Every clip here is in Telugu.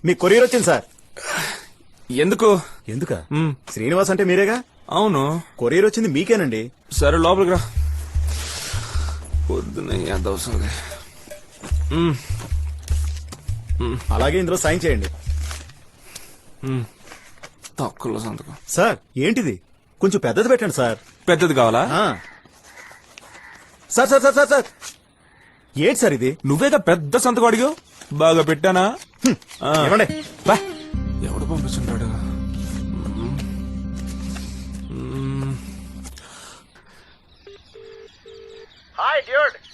మీ కొరియర్ వచ్చింది సార్. ఎందుక శ్రీనివాస్ అంటే మీరేగా? అవును, కొరియర్ వచ్చింది మీకేనండి. సరే లోపలికి రా. పొద్దున ఎంత అవసరం. అలాగే ఇందులో సైన్ చేయండి. తక్కువలో సంతకం. సార్ ఏంటిది? కొంచెం పెద్దది పెట్టండి సార్. పెద్దది కావాలా? Sir sir sir sir sir ఏంటి సార్ ఇది? నువ్వేగా పెద్ద సంతకం అడిగావు. బాగా పెట్టానా? ఇవ్వండి. ఎవడు పంపిస్తుంటాడు?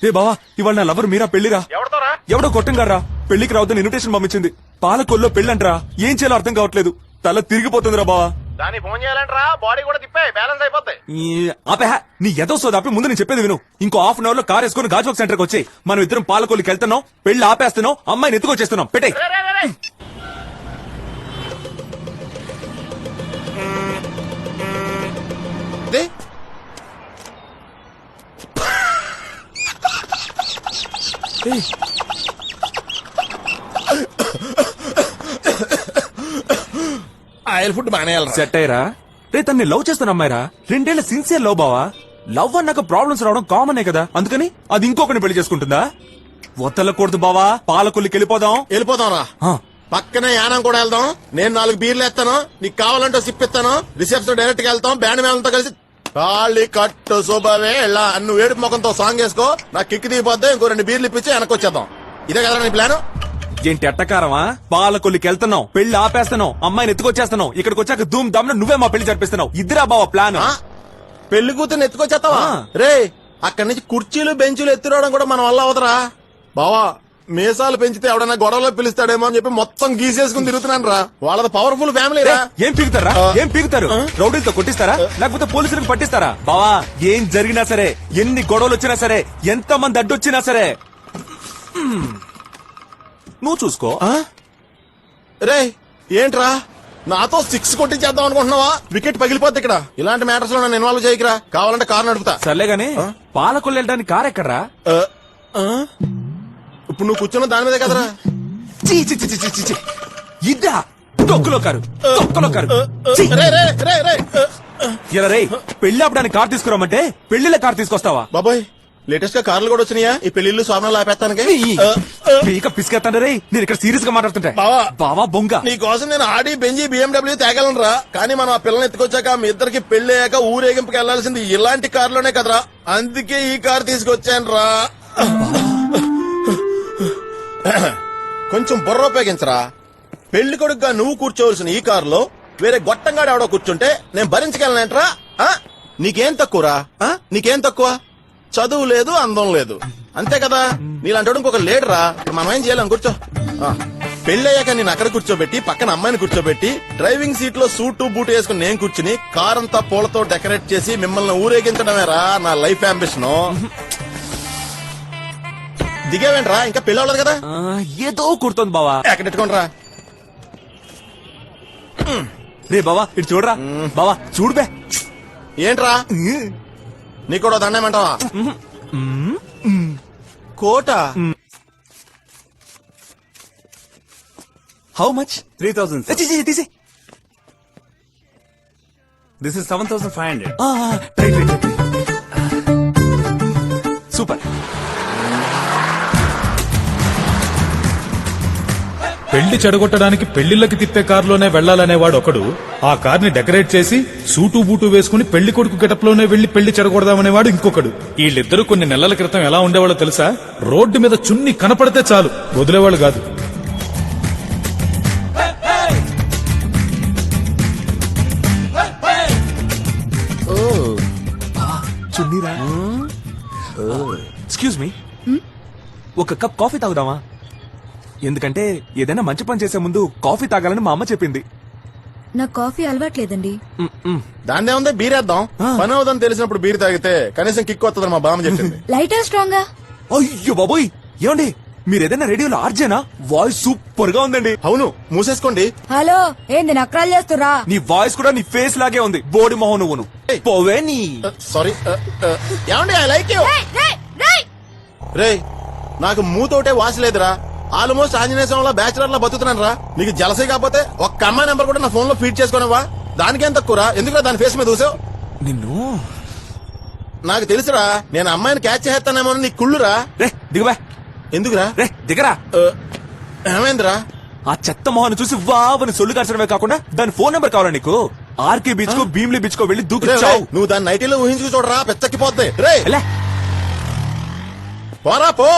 ఏ బావా, ఇవాళ నా లవర్ మీరా పెళ్లిరా. ఎవడో కొట్టంగారా పెళ్లికి రావద్దని ఇన్విటేషన్ పంపించింది. పాలకొల్లో పెళ్ళంటరా. ఏం చేయాలో అర్థం కావట్లేదు. తల తిరిగిపోతుందిరా బావా. దాన్ని ఫోన్ చేయాలంటరా, బాడీ కూడా తిప్పే బ్యాలెన్స్ అయిపోతాయి. ఆపే నీ ఎదో సోదాపి ముందు నేను చెప్పేది విను. ఇంకో హాఫ్ అన్ అవర్ లో కార్ వేసుకుని గాజువాక్ సెంటర్ కి వచ్చి మనం ఇద్దరం పాలకొల్లికి వెళ్తున్నాం. పెళ్లి ఆపేస్తున్నాం, అమ్మాయిని ఎత్తుకొచ్చేస్తున్నాం. పెట్టే ఆయిల్ ఫుడ్ బానే సెట్ అయ్యరా. రే తన్ని లవ్ చేస్తున్న అమ్మాయిరా. 2 ఏళ్ల సిన్సియర్ లవ్ బావా. లవ్ అన్నాక ప్రాబ్లమ్స్ రావడం కామనే కదా. అందుకని అది ఇంకొకరిని పెళ్లి చేసుకుంటుందా? వద్దలకూడదు బావా. పాలకొల్లికి వెళ్ళిపోదాం రా. పక్కనే యానం కూడా వెళ్దాం. నేను 4 బీర్లు ఎత్తాను, నీకు కావాలంటే సిప్ ఇస్తాను. రిసెప్షన్ డైరెక్ట్ గా వెళ్తాం. బ్యాండ్ మేళంతో కలిసి తాళి కట్టు శుభవే ఇలా అన్ను వేడుపు ముఖంతో సాంగ్ వేసుకో. నాకు కిక్కి దిగిపోద్ది. ఇంకో 2 బీర్లు ఇప్పించి వెనక్కి వచ్చేద్దాం. ఇదే కదా నీ ప్లాన్? ఏంటి ఎట్టకారమా? పాలకొల్లికి వెళ్తున్నాం, పెళ్లి ఆపేస్తున్నాం, అమ్మాయిని ఎత్తుకొచ్చేస్తున్నాం. ఇక్కడికి వచ్చాక ధూమ్ ధామ్ నువ్వే మా పెళ్లి జరిపిస్తున్నావు. ఇద్దరా బావా ప్లాన్? పెళ్లి కూతురు ఎత్తుకొచ్చేస్తావా? రే అక్కడి నుంచి కుర్చీలు బెంచులు ఎత్తురావడం కూడా మన వల్ల అవదరా బావా. మీసాలు పెంచితే ఎవడన్నా గొడవలో పిలుస్తాడేమో అని చెప్పి మొత్తం గీసేసుకుని తిరుగుతున్నాను రా. వాళ్ళది పవర్ఫుల్ ఫ్యామిలీ రా. ఏం పీకుతారా? ఏం పీకుతారు? రౌడీలతో కొట్టిస్తారా లేకపోతే పోలీసులకు పట్టిస్తారా? బావా ఏం జరిగినా సరే, ఎన్ని గొడవలు వచ్చినా సరే, ఎంత మంది అడ్డొచ్చినా సరే నువ్వు చూసుకో. రే ఏంట్రా నాతో 6 కొట్టించేద్దాం అనుకుంటున్నావా? వికెట్ పగిలిపోద్ది ఇక్కడ. ఇలాంటి మ్యాటర్స్ లో నన్ను ఇన్వాల్వ్ చేయకరా. కావాలంటే కారు నడుపుతా. సర్లే గాని పాలకొల్లు వెళ్ళడానికి కార్ ఎక్కడరా? ఇప్పుడు నువ్వు కూర్చున్న దాని మీదే కదరా. ఇద్దా తొక్కులో కారు, తొక్కలో కారు. ఇలా రే పెళ్లి ఆపడానికి కార్ తీసుకురామంటే పెళ్లిలో కార్ తీసుకొస్తావా? బాబాయ్ లేటెస్ట్ గా కార్లు కూడా వచ్చినాయా? ఈ పెళ్లిళ్ళు స్వర్ణాలు ఆపేస్తానికి పిసికేస్తాను రే. నేను ఇక్కడ సీరియస్ గా మాట్లాడుతుంటా. బావా బొంగ నీకోసం నేను ఆడి బెంజీ BMW తేగలను రా. కానీ మనం ఆ పిల్లల్ని ఎత్తుకొచ్చాక మీ ఇద్దరికి పెళ్లి అయ్యాక ఊరేగింపుకి వెళ్లాల్సింది ఇలాంటి కార్లోనే కదరా. అందుకే ఈ కార్ తీసుకొచ్చాను రా. కొంచెం బుర్ర ఉపయోగించరా. పెళ్లి కొడుకుగా నువ్వు కూర్చోవలసిన ఈ కారులో వేరే గొట్టంగాడు ఎవడో కూర్చుంటే నేను భరించగలనంటరా? నీకేం తక్కువరా? నీకేం తక్కువ? చదువు లేదు, అందం లేదు, అంతే కదా. నీలాంటి ఇంకొక లేడరా. మనం ఏం చేయాలని కూర్చో. పెళ్లి అయ్యాక నేను అక్కడ కూర్చోబెట్టి పక్కన అమ్మాయిని కూర్చోబెట్టి డ్రైవింగ్ సీట్ లో సూట్ బూట్ వేసుకుని నేను కూర్చుని కార్ అంతా పూలతో డెకరేట్ చేసి మిమ్మల్ని ఊరేగించడమేరా నా లైఫ్ అంబిషన్. దిగేవేంట్రా? ఇంకా పెళ్లి అవ్వలేదు కదా. ఏదో కుడుతోంది బావా. ఎక్కడెట్టుకోండిరా. రే బావా ఇటు చూడరా. బావా చూడుబే. ఏంట్రా నీ కూడా దండేమంటావా? కోట. How much? 3000. తీసి. This is 7500. సూపర్. పెళ్లి చెడగొట్టడానికి పెళ్లిళ్ళకి తిప్పే కారులోనే వెళ్లాలనేవాడు ఒకడు, ఆ కార్ని డెకరేట్ చేసి సూటు బూటు వేసుకుని పెళ్లి కొడుకు గెటప్ లోనే వెళ్లి పెళ్లి చెడగొడదామనేవాడు ఇంకొకడు. వీళ్ళిద్దరూ కొన్ని నెలల క్రితం ఎలా ఉండేవాళ్ళో తెలుసా? రోడ్డు మీద చున్ని కనపడితే చాలు వదిలేవాళ్ళు కాదు. చున్నీరా? ఎక్స్క్యూజ్ మీ, ఒక కప్ కాఫీ తాగుదామా? ఎందుకంటే ఏదైనా మంచి పని చేసే ముందు కాఫీ తాగాలని మా అమ్మ చెప్పింది. నాకు కాఫీ అలవాట్లేదండి. దాన్నే ఉంది బీరేద్దాం. పని అవుదని తెలిసినప్పుడు బీర్ తాగితే కనీసం కిక్ వస్తుందని మా బామ్మ చెప్పింది. లైటా స్ట్రాంగా? అయ్యో బాబోయ్, ఏమండి మీరు ఏదైనా రేడియోలో ఆర్జేనా? వాయిస్ సూపర్ గా ఉందండి. అవును మూసేసుకోండి. హలో ఏంది నక్రాలు చేస్తురా? నీ వాయిస్ కూడా నీ ఫేస్ లాగే ఉంది. బోడి మొహం నువ్వును. పోవే నీ. సారీ ఏమండి, ఐ లైక్ యూ. రే నాకు మూతోటే వాసి లేదురా. ఆల్మోస్ట్ ఆంజనేయ స్వామిలో బ్యాచులర్ లో బతుకుతున్నాను రా. నీకు జలసీ కాకపోతే ఒక్క అమ్మాయి నెంబర్ కూడా నా ఫోన్ లో ఫీడ్ చేసుకోనివా? దానికేం తక్కువరా? ఎందుకురా దాని ఫేస్ మీద చూసావు? నిన్ను నాకు తెలుసురా, నేను అమ్మాయిని క్యాచ్ చేస్తానేమో నీ కుళ్ళురా. రే దిగబా, ఎందుకురా? రే దిగరా. ఏమైందిరా? ఆ చెత్త మొహాన్ని చూసి వావని సొల్లు కార్చడమే కాకుండా దాని ఫోన్ నెంబర్ కావాలా నీకు? ఆర్కే బీచ్ కో భీమ్లీ బీచ్ కో వెళ్ళి దూకి రేయ్, చావు. నువ్వు దాన్ని నైటీలో ఊహించుకు చూడరా, పెచ్చక్కిపోద్ది. రే ఎలా? పోరా పో.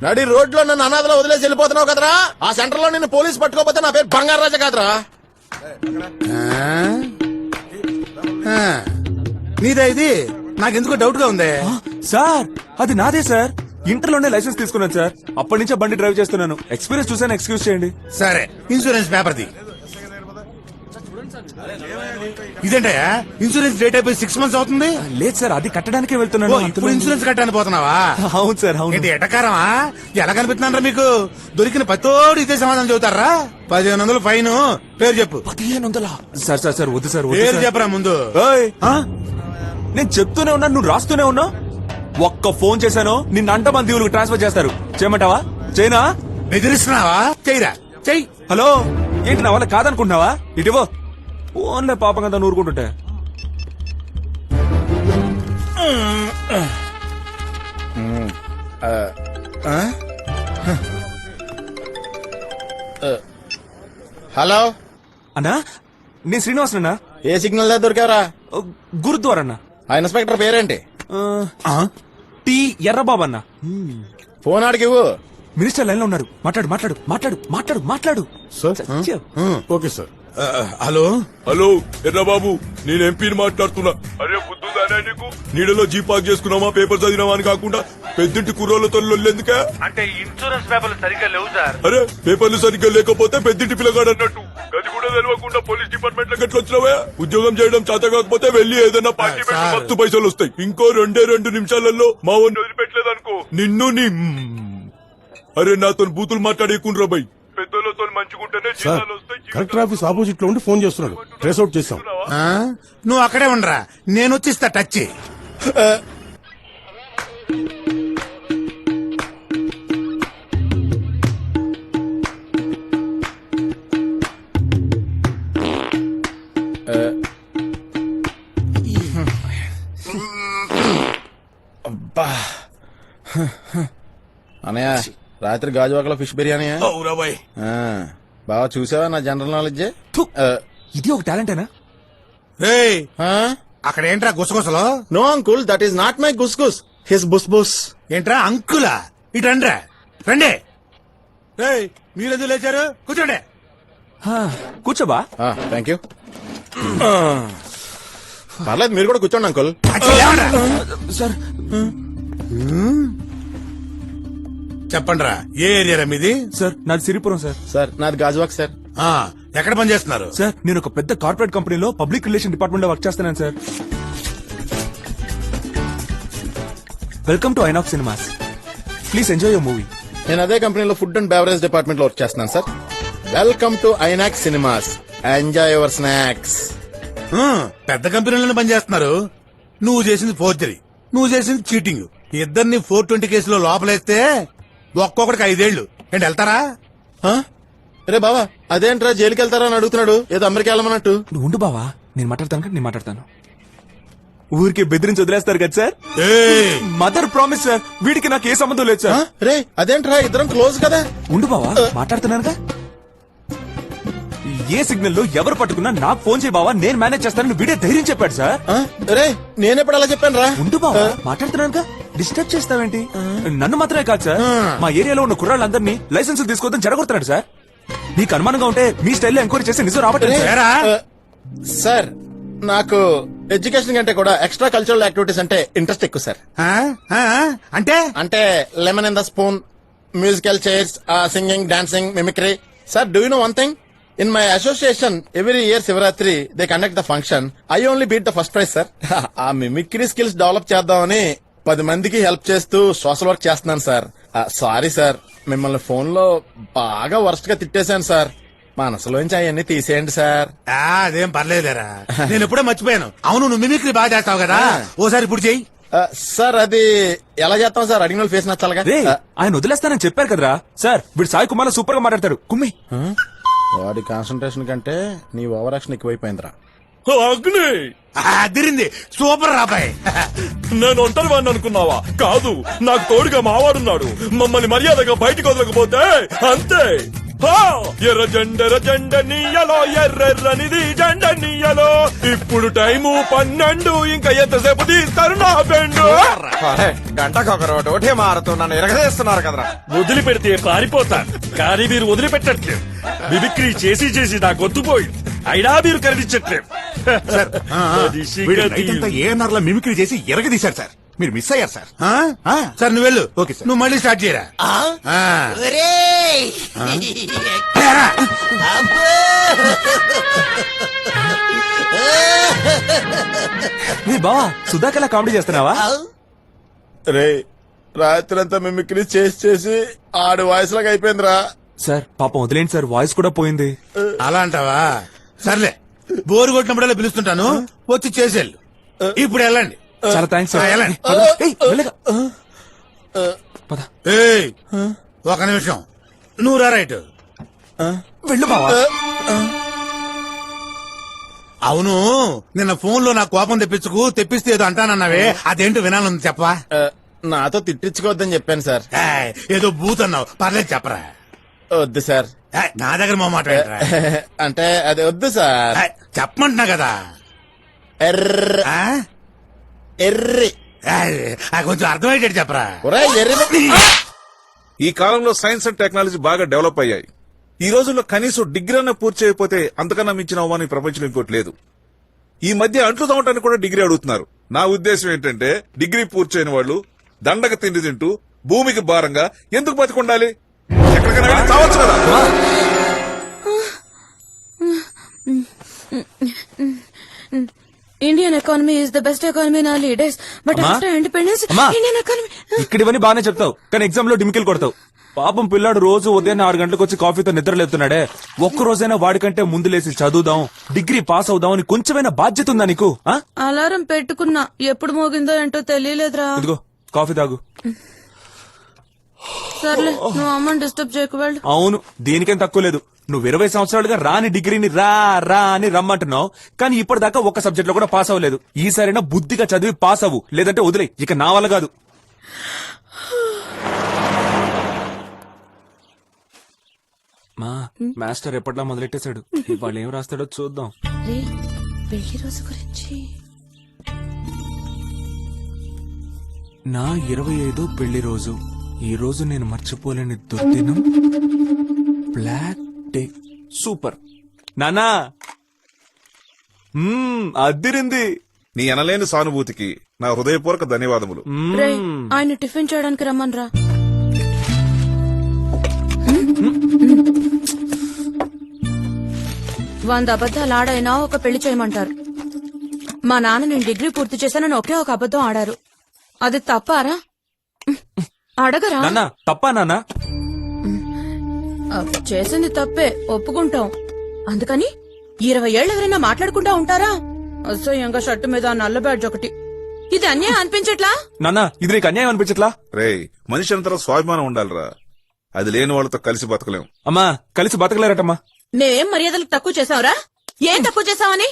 నడి రోడ్లో నన్ను అనాథలో వదిలేసి వెళ్ళిపోతున్నావు కదరా. ఆ సెంటర్ లో నిన్ను పోలీసు పట్టుకోపోతే నా పేరు బంగారాజా కాదురా. నీదా ఇది? నాకెందుకో డౌట్ గా ఉంది. సార్ అది నాదే సార్. ఇంటర్లోనే లైసెన్స్ తీసుకున్నాను సార్. అప్పటి నుంచే బండి డ్రైవ్ చేస్తున్నాను. ఎక్స్పీరియన్స్ చూసాను, ఎక్స్క్యూజ్ చేయండి. సరే, ఇన్సూరెన్స్ పేపర్ది. ఇదేంటయ్యా, ఇన్సూరెన్స్ డేట్ అయిపోయి 6 months అవుతుంది. లేదు సార్, అది కట్టడానికే ఓ, వెళ్తున్నాను. ఇప్పుడు ఇన్సూరెన్స్ కట్టాలని పోతున్నావా? అవును సార్, అవును. ఏంటి ఎటకారమా? ఎలా కనిపిస్తున్నారా మీకు? దొరికిన పత్తోడు ఇదే సమాధానం చెబుతారా? 1500 ఫైన్. పేరు చెప్పు. 1500. సార్ సార్ సార్ వద్దు సార్, వద్దు పేరు సార్. చెప్పరా ముందు. ఏయ్, ఆ? నేను చెప్తూనే ఉన్నా, నువ్వు రాస్తూనే ఉన్నా. ఒక్క ఫోన్ చేశాను, నిన్న అంటమంది ఊళ్ళకి ట్రాన్స్ఫర్ చేస్తారు. చేయమంటావా? చేయనా? బెదిరిస్తున్నావా? చెయ్యరా, చెయ్యి. హలో, ఏంటి నా వల్ల కాదనుకుంటున్నావా? ఇటువో ఫోన్లే పాపం కదా నూరుకుంటుంటే. హలో, అన్నా, నేను శ్రీనివాస్ అన్నా. ఏ సిగ్నల్ దగ్గర దొరికావరా? గురుద్వారా అన్నా. ఆ ఇన్స్పెక్టర్ పేరేంటి? టీ ఎర్రబాబు అన్నా. ఫోన్ ఆడికి ఇవ్వు. మినిస్టర్ లైన్ లో ఉన్నారు. మాట్లాడు మాట్లాడు మాట్లాడు మాట్లాడు మాట్లాడు. చచ్చావు. Okay sir. Hello, hello Errababu, నేను ఎంపీని మాట్లాడుతున్నా. అరే బుద్ధుదానే నీకు? నీడలో జీప్ పార్క్ చేసుకున్నావా, పేపర్ చదివినావా అని కాకుండా పెద్దింటి కుర్రోళ్ళతో లొల్లెందుకే? అంటే ఇన్సూరెన్స్ పేపర్లు సరిగ్గా లేవు సార్. అరే పేపర్లు సరిగ్గా లేకపోతే పెద్దింటి పిల్లగాడు అన్నట్టు. గది కూడా తెలియకుండా పోలీస్ డిపార్ట్మెంట్ లో గట్ల వచ్చినావా? ఉద్యోగం చేయడం చేత కాకపోతే వెళ్ళి ఏదైనా పార్టీ పెట్టి సార్. మస్తు పైసలు వస్తాయి. ఇంకో 2 నిమిషాలలో మా వాడిని వదిలిపెట్టలేదనుకో నిన్ను నీ అరే నాతో బూతులు మాట్లాడేకుండ్రా బై. పెద్దలతో మంచుకుంటేనే జీతాలు వస్తాయి. కలెక్టర్ ఆఫీస్ ఆపోజిట్ లో ఉండి ఫోన్ చేస్తున్నాడు. ట్రేస్ అవుట్ చేస్తాం. ఆ? నువ్వు అక్కడే ఉండరా, నేను వచ్చిస్తా టచ్ చెయ్యి. అనయ్య, రాత్రి గాజువాకలో ఫిష్ బిర్యానీ. అవురా బాయ్. బాగా చూసావా నా జనరల్ నాలెడ్జ్? థు, ఇది ఒక టాలెంటేనా? రేయ్, అక్కడ ఏంట్రా గుసగుసలో? No uncle, that is not my గుస్ గుస్, హిస్ బుస్ బుస్. ఏంట్రా అంకులా? ఇటు రండ్రా, రండి. రేయ్, మీరెందుకు లేచారు? కూర్చోండి. కూర్చోబా. Thank you. పర్లేదు, మీరు కూడా కూర్చోండి అంకుల్. అచ్చి, లేవండ్రా. సార్ చెప్పండ్రా, ఏ ఏరియా మీది? సార్ నాది సిరిపురం సార్. సార్ నాది గాజువాక్ సార్. ఆ, ఎక్కడ పని చేస్తున్నారు? సార్ నేను ఒక పెద్ద కార్పొరేట్ కంపెనీలో పబ్లిక్ రిలేషన్ డిపార్ట్మెంట్ లో వర్క్ చేస్తున్నాను sir. Welcome to INOX cinemas. Please enjoy your movie. నేను అదే కంపెనీలో ఫుడ్ అండ్ బెవరేజ్ డిపార్ట్మెంట్ లో వర్క్ చేస్తున్నాను sir. Welcome to INOX cinemas, enjoy your snacks. పెద్ద కంపెనీలోనే పని చేస్తున్నారు. నువ్వు చేసింది ఫోర్జరీ, నువ్వు చేసింది చీటింగ్. ఇద్దరిని 420 కేసులో లోపలేస్తే ఒక్కొక్కడికి 5 ఏళ్లు. ఏంటి, వెళ్తారా? రే బావా, అదేంట్రా జైలుకి వెళ్తారా అని అడుగుతున్నాడు, ఏదో అమెరికా వెళ్ళమన్నట్టు. నువ్వు ఉండు బావా, నేను మాట్లాడతాను. ఊరికి బెదిరించి వదిలేస్తారు కదా సార్. ఏయ్, మదర్ ప్రామిస్ సార్, వీడికి నాకు ఏ సంబంధం లేదు సార్. రే అదేంట్రా, ఇద్దరం క్లోజ్ కదా. ఉండు బావా, మాట్లాడుతున్నానుగా. ఏ సిగ్నల్ లో ఎవరు పట్టుకున్నా నాకు ఫోన్ చేయి బావా, నేను మేనేజ్ చేస్తానని వీడే ధైర్యం చెప్పాడు సార్. రే నేనెప్పుడు అలా చెప్పాను రా? ఉండు బావా, మాట్లాడుతున్నానుగా. డిస్టర్బ్ చేస్తావేంటి? నన్ను మాత్రమే కాదు సార్, మా ఏరియాలో ఉన్న కుర్రాళ్ళందరినీ లైసెన్స్ తీసుకోవద్దని చెడగొడుతున్నాడు సార్. నీకు అనుమానంగా ఉంటే మీ స్టైల్లో ఎంక్వైరీ చేసి నిజం రాబట్టే సార్. ఏరా? సార్ నాకు ఎడ్యుకేషన్ కంటే కూడా ఎక్స్ట్రా కల్చరల్ యాక్టివిటీస్ అంటే ఇంట్రెస్ట్ ఎక్కువ సార్. ఆ? ఆ? అంటే అంటే lemon in the spoon, musical chairs, singing, dancing, mimicry. Sir do you know one thing? In my association, every year Shivaratri, they conduct the function. I only beat the first prize, sir. ఆ మిమిక్రీ స్కిల్స్ డెవలప్ చేద్దామని 10 మందికి హెల్ప్ చేస్తూ సోషల్ వర్క్ చేస్తున్నాను సార్. సారీ సార్, మిమ్మల్ని ఫోన్ లో బాగా వరస్ట్ గా తిట్టేశాను సార్. మనసులోంచి అవన్నీ తీసేయండి సార్. అదేం పర్లేదులేరా, నేను ఎప్పుడో మర్చిపోయాను. అవును, నువ్వు మిమిక్రీ బాగా చేస్తావు కదా, ఓసారి ఇప్పుడు చెయ్యి. సార్ అది ఎలా చేస్తాం సార్? అడిగిన వాళ్ళు ఫేస్ నచ్చాలిగా. రే ఆయన వదిలేస్తానని చెప్పారు కదరా సార్. వీడు సాయి కుమార్ సూపర్ గా మాట్లాడతాడు. కుమ్మి. వాడి కాన్సన్ట్రేషన్ కంటే నీ ఓవర్ యాక్షన్ ఎక్కువైపోయిందిరా. అగ్ని అదిరింది, సూపర్ రాబాయ్. నేను ఒంటరి వాడిని అనుకున్నావా? కాదు, నాకు తోడుగా మావాడున్నాడు. మమ్మల్ని మర్యాదగా బయటికి వదలకపోతే అంతే. ఎర్ర జెండ నీయలో, ఎర్రెర్రనిది జెండ నీయలో. ఇప్పుడు టైము 12. ఇంకా ఎంతసేపు తీస్తారు నా బెండు? గంటకొకరోటి ఒకటే మారుతూ నన్ను ఎరగదీస్తున్నారు కదరా. వదిలిపెడితే పారిపోతాను, కానీ మీరు వదిలిపెట్టట్లేదు. మిమిక్రీ చేసి చేసి నా గొంతుపోయి అయినా మీరు కనిపించట్లేదు. అది సిగతి. ఏఎన్ఆర్ లా మిమిక్రీ చేసి ఎరగదీశారు సార్. మీరు మిస్ అయ్యారు సార్. సార్ నువ్వు వెళ్ళు. Okay sir. నువ్వు మళ్ళీ స్టార్ట్ చేయరా. నీ బావా సుధాకర్లా కామెడీ చేస్తున్నావా? రే రాత్రి అంతా మిమిక్రీ చేసి చేసి ఆడి వాయిస్ లాగా అయిపోయిందిరా. సార్ పాపం వదిలేండి సార్, వాయిస్ కూడా పోయింది. అలా అంటావా? సర్లే, బోరు కొట్టినప్పుడల్లా పిలుస్తుంటాను, వచ్చి చేసేళ్ళు. ఇప్పుడు వెళ్ళండి. చాలా థ్యాంక్స్ సార్. వెళ్ళండి. ఏయ్, మెల్లగా. పద. ఏయ్, ఒక నిమిషం, నువ్వు రా రైట్. వెళ్ళు బావా. అవును, నిన్న ఫోన్ లో నా కోపం తెప్పిస్తే ఏదో అంటానన్నావే, అదేంటో వినాలని చెప్పవా? నాతో తిట్టించుకోవద్దని చెప్పాను సార్. ఏయ్, ఏదో బూత్ అన్నావు, పర్లేదు చెప్పరా. వద్దు సార్. ఏయ్, నా దగ్గర మా మాట ఏంట్రా? అంటే అది వద్దు సార్. ఏయ్, చెప్పమంటున్నా కదా. ఎర్ర ఆ? ఎర్రి ఏయ్, కొంచెం అర్థమయ్యేటట్టు చెప్పరా. ఒరేయ్, ఎర్రి. ఈ కాలంలో సైన్స్ అండ్ టెక్నాలజీ బాగా డెవలప్ అయ్యాయి. ఈ రోజుల్లో కనీసం డిగ్రీ అన్న పూర్తి చేయకపోతే అంతకన్నా మించిన అవమానం ఈ ప్రపంచంలో ఇంకోటి లేదు. ఈ మధ్య అంట్లు తవ్వటానికి కూడా డిగ్రీ అడుగుతున్నారు. నా ఉద్దేశం ఏంటంటే డిగ్రీ పూర్తి చేయని వాళ్ళు దండగ తిండి తింటూ భూమికి భారంగా ఎందుకు బతికుండాలి? ఎక్కడికైనా వెళ్ళి చావచ్చు కదా. Indian economy is the best economy in all days, but అమ్మా? ఆఫ్టర్ ఇండిపెండెన్స్ అమ్మా? Indian economy. ఇక్కడ ఇవన్నీ బాగానే చెప్తావు, కానీ ఎగ్జామ్ లో డిమికిల్ కొడతావు. పాపం పిల్లాడు రోజు ఉదయం 6 గంటలకు వచ్చి కాఫీతో నిద్రలేస్తున్నాడే. ఒక్క రోజైనా వాడికంటే ముందు లేసి చదువుదాం, డిగ్రీ పాస్ అవుదాం అని కొంచెమైనా బాధ్యత ఉందా నీకు? ఆ? అలారం పెట్టుకున్నా, ఎప్పుడు మోగిందో ఏంటో తెలియలేదురా. ఇదిగో కాఫీ తాగు. సర్లే, నువ్వు అమ్మని డిస్టర్బ్ చేయకు, వెళ్ళు. అవును, దీనికేం తక్కువ లేదు. నువ్వు 20 సంవత్సరాలుగా రాని డిగ్రీని రా రా అని రమ్మంటున్నావు, కానీ ఇప్పటిదాకా ఒక్క సబ్జెక్ట్ లో కూడా పాస్ అవ్వలేదు. ఈసారైనా బుద్ధిగా చదివి పాస్ అవ్వు, లేదంటే వదిలే. ఇక నా వల్ల కాదు. మా మాస్టర్ ఎప్పట్లా మొదలెట్టేశాడు. వాళ్ళు ఏం రాస్తాడో చూద్దాం. రే, పెళ్లి రోజు గురించి. నా 25వ పెళ్లి రోజు. ఈ రోజు నేను మర్చిపోలేని దుర్దినం. Black day. సూపర్ నానా. అద్దిరింది. నీ అనలేని సానుభూతికి నా హృదయపూర్వక ధన్యవాదములు. రే, ఆయన టిఫిన్ చేయడానికి రమ్మనరా. 100 అబద్ధాలు ఆడైనా ఒక పెళ్లి చేయమంటారు. మా నాన్న నేను డిగ్రీ పూర్తి చేశానని ఒకే ఒక అబద్ధం ఆడారు. అది తప్పారా? అడగరా? నాన్న తప్పా నాన్న? చేసింది తప్పే, ఒప్పుకుంటాం. అందుకని 20 ఏళ్ళు ఎవరైనా మాట్లాడుకుంటా ఉంటారా? అసహ్యంగా షర్టు మీద నల్ల బ్యాడ్జ్ ఒకటి. ఇది అన్యాయం అనిపించట్లా? నాన్న ఇది నీకు అన్యాయం అనిపించట్లా? రేయ్, మనిషి అంతలో స్వాభిమానం ఉండాలిరా. అది లేని వాళ్ళతో కలిసి బతకలేం. అమ్మా కలిసి బతకలేరటమ్మా. మేం మర్యాదలకు తక్కువ చేసావురా? ఏం తక్కువ చేసావని?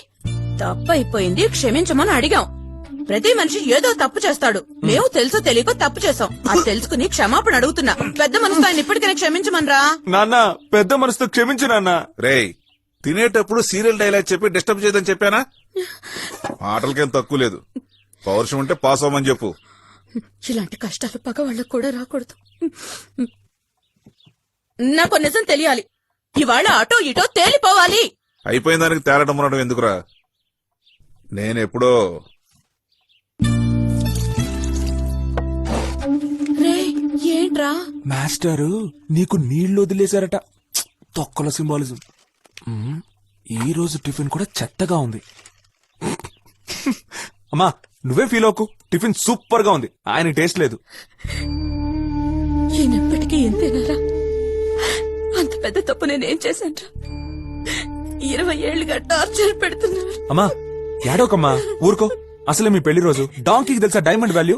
తప్పైపోయింది, క్షమించమని అడిగాం. ప్రతి మనిషి ఏదో తప్పు చేస్తాడు. మేము తెలుసో తెలియకో తప్పు చేసాం. అది తెలుసుకుని క్షమాపణ అడుగుతున్నా. పెద్ద మనసుతో ఆయన ఇప్పటికైనా క్షమించమనరా. నాన్న పెద్ద మనసుతో క్షమించు నాన్న. రేయ్, తినేటప్పుడు సీరియల్ డైలాగ్ చెప్పి డిస్టర్బ్ చేయదని చెప్పానా? మాటలకేం తక్కువ లేదు. పౌరుషం ఉంటే పాస్ అవ్వమని చెప్పు. ఇలాంటి కష్టాలు పగ వాళ్ళకు కూడా రాకూడదు. నాకు నిజం తెలియాలి. ఇవాళ అటో ఇటో తేలిపోవాలి. అయిపోయిన దానికి తేరడం ఉండడం ఎందుకురా? నేనెప్పుడో ఏంట్రా? మాస్టరు నీకు నీళ్లు వదిలేశారట. తొక్కల సింబాలిజం. ఈ రోజు టిఫిన్ కూడా చెత్తగా ఉంది. అమ్మా నువ్వే ఫీల్ అవ్వకు, టిఫిన్ సూపర్ గా ఉంది. ఆయన టేస్ట్ లేదు. ఈయనెప్పటికీ ఎంతేనారా? అంత పెద్ద తప్పు నేనేం చేశాను? 20 ఏళ్లుగా టార్చర్ పెడుతున్నా. అమ్మా ఏడోకమ్మా, ఊరుకో. అసలే మీ పెళ్లి రోజు డాంకీకి తెలుసా డైమండ్ వాల్యూ?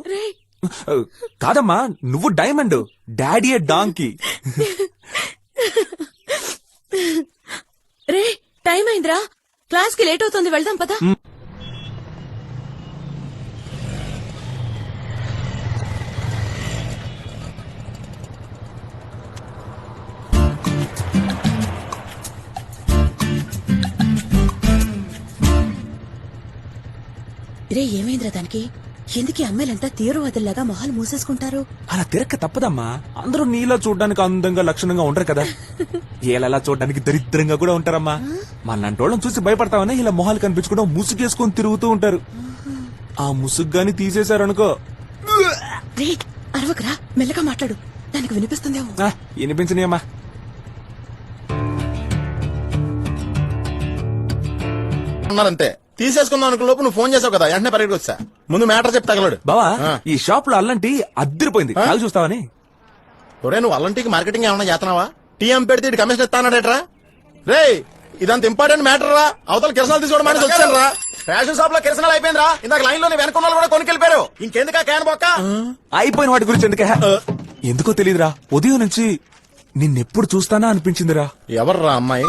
కాదమ్మా, నువ్వు డైమండ్, డాడీ డాంకీ. రే టైం అయిందిరా, క్లాస్ కి లేట్ అవుతుంది, వెళ్దాం పదా. రే ఏమైందిరా దానికి? ఎందుకు ఈ అమ్మాయిలంతా తీవ్రవాదుల్లాగా మొహాలు మూసేసుకుంటారు? అలా తిరక్క తప్పదమ్మా, అందరూ నీలా చూడడానికి అందంగా లక్షణంగా ఉండరు కదా. ఏలలా చూడడానికి దరిద్రంగా కూడా ఉంటారమ్మా. మళ్ళంటోళ్ళని చూసి భయపడతామని ఇలా మొహాలు కనిపించకుండా ముసుగేసుకొని తిరుగుతూ ఉంటారు. ఆ ముసుగ్గాని తీసేశారనుకో. రే అరవకరా, మెల్లగా మాట్లాడు, దానికి వినిపిస్తుందేమో. వినిపించనియమ్మా. ఉన్నారంతే, తీసేసుకుందాం అనుకున్న లోపు నువ్వు ఫోన్ చేసావు కదా, వెంటనే పరిగెత్తి వచ్చా. ముందు మ్యాటర్ చెప్తే తగలడు. బావా, ఆ. ఈ షాప్ లో అల్లంటి అద్దరిపోయింది, కాదు చూస్తావని. ఒరే నువ్వు అల్లంటికి మార్కెటింగ్ ఏమన్నా చేస్తున్నావా? టీఎం పెడితే ఇటు కమిషన్ ఇస్తానడేట్రా? రే ఇదంత ఇంపార్టెంట్ మ్యాటర్ రా. అవతల కిరసనాలు తీసుకోవడం మానేసి వచ్చాను రా. రేషన్ షాప్ లో కిరసనాలు అయిపోయిందిరా. ఇందాక లైన్ లో వెనక వాళ్ళు కూడా కొనుకెళ్ళిపోయారు. ఇంకెందుకా క్యాన్ బొక్క? అయిపోయిన వాటి గురించి ఎందుకే? ఎందుకో తెలీదురా, ఉదయం నుంచి నిన్నెప్పుడు చూస్తానా అనిపించిందిరా. ఎవర్రా అమ్మాయి?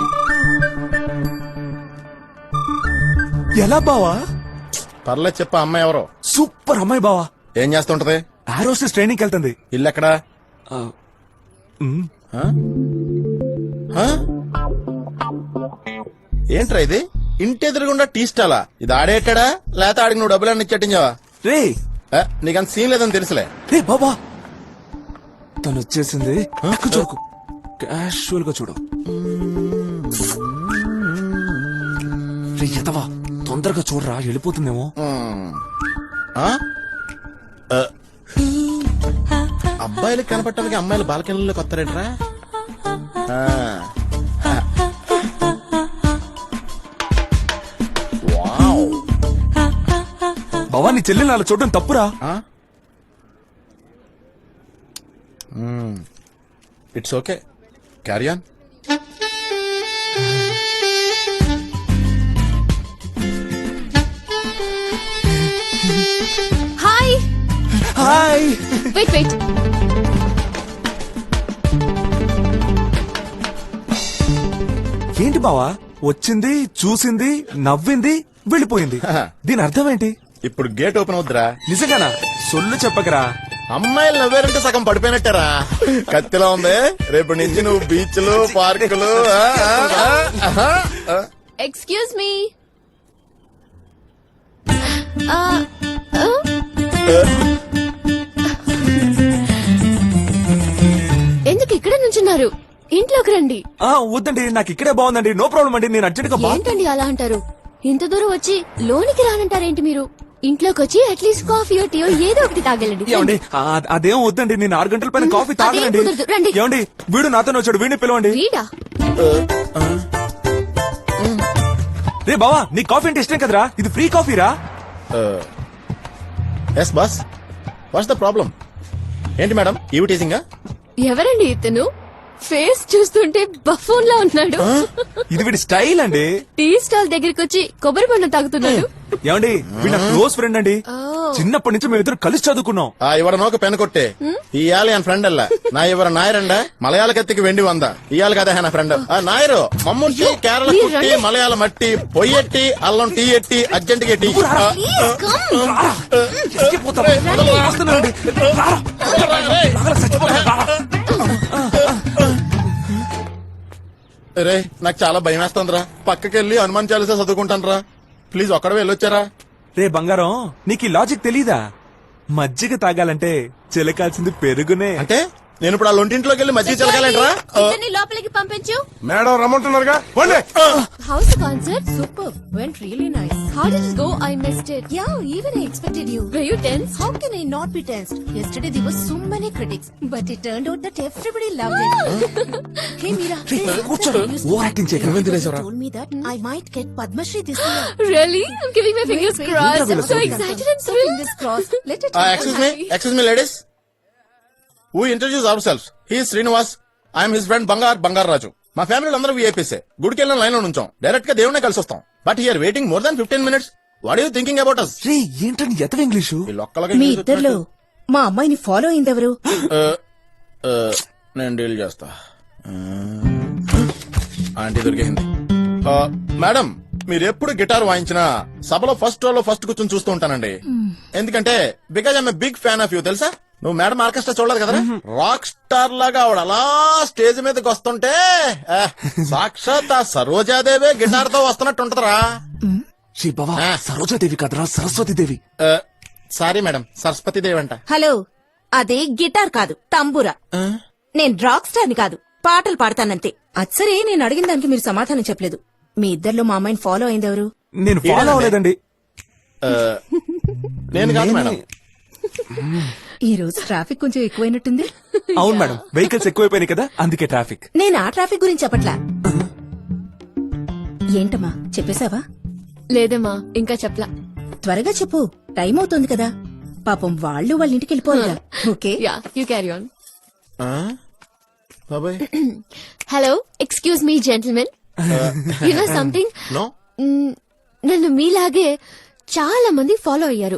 ఎలా బావా? పర్లేదు చెప్ప, అమ్మాయి ఎవరో? సూపర్ అమ్మాయి బావా. ఏం చేస్తుంటది? ఏరోస్టేస్ ట్రైనింగ్ వెళ్తుంది. ఇల్లు ఎక్కడా? ఏంట్రా ఇది? ఇంటి ఎదురుగుండా టీ స్టాలా? ఇది ఆడేటాడా లేకపోతే ఆడికి నువ్వు డబ్బులన్నీ ఇచ్చేటించావా? రే నీకంత సీన్ లేదని తెలుసులే. రే బాబా, తను వచ్చేసింది. చూడు, క్యాషువల్ గా చూడు. రే ఎదవా, తొందరగా చూడరా, వెళ్ళిపోతుందేమో. అబ్బాయిలకు కనపడటానికి అమ్మాయిలు బాల్కనీలోకి వస్తారేంట్రా? బావా, నీ చెల్లెలు అలా చూడడం తప్పురా. It's okay, carry on. Hi hi. Wait wait, ఏంటి బావా, వచ్చింది, చూసింది, నవ్వింది, వెళ్ళిపోయింది. దీని అర్థం ఏంటి? ఇప్పుడు గేట్ ఓపెన్ అవుద్దిరా. నిజంగానా? సొల్లు చెప్పకరా. అమ్మాయిలు నవ్వారంటే సగం పడిపోయినట్టారా? కత్తిలా ఉంది. రేపు నుంచి నువ్వు బీచ్లు, పార్కులు. Excuse me. ఎందుకు ఇక్కడ నుంచున్నారు? ఇంట్లోకి రండి. వద్దండి, నాకు ఇక్కడే బాగుందండి. నో ప్రాబ్లం అండి, నేను అర్జెంట్ గా ఏంటండి అలా అంటారు? ఇంత దూరం వచ్చి లోనికి రానంటారేంటి మీరు? ఇంట్లోకి వచ్చి అట్లీస్ట్ కాఫీయో టీయో ఏదో ఒకటి తాగలండి. ఏమండి, అదేం వద్దండి, నేను 6 గంటల పైన కాఫీ తాగలండి. కుదరదు, రండి. ఏమండి, వీడు నాతోనే వచ్చాడు, వీడిని పిలవండి. వీడా? రే బావా, నీ కాఫీ అంటే ఇష్టం కదరా, ఇది ఫ్రీ కాఫీరా. Yes boss, what's the problem? ఏంటి మేడం, ఈవి టీజింగా? ఎవరండి ఇతను? ఫేస్ చూస్తుంటే బఫూన్ లా ఉన్నాడు. ఇది వీడి స్టైల్ అండి. టీ స్టాల్ దగ్గరికి వచ్చి కొబ్బరి బొండం తాగుతున్నాడు. ఏమండి, వీడి క్లోజ్ ఫ్రెండ్ అండి. చిన్నప్పటి నుంచి మేమిద్దరు కలిసి చదువుకున్నాం. ಇವರ ನೋಕ ಪೆನ್ ಕೊಟ್ಟೆ ಇಯಾಲ ಎನ್ ಫ್ರೆಂಡ್ ಅಲ್ಲ ನಾ ಇವರ ನಾಯರಂಡ ಮಲಯಾಳ ಕತ್ತಿಗೆ ವೆಂಡಿ వంద ఇయాల కదా నా ఫ్రెండ్ నాయరు మమ్ముంటి కేరళ కుట్టి మలయాళ మట్టి పొయ్యెట్టి అల్లం టీ ఎట్టి అర్జెంట్ గా టీ రే నాకు చాలా భయం వేస్తుందిరా. పక్కకెళ్ళి హనుమాన్ చాలీసా చదువుకుంటాను రా. ప్లీజ్ ఒక్కడ వెళ్ళొచ్చారా? రే బంగారం, నీకు ఈ లాజిక్ తెలీదా? మజ్జిగ తాగాలంటే చిలకాల్సింది పెరుగునే. అంటే నేను ఇప్పుడు ఆ లొంటింట్లోకి వెళ్ళి మజ్జిగ చిలకాలంటరా? ఇతన్ని లోపలికి పంపించు. మేడం రమ్మంటున్నారుగా. How's concert super, went really nice. How did it go? I missed it. Yeah, even I expected you. Were you tense? How can I not be tensed? Yesterday there were so many critics, but it turned out that everybody loved it. Hey Meera, కూర్చోడు, ఓవర్ యాక్టింగ్ చేయకు. told me that I might get Padma Shri this year. Really? I'm giving my fingers crossed. I'm so excited and thrilled. Fingers crossed. Let it excuse me ladies, who introduce ourselves. He is Srinivas. I am his friend బంగార్ రాజు. మా ఫ్యామిలీలో అందరూ విఐపీసే. గుడికి వెళ్ళిన లైన్ లో నుంచాం, డైరెక్ట్ గా దేవునే కలిసి వస్తాం. But here waiting more than 15 minutes. What you thinking about us రే ఏంటని ఎతవ ఇంగ్లీషు మీ ఇద్దర్లో మా అమ్మాయిని ఫాలో అయిందెవరు? నేను డీల్ చేస్తా. ఆంటీ దొరికింది. మేడం, మీరు ఎప్పుడు గిటార్ వాయించినా సభలో ఫస్ట్ రోలో ఫస్ట్ కూర్చొని చూస్తూ ఉంటానండి. ఎందుకంటే because I'm big fan of you. తెలుసా? నువ్వు మేడం ఆర్కెస్ట్రా చూడలేదు కదా? రాక్ స్టార్ లాగా ఆవిడ అలా స్టేజ్ మీదకి వస్తుంటే సాక్షాత్ ఆ సరోజాదేవే గిటార్ తో వస్తున్నట్టు ఉంటదరా. శ్రీ బావా సరోజాదేవి కదరా సరస్వతీదేవి. సారీ మేడం, సరస్వతి దేవి అంట. హలో, అదే గిటార్ కాదు, తంబూరా. నేను రాక్ స్టార్ ని కాదు, పాటలు పాడతానంతే. అచ్చరే, నేను అడిగిన దానికి మీరు సమాధానం చెప్పలేదు. మీ ఇద్దర్లో మా అమ్మాయిని ఫాలో అయిందెవరు? నేను ఫాలో అవ్వలేదండి. నేను కాదు మేడం. ఈ రోజు ట్రాఫిక్ కొంచెం ఎక్కువైనట్టుంది. అవును మేడం, వెహికల్స్ ఎక్కువైపోయినాయి కదా, అందుకే ట్రాఫిక్. నేను ఆ ట్రాఫిక్ గురించి చెప్పట్లా. ఏంటమ్మా, చెప్పేశావా? లేదమ్మా, ఇంకా చెప్పలా. త్వరగా చెప్పు, టైం అవుతుంది కదా. పాపం వాళ్ళు వాళ్ళ ఇంటికి వెళ్ళిపోవాలిగా. Okay, ya, you carry on. బాబాయ్. Hello, excuse me gentlemen, you know something? No. నన్ను మీలాగే చాలా మంది ఫాలో అయ్యారు.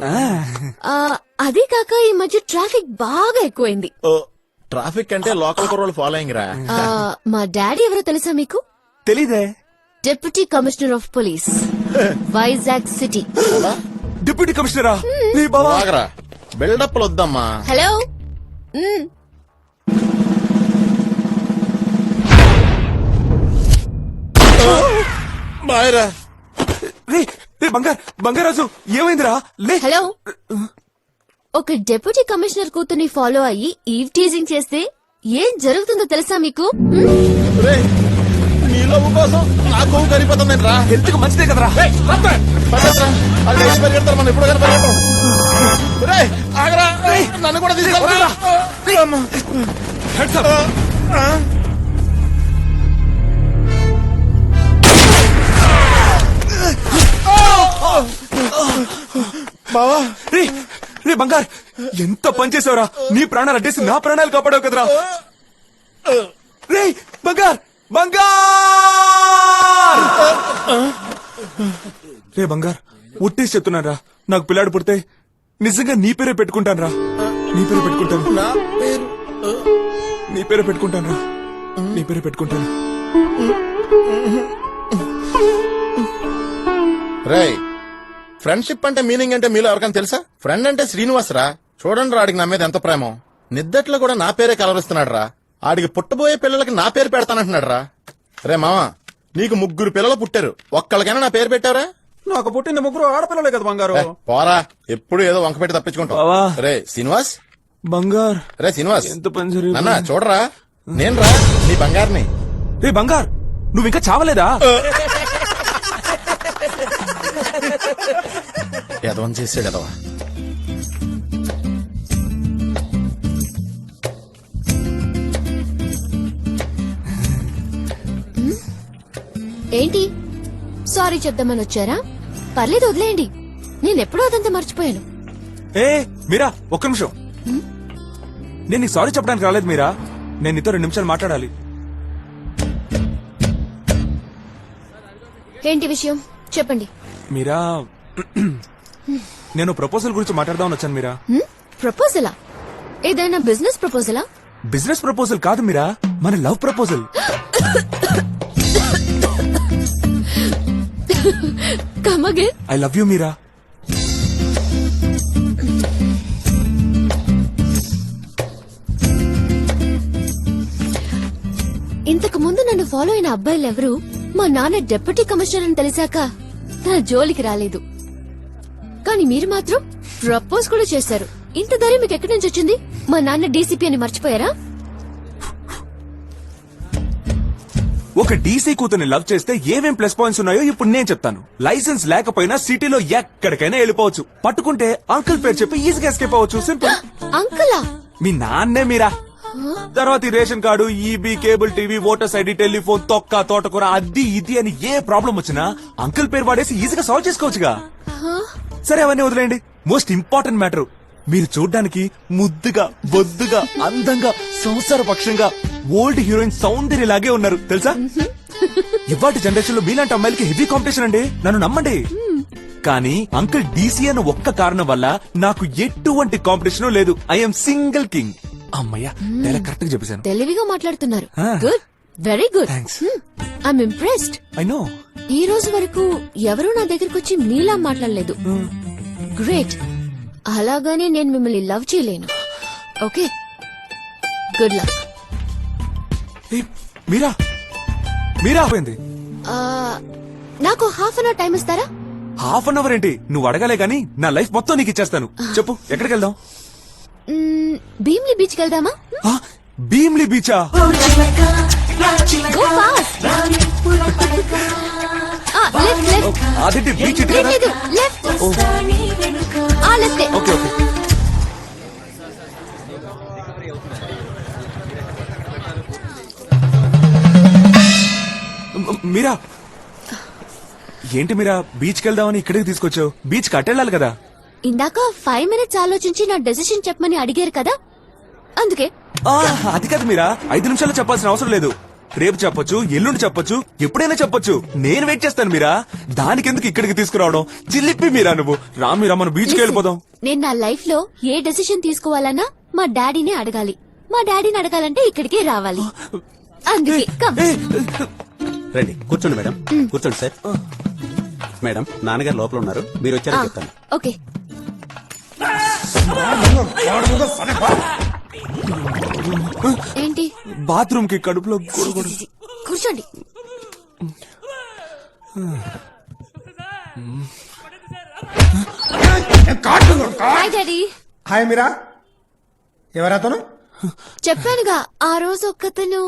అదే కాక ఈ మధ్య ట్రాఫిక్ బాగా ఎక్కువైంది. ట్రాఫిక్ అంటే లోకల్ కుర్రోళ్ళు ఫాలోయింగ్ రా. మా డాడీ ఎవరో తెలుసా మీకు? తెలీదే. Deputy commissioner of police, Vizag city. Deputy కమిషనరా? నీ బావా బాగరా, బిల్డప్ వద్దమ్మా. హలో. బాయ్రా. రే రే బంగారాజు ఏమైందిరా? లే. హలో, ఒక డిప్యూటీ కమిషనర్ కూతుర్ని ఫాలో అయ్యి ఈవ్ టీజింగ్ చేస్తే ఏం జరుగుతుందో తెలుసా మీకు? రేయ్, నీ లవ్ కోసం నా కొవ్వు కరిగిపోతుంది రా. హెల్త్ కు మంచిదే కదరా. పరిగెడతారు, మనం ఎప్పుడు కానీ పరిగెడతాం. రేయ్, ఆగరా, నన్ను కూడా తీసుకెళ్తా. బావా రే రే బంగార్, ఎంత పని చేసావురా. నీ ప్రాణాలు అడ్డేసి నా ప్రాణాలు కాపాడావు కదరా. రే బంగార్ రే బంగార్, ఒట్టేసి చెప్తున్నారా, నాకు పిల్లాడు పుడితే నిజంగా నీ పేరే పెట్టుకుంటాను రా. నీ పేరే పెట్టుకుంటాను. నా పేరు నీ పేరే పెట్టుకుంటాను రా. నీ పేరే పెట్టుకుంటాను. రేయ్, ఫ్రెండ్షిప్ అంటే మీనింగ్ అంటే మీలో ఎవరికైనా తెలుసా? ఫ్రెండ్ అంటే శ్రీనివాస్ రా. చూడండి రా, ఆడికి నా మీద ఎంత ప్రేమో. నిద్దట్లో కూడా నా పేరే కలవరిస్తున్నాడు రా. ఆడికి పుట్టబోయే పిల్లలకి నా పేరు పెడతానంటున్నాడు రా. రే మావా, నీకు 3 పిల్లలు పుట్టారు, ఒక్కళ్ళకైనా నా పేరు పెట్టావరా? నాకు పుట్టిన 3 ఆడపిల్లలే కదా బంగారు. పోరా, ఎప్పుడు ఏదో వంక పెట్టి తప్పించుకుంటావు. బావా. రే శ్రీనివాస్. బంగార్. రే శ్రీనివాస్, ఎంత పని జరిగింది? నాన్న చూడరా, నేను రా నీ బంగారుని. రే బంగార్, నువ్వు ఇంకా చావలేదా? ఎదవని చేసాడు ఎదవా. ఏంటి, సారీ చెప్దామని వచ్చారా? పర్లేదు, వదిలేయండి. నేనెప్పుడో అదంతా మర్చిపోయాను. ఏ మీరా, ఒక్క నిమిషం. నేను నీకు సారీ చెప్పడానికి రాలేదు మీరా. నేను నీతో 2 నిమిషాలు మాట్లాడాలి. ఏంటి విషయం, చెప్పండి. మీరా, నేను ప్రపోజల్ గురించి మాట్లాడదామని వచ్చాను మీరా. ప్రపోజలా? ఏదైనా బిజినెస్ ప్రపోజలా? బిజినెస్ ప్రపోజల్ కాదు మీరా, మన love proposal. Come again? I love you Meera. ఇంతకు ముందు నన్ను ఫాలో అయిన అబ్బాయిలు ఎవరు మా నాన్న డిప్యూటీ కమిషనర్ అని తెలిసాక నా జోలికి రాలేదు. కానీ మీరు మాత్రం ప్రపోజ్ కూడా చేశారు. ఇంత ధైర్యం మీకు ఎక్కడి నుంచి వచ్చింది? మా నాన్న డీసీపీ అని మర్చిపోయారా? ఒక డీసీ కూతుర్ని లవ్ చేస్తే ఏమేం ప్లస్ పాయింట్స్ ఉన్నాయో ఇప్పుడు నేను చెప్తాను. లైసెన్స్ లేకపోయినా సిటీలో ఎక్కడికైనా వెళ్ళిపోవచ్చు. పట్టుకుంటే అంకుల్ పేరు చెప్పి ఈజీగా ఎస్కేప్ అవ్వచ్చు. సింపుల్. అంకులా? మీ నాన్నే మీరా. తర్వాత ఈ ration card, EB, cable TV, voters ID, telephone, తొక్క, తోటకూర, అది ఇది అని ఏ ప్రాబ్లం వచ్చినా అంకుల్ పేరు వాడేసి ఈజీగా సాల్వ్ చేసుకోవచ్చుగా. సరే అవన్నీ వదిలేయండి. మోస్ట్ ఇంపార్టెంట్ మ్యాటర్, మీరు చూడ్డానికి ముద్దుగా, బొద్దుగా, అందంగా, సంసార పక్షంగా ఓల్డ్ హీరోయిన్ సౌందర్యలాగే ఉన్నారు తెలుసా. ఇవాటి జనరేషన్ లో మీలాంటి అమ్మాయిలకి హెవీ కాంపిటీషన్ అండి. నన్ను నమ్మండి. కానీ అంకుల్ డీసీ అన్న ఒక్క కారణం వల్ల నాకు ఎటువంటి కాంపిటీషన్ లేదు. I'm single king. అమ్మయ్యా, డైలాగ్ కరెక్ట్ గా చెప్పేశాను. తెలివిగా మాట్లాడుతున్నారు. Ah. Good, very good. Thanks. I'm impressed. I know. ఈ రోజు వరకు ఎవరూ నా దగ్గరకు వచ్చి మీలా మాట్లాడలేదు. గ్రేట్. అలాగని నేను మిమ్మల్ని లవ్ చేయలేను. Okay, good luck. Meera Meera పోయింది. నాకు హాఫ్ అన్ అవర్ టైం ఇస్తారా? హాఫ్ అన్ అవర్ ఏంటి? నువ్వు అడగాలే గానీ నా లైఫ్ మొత్తం నీకు ఇచ్చేస్తాను. చెప్పు, ఎక్కడికి వెళ్దాం? భీమ్లీ బీచ్ కి వెళ్దామా? భీమ్లీ బీచా? Go fast. Left. అదేంటి బీచ్ ఇటు కదా? లేదు, left. Left. Okay okay. Meera ఏంటి మీరా బీచ్కి వెళ్దామని ఇక్కడికి తీసుకొచ్చావు? బీచ్ కట్టెళ్ళాలి కదా. ఇందాక 5 minutes ఆలోచించి నా డెసిషన్ చెప్పమని అడిగారు కదా, అందుకే. అది కాదు మీరా, 5 నిమిషాలు చెప్పాల్సిన అవసరం లేదు. రేపు చెప్పొచ్చు, ఎల్లుండి చెప్పొచ్చు, ఎప్పుడైనా చెప్పొచ్చు. నేను వెయిట్ చేస్తాను మీరా. దానికెందుకు ఇక్కడికి తీసుకురావడం? చిల్లిప్పి మీరా నువ్వు. రా మీరా, మనం బీచ్కి వెళ్ళిపోదాం. నేను నా లైఫ్ లో ఏ డెసిషన్ తీసుకోవాలన్నా మా డాడీనే అడగాలి. మా డాడీని అడగాలంటే ఇక్కడికే రావాలి. అందుకే come. రండి, కూర్చోండి మేడం. కూర్చోండి సార్. మేడం, నాన్నగారు లోపల ఉన్నారు, మీరు వచ్చారని చెప్తాను. ఓకే. ఏంటి? బాత్రూమ్ కి కడుపులో కూర్చోండి. Hi daddy. హాయ్ మీరా, ఎవరతను? చెప్పానుగా ఆ రోజు ఒక్కతను.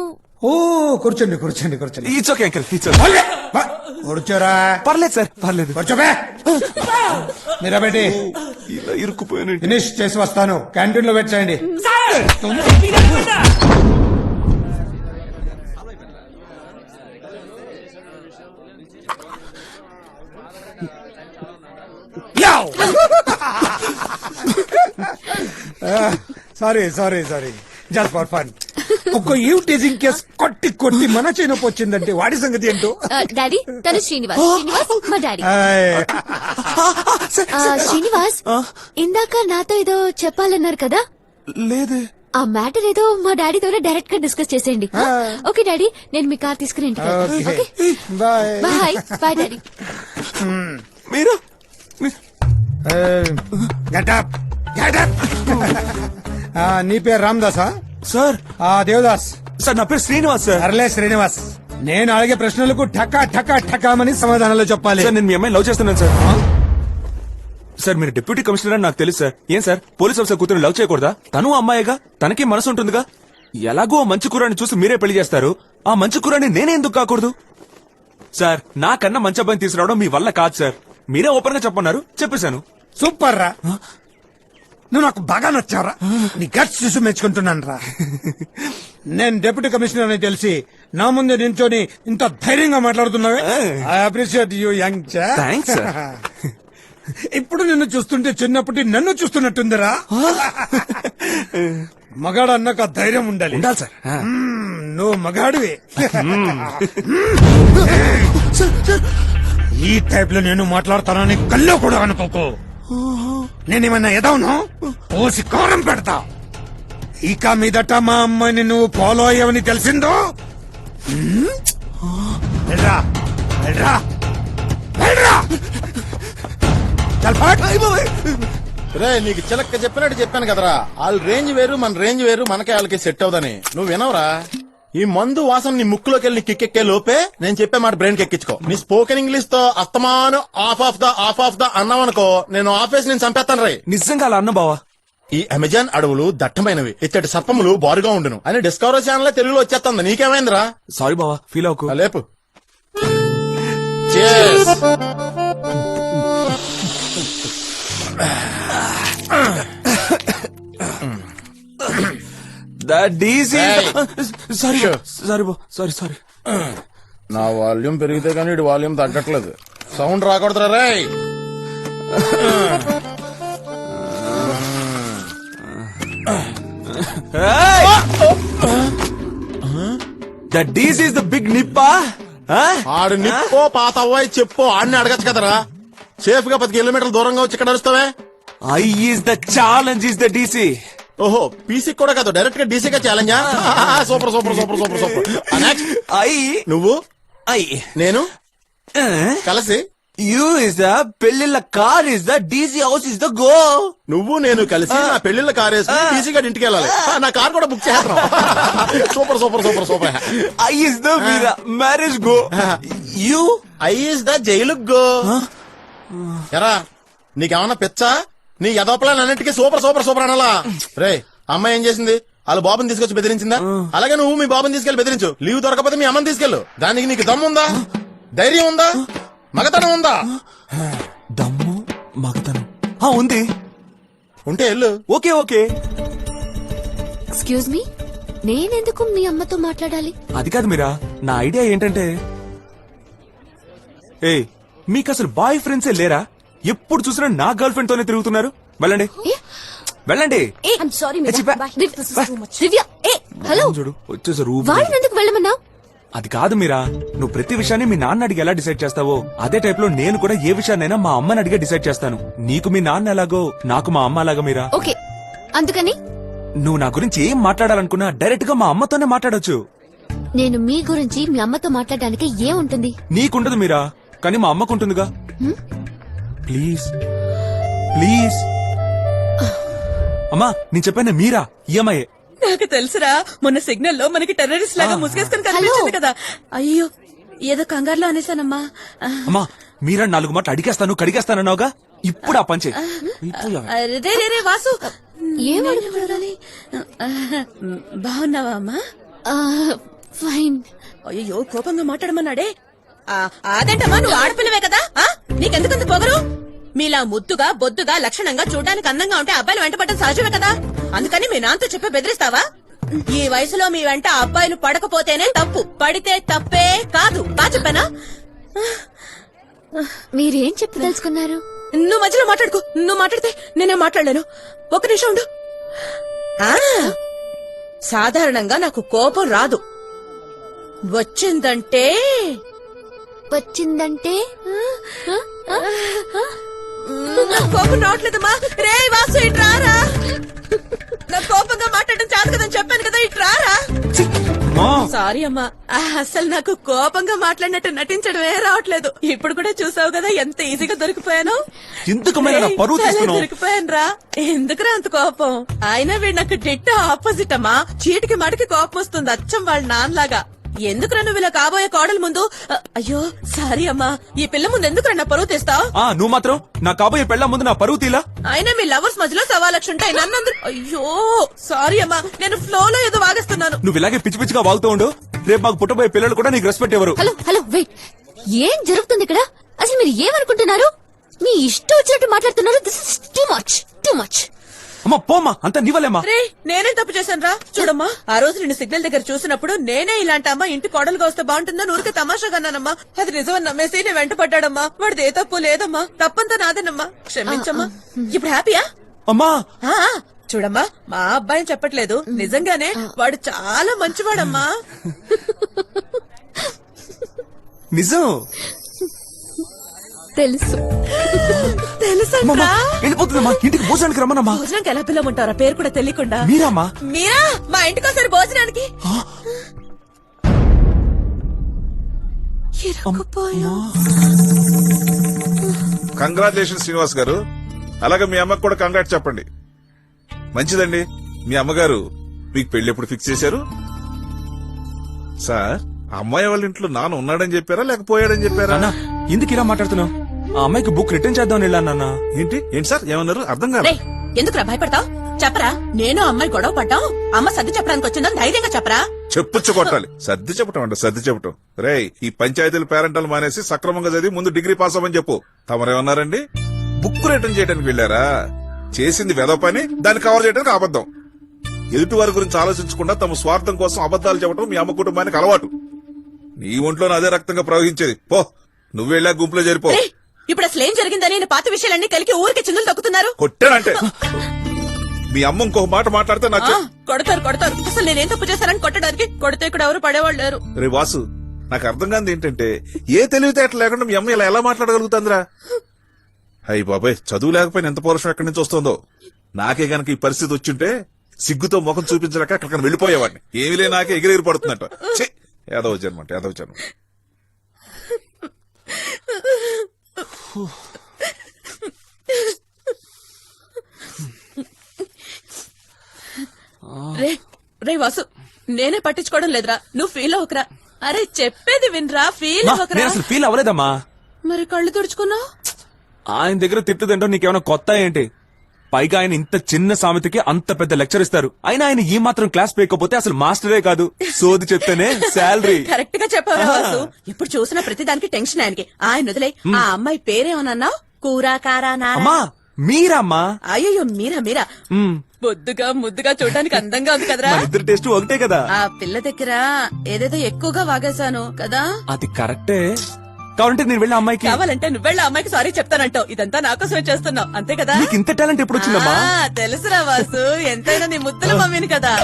ఓ, కూర్చోండి కూర్చోండి కూర్చోండి. ఇట్స్ ఓకే అంకల్, కూర్చోరా. పర్లేదు సార్, పర్లేదు. కూర్చోబే. మీరా బేటీ, ఇలా ఇరుక్కుపోయాను. ఫినిష్ చేసి వస్తాను. క్యాంటీన్ లో వెయిట్ చేయండి. Sorry sorry sorry, just for fun. ఒక ఈవ్ టీజింగ్ కేస్ కొట్టి కొట్టి మన చేయనొప్పి వచ్చిందంటే వాడి సంగతి ఏంటో. డాడీ, తను శ్రీనివాస్. శ్రీనివాస్ మా డాడీ. శ్రీనివాస్, ఇందాక నాతో ఏదో చెప్పాలన్నారు కదా? లేదే. ఆ మ్యాటర్ ఏదో మా డాడీతోనే డైరెక్ట్ గా డిస్కస్ చేసేయండి. ఓకే డాడీ, నేను మీ కార్ తీసుకుని ఇంటికి వెళ్తాను. Okay, bye bye. Bye daddy. మీరు నీ పేరు రామదాసా? సార్. దేవదాస్ సార్, నా పేరు శ్రీనివాస్ సార్. అర్లే శ్రీనివాస్, నేను అడిగే ప్రశ్నలకు ఠకా ఠకా ఠకామని సమాధానాలు చెప్పాలి. సార్, నేను మీ అమ్మాయిని లవ్ చేస్తున్నాను సార్. సార్, మీరు డిప్యూటీ కమిషనర్ అని నాకు తెలుసు సార్. ఏం సార్, పోలీస్ ఆఫీసర్ కూతురు లవ్ చేయకూడదా? తను అమ్మాయిగా, తనకి మనసు ఉంటుందిగా. ఎలాగో మంచి కూరాన్ని చూసి మీరే పెళ్లి చేస్తారు. ఆ మంచి కూరాన్ని నేనే ఎందుకు కాకూడదు? సార్, నాకన్నా మంచి అబ్బాయిని తీసుకురావడం మీ వల్ల కాదు సార్. మీరే ఓపెన్ గా చెప్పన్నారు, చెప్పేశాను. సూపర్ రా, నువ్వు నాకు బాగా నచ్చావురా. నీ గట్స్ చూసి మెచ్చుకుంటున్నాను రా. నేను డిప్యూటీ కమిషనర్ అని తెలిసి నా ముందే నించొని ఇంత ధైర్యంగా మాట్లాడుతున్నావే. ఐ అప్రిషియేట్ యూ యంగ్ చా. Thanks sir. ఇప్పుడు నిన్ను చూస్తుంటే చిన్నప్పటి నన్ను చూస్తున్నట్టుందిరా. మగాడు అన్నాక ధైర్యం ఉండాలి. ఉండాలి సార్. నువ్వు మగాడివే. ఈ టైప్ లో నేను మాట్లాడతానని కల్లో కూడా అనుకోకు. నేనేమన్నా ఎదవను పోసి కారం పెడతా. ఇక మీదట మా అమ్మాయిని నువ్వు ఫాలో అయ్యావని తెలిసిందో, వెళ్ళరా వెళ్ళరా వెళ్ళరా. రే, నీకు చిలక్క చెప్పినట్టు చెప్పాను కదరా. వాళ్ళ రేంజ్ వేరు, మన రేంజ్ వేరు. మనకే వాళ్ళకి సెట్ అవుదని నువ్వు వినవరా. ఈ మందు వాసన నీ ముక్కులోకి వెళ్ళి కిక్కెక్కే లోపే నేను చెప్పే మాట బ్రెయిన్ ఎక్కించుకో. నీ స్పోకెన్ ఇంగ్లీష్ తో అస్తమాను ఆఫ్ ఆఫ్ ద అన్నావనుకో, నేను ఆఫీస్ నేను చంపేస్తాను రే. నిజంగా అలా అన్న బావా. ఈ అమెజాన్ అడవులు దట్టమైనవి, ఇచ్చటి సర్పములు బారుగా ఉండును అని డిస్కవరీ ఛానల్ తెలుగులో వచ్చేస్తుంది. నీకేమైందిరా? సారీ బావా, ఫీల్ అవ్వకు. లేపు. Cheers. సారీ సారీ బా, సారీ సారీ. నా వాల్యూమ్ పెరిగితే కానీ ఇటు వాల్యూమ్ తగ్గట్లేదు. సౌండ్ రాకూడదురా రే. The DC is the big nippa. ఆడు నిప్పో పాత అవ్వాయి చెప్పు, ఆడిని అడగచ్చు కదరా. సేఫ్ గా 10 కిలోమీటర్ల దూరంగా వచ్చి ఇక్కడ అరుస్తావే? I is the challenge is the DC. ఓహో, పీసీ కూడా కాదు, డైరెక్ట్ గా డీసీగా ఛాలెంజా? Super super super super super. Next I నువ్వు ఐ నేను కలిసి యూ ఇస్ ద పెళ్లిళ్ళ car is the DC house is the go. నువ్వు నేను కలిసి నా పెళ్లిళ్ళ కార్ వేసుకుని డీసీ గారి ఇంటికి వెళ్ళాలి. నా కార్ కూడా బుక్ చేస్తాం. Super super super super. I is the marriage go. You I is the jail go. ఎరా నీకేమన్నా పిచ్చా? నీ యదోపలన్నిటికీ సూపర్ సూపర్ సూపర్ అనాలా? రే అమ్మాయి ఏం చేసింది? వాళ్ళ బాబుని తీసుకొచ్చి బెదిరించిందా? అలాగే నువ్వు మీ బాబుని తీసుకెళ్లి బెదిరించు. లీవ్ దొరకపోతే మీ అమ్మని తీసుకెళ్ళు. దానికి నీకు దమ్ముందా? ధైర్యం ఉందా? మగతనం ఉందా? దమ్ము మగతనం ఉంది. ఉంటే వెళ్ళు. Okay okay. ఎక్స్క్యూజ్ మీ, నేనెందుకు మీ అమ్మతో మాట్లాడాలి? అది కాదు మీరా, నా ఐడియా ఏంటంటే, ఏ మీకు అసలు బాయ్ ఫ్రెండ్సే లేరా? ఎప్పుడు చూసినా నా గర్ల్ ఫ్రెండ్ తోనే తిరుగుతున్నారు. వెళ్ళండి వెళ్ళండి. సారీ చి, బా. దివ్య, హలో, చూడు వచ్చేసారు. వాళ్ళని ఎందుకు వెళ్ళమన్నావు? అది కాదు మీరా, నువ్వు ప్రతి విషయాన్ని మీ నాన్న అడిగి ఎలా డిసైడ్ చేస్తావో అదే టైప్ లో నేను కూడా ఏ విషయాన్నైనా మా అమ్మని అడిగే డిసైడ్ చేస్తాను. నీకు మీ నాన్న ఎలాగో నాకు మా అమ్మ అలాగా మీరా. ఓకే, అందుకని నువ్వు నా గురించి ఏం మాట్లాడాలనుకున్నా డైరెక్ట్ గా మా అమ్మతోనే మాట్లాడొచ్చు. నేను మీ గురించి మీ అమ్మతో మాట్లాడడానికి ఏముంటుంది? నీకుండదు మీరా, కానీ మా అమ్మకుంటుందిగా. Please please. అమ్మా నేను చెప్పాను మీరా, ఈ అమ్మాయే. నాకు తెలుసురా, మొన్న సిగ్నల్ లో మనకి టెర్రరిస్ట్ లాగా ముసుగేసుకుని కనిపించింది కదా. అయ్యో ఏదో కంగారులో అనేసానమ్మా. అమ్మా మీరా 4 మాటలు అడిగేస్తాను కడిగేస్తానన్నావుగా, ఇప్పుడు ఆ పంచే. రే వాసు, ఏమడుగుతారని? బాగున్నావా అమ్మా? ఫైన్. అయ్యో కోపంగా మాట్లాడమన్నాడే. అదేంటమ్మా, నువ్వు ఆడపిల్లవే కదా, నీకెందుకంత పొగరు? మీలా ముద్దుగా బొద్దుగా లక్షణంగా చూడడానికి అందంగా ఉంటే అబ్బాయిలు వెంటపడటం సహజమే కదా. అందుకని మీ నాన్నతో చెప్పి బెదిరిస్తావా? ఈ వయసులో మీ వెంట అబ్బాయిలు పడకపోతేనే తప్పు, పడితే తప్పే కాదు. బా చెప్పానా? మీరేం చెప్పి తెలుసుకున్నారు? నువ్వు మధ్యలో మాట్లాడుకో. నువ్వు మాట్లాడితే నేనే మాట్లాడలేను. ఒక్క నిమిషం ఉండు. సాధారణంగా నాకు కోపం రాదు, వచ్చిందంటే నాకు కోపం రావట్లేదమ్మా. రే వాసు ఇట్రారా, నాకు కోపంగా మాట్లాడడం చాలు కదని చెప్పాను కదా, ఇట్రారా. సారీ అమ్మా, అసలు నాకు కోపంగా మాట్లాడినట్టు నటించడమే రావట్లేదు. ఇప్పుడు కూడా చూసావు కదా ఎంత ఈజీగా దొరికిపోయాను. దొరికిపోయాను రా. ఎందుకురా అంత కోపం? అయినా వీడు నాకు డిట్టో ఆపోజిట్ అమ్మా. చీటికి మడికి కోపం వస్తుంది, అచ్చం వాళ్ళ నాన్నలాగా. ఎందుకురా నువ్వు ఇలా కాబోయే కోడల ముందు? అయ్యో సారీ అమ్మా, ఈ పిల్ల ముందు ఎందుకురా నా పరువు తీస్తావు? నువ్వు మాత్రం నా కాబోయే పెళ్ళ ముందు నా పరువు తీలా? అయినా మీ లవర్స్ మధ్యలో 1,00,000 ఉంటాయి, నన్నందరూ. అయ్యో సారీ అమ్మా, నేను ఫ్లో లో ఏదో వాగేస్తున్నాను. నువ్వు ఇలాగే పిచ్చి పిచ్చిగా వాగుతూ ఉండు, రేపు మాకు పుట్టబోయే పిల్లలు కూడా నీకు రెస్పెక్ట్ ఎవరు. హలో హలో వెయిట్, ఏం జరుగుతుంది ఇక్కడ? అసలు మీరు ఏమనుకుంటున్నారు? మీ ఇష్టం వచ్చినట్టు మాట్లాడుతున్నారు. This is too much, too much. అమ్మా పోమ్మా, అంతా నీవలేమ్మా. రే నేనేం తప్పు చేశాను రా? చూడమ్మా, ఆ రోజు నిన్ను సిగ్నల్ దగ్గర చూసినప్పుడు నేనే ఇలాంటి అమ్మా ఇంటి కోడలుగా వస్తే బాగుంటుందని ఊరికే తమాషాగా అన్నానమ్మా. అది నిజమని నమ్మేసి నేను వెంట పడ్డాడమ్మా. వాడిది ఏ తప్పు లేదమ్మా, తప్పంతా నాదేనమ్మా, క్షమించమ్మా. ఇప్పుడు హ్యాపీయా? అమ్మా చూడమ్మా, మా అబ్బాయిని చెప్పట్లేదు, నిజంగానే వాడు చాలా మంచివాడమ్మా. నిజం తెలుసు. తెలుసా? వెళ్ళిపోతుందమ్మా, ఇంటికి భోజనానికి రమ్మనమ్మా. భోజనానికి ఎలా పిల్లమంటారా, పేరు కూడా తెలియకుండా? మీరామ్మా. మీరా మా ఇంటికి వస్తారు భోజనానికి. కంగ్రాచులేషన్ శ్రీనివాస్ గారు. అలాగే మీ అమ్మకు కూడా కంగ్రాట్ చెప్పండి. మంచిదండి. మీ అమ్మగారు మీకు పెళ్లి ఎప్పుడు ఫిక్స్ చేశారు? సార్, అమ్మాయి వాళ్ళ ఇంట్లో నాన్న ఉన్నాడని చెప్పారా లేకపోయాడని చెప్పారా? ఎందుకు ఇలా మాట్లాడుతున్నావు? ఆ అమ్మాయికి బుక్ రిటర్న్ చేద్దామని వెళ్ళాను. ఏంటి సార్ ఏమన్నారు? అర్థం కాదు. ఎందుకురా భయపడతావు? చెప్పరా, నేను అమ్మాయి గొడవ పడ్డాం, అమ్మ సర్ది చెప్పడానికి వచ్చిందని ధైర్యంగా చెప్పరా. చెప్పుచ్చు కొట్టాలి. సర్ది చెప్పటం అంట, సర్ది చెప్పటం. రే ఈ పంచాయతీలు పేరెంటల్ మానేసి సక్రమంగా చదివి ముందు డిగ్రీ పాస్ అవ్వమని చెప్పు. తమరేమన్నారండి? బుక్ రిటర్న్ చేయడానికి వెళ్ళారా? చేసింది వెధవ పని, దాన్ని కవర్ చేయడానికి అబద్ధం. ఎదుటి వారి గురించి ఆలోచించకుండా తమ స్వార్థం కోసం అబద్దాలు చెప్పడం మీ అమ్మ కుటుంబానికి అలవాటు. నీ ఒంట్లోనే అదే రక్తంగా ప్రవహించేది. పో, నువ్వు వెళ్ళా గుంపులో చేరిపో. ఇప్పుడు అసలు ఏం జరిగిందని పాత విషయాలన్నీ కలిగి ఊరికి చిందులు తొక్కుతున్నారు. కొట్టానంటే మీ అమ్మ ఇంకొక మాట మాట్లాడితే నాకు కొడతారు. అసలు నేనేం తప్పు చేశానని కొట్టడానికి? కొడితే ఇక్కడ ఎవరు పడేవాళ్ళు లేరు. రే వాసు, నాకు అర్థం కాదు ఏంటంటే ఏ తెలివితేటలు లేకుండా మీ అమ్మ ఇలా ఎలా మాట్లాడగలుగుతుందిరా? అయ్యి బాబాయ్, చదువు లేకపోయినా ఎంత పౌరుషం ఎక్కడి నుంచి వస్తుందో. నాకే గనక ఈ పరిస్థితి వచ్చింటే సిగ్గుతో ముఖం చూపించలేక అక్కడికి వెళ్ళిపోయేవాడిని. ఏమిలే నాకే ఎగిరెగిరి పడుతుందట. యాదవ జన్మ, యాదవ జన్మ. రే వాసు, నేనే పట్టించుకోవడం లేదురా, నువ్వు ఫీల్ అవ్వకరా. అరే చెప్పేది వినరా, ఫీల్ మా, అవ్వకరా. నేను అసలు ఫీల్ అవ్వలేదమ్మా. మరి కళ్ళు తుడుచుకున్నావు. ఆయన దగ్గర తిట్టు తింటాం నీకేమైనా కొత్త ఏంటి? పైగా ఆయన ఇంత చిన్న సామెతకి అంత పెద్ద లెక్చర్ ఇస్తారు. అయినా ఆయన ఈ మాత్రం క్లాస్ పేయకపోతే అసలు మాస్టరే కాదు, సోది చెప్తేనే శాలరీ. కరెక్ట్ గా చెప్పావు వాసు. ఇప్పుడు చూసిన ప్రతి దానికి టెన్షన్ ఆయనకి. ఆయన వదిలే. ఆ అమ్మాయి పేరేమన్నావు? కూరా కారా నారా? అమ్మా మీరమ్మా. అయ్యో మీరా మీరా. బొద్దుగా ముద్దుగా చూడడానికి అందంగా ఉంది కదరా. మన ఇద్దరు టేస్ట్ ఒకటే కదా. ఆ పిల్ల దగ్గర ఏదేదో ఎక్కువగా వాగేశాను కదా. అది కరెక్టే. కావాలంటే నేను వెళ్ళి అమ్మాయికి, కావాలంటే నువ్వెళ్ళ అమ్మాయికి సారీ చెప్తానంటావు. ఇదంతా నాకోసమే చేస్తున్నావు అంతే కదా. నీకు ఇంత టాలెంట్ ఎప్పుడు వచ్చిందమ్మా? తెలుసురా వాసు, ఎంతైనా నీ ముద్దుల మమ్మీని కదా.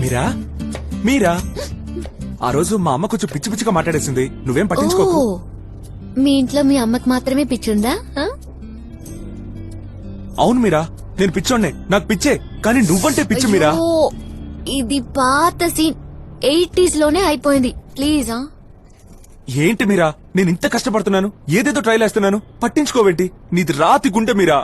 మీరా మీరా ఆ రోజు మా అమ్మ కొంచెం పిచ్చి పిచ్చిగా మాట్లాడేసింది. నువ్వేం పట్టించుకోకు. ఓ, మీ ఇంట్లో మీ అమ్మకి మాత్రమే పిచ్చుందా? ఆ? అవును మీరా, నేను పిచ్చోడ్నే, నాకు పిచ్చే. కానీ నువ్వంటే పిచ్చి మీరా. అయ్యో, ఇది పాత సీన్, 80s లోనే అయిపోయింది. ప్లీజ్. ఏంటి మీరా, నేను ఇంత కష్టపడుతున్నాను, ఏదేదో ట్రైల్ వేస్తున్నాను, పట్టించుకోవేంటి? నీది రాతి గుండె మీరా.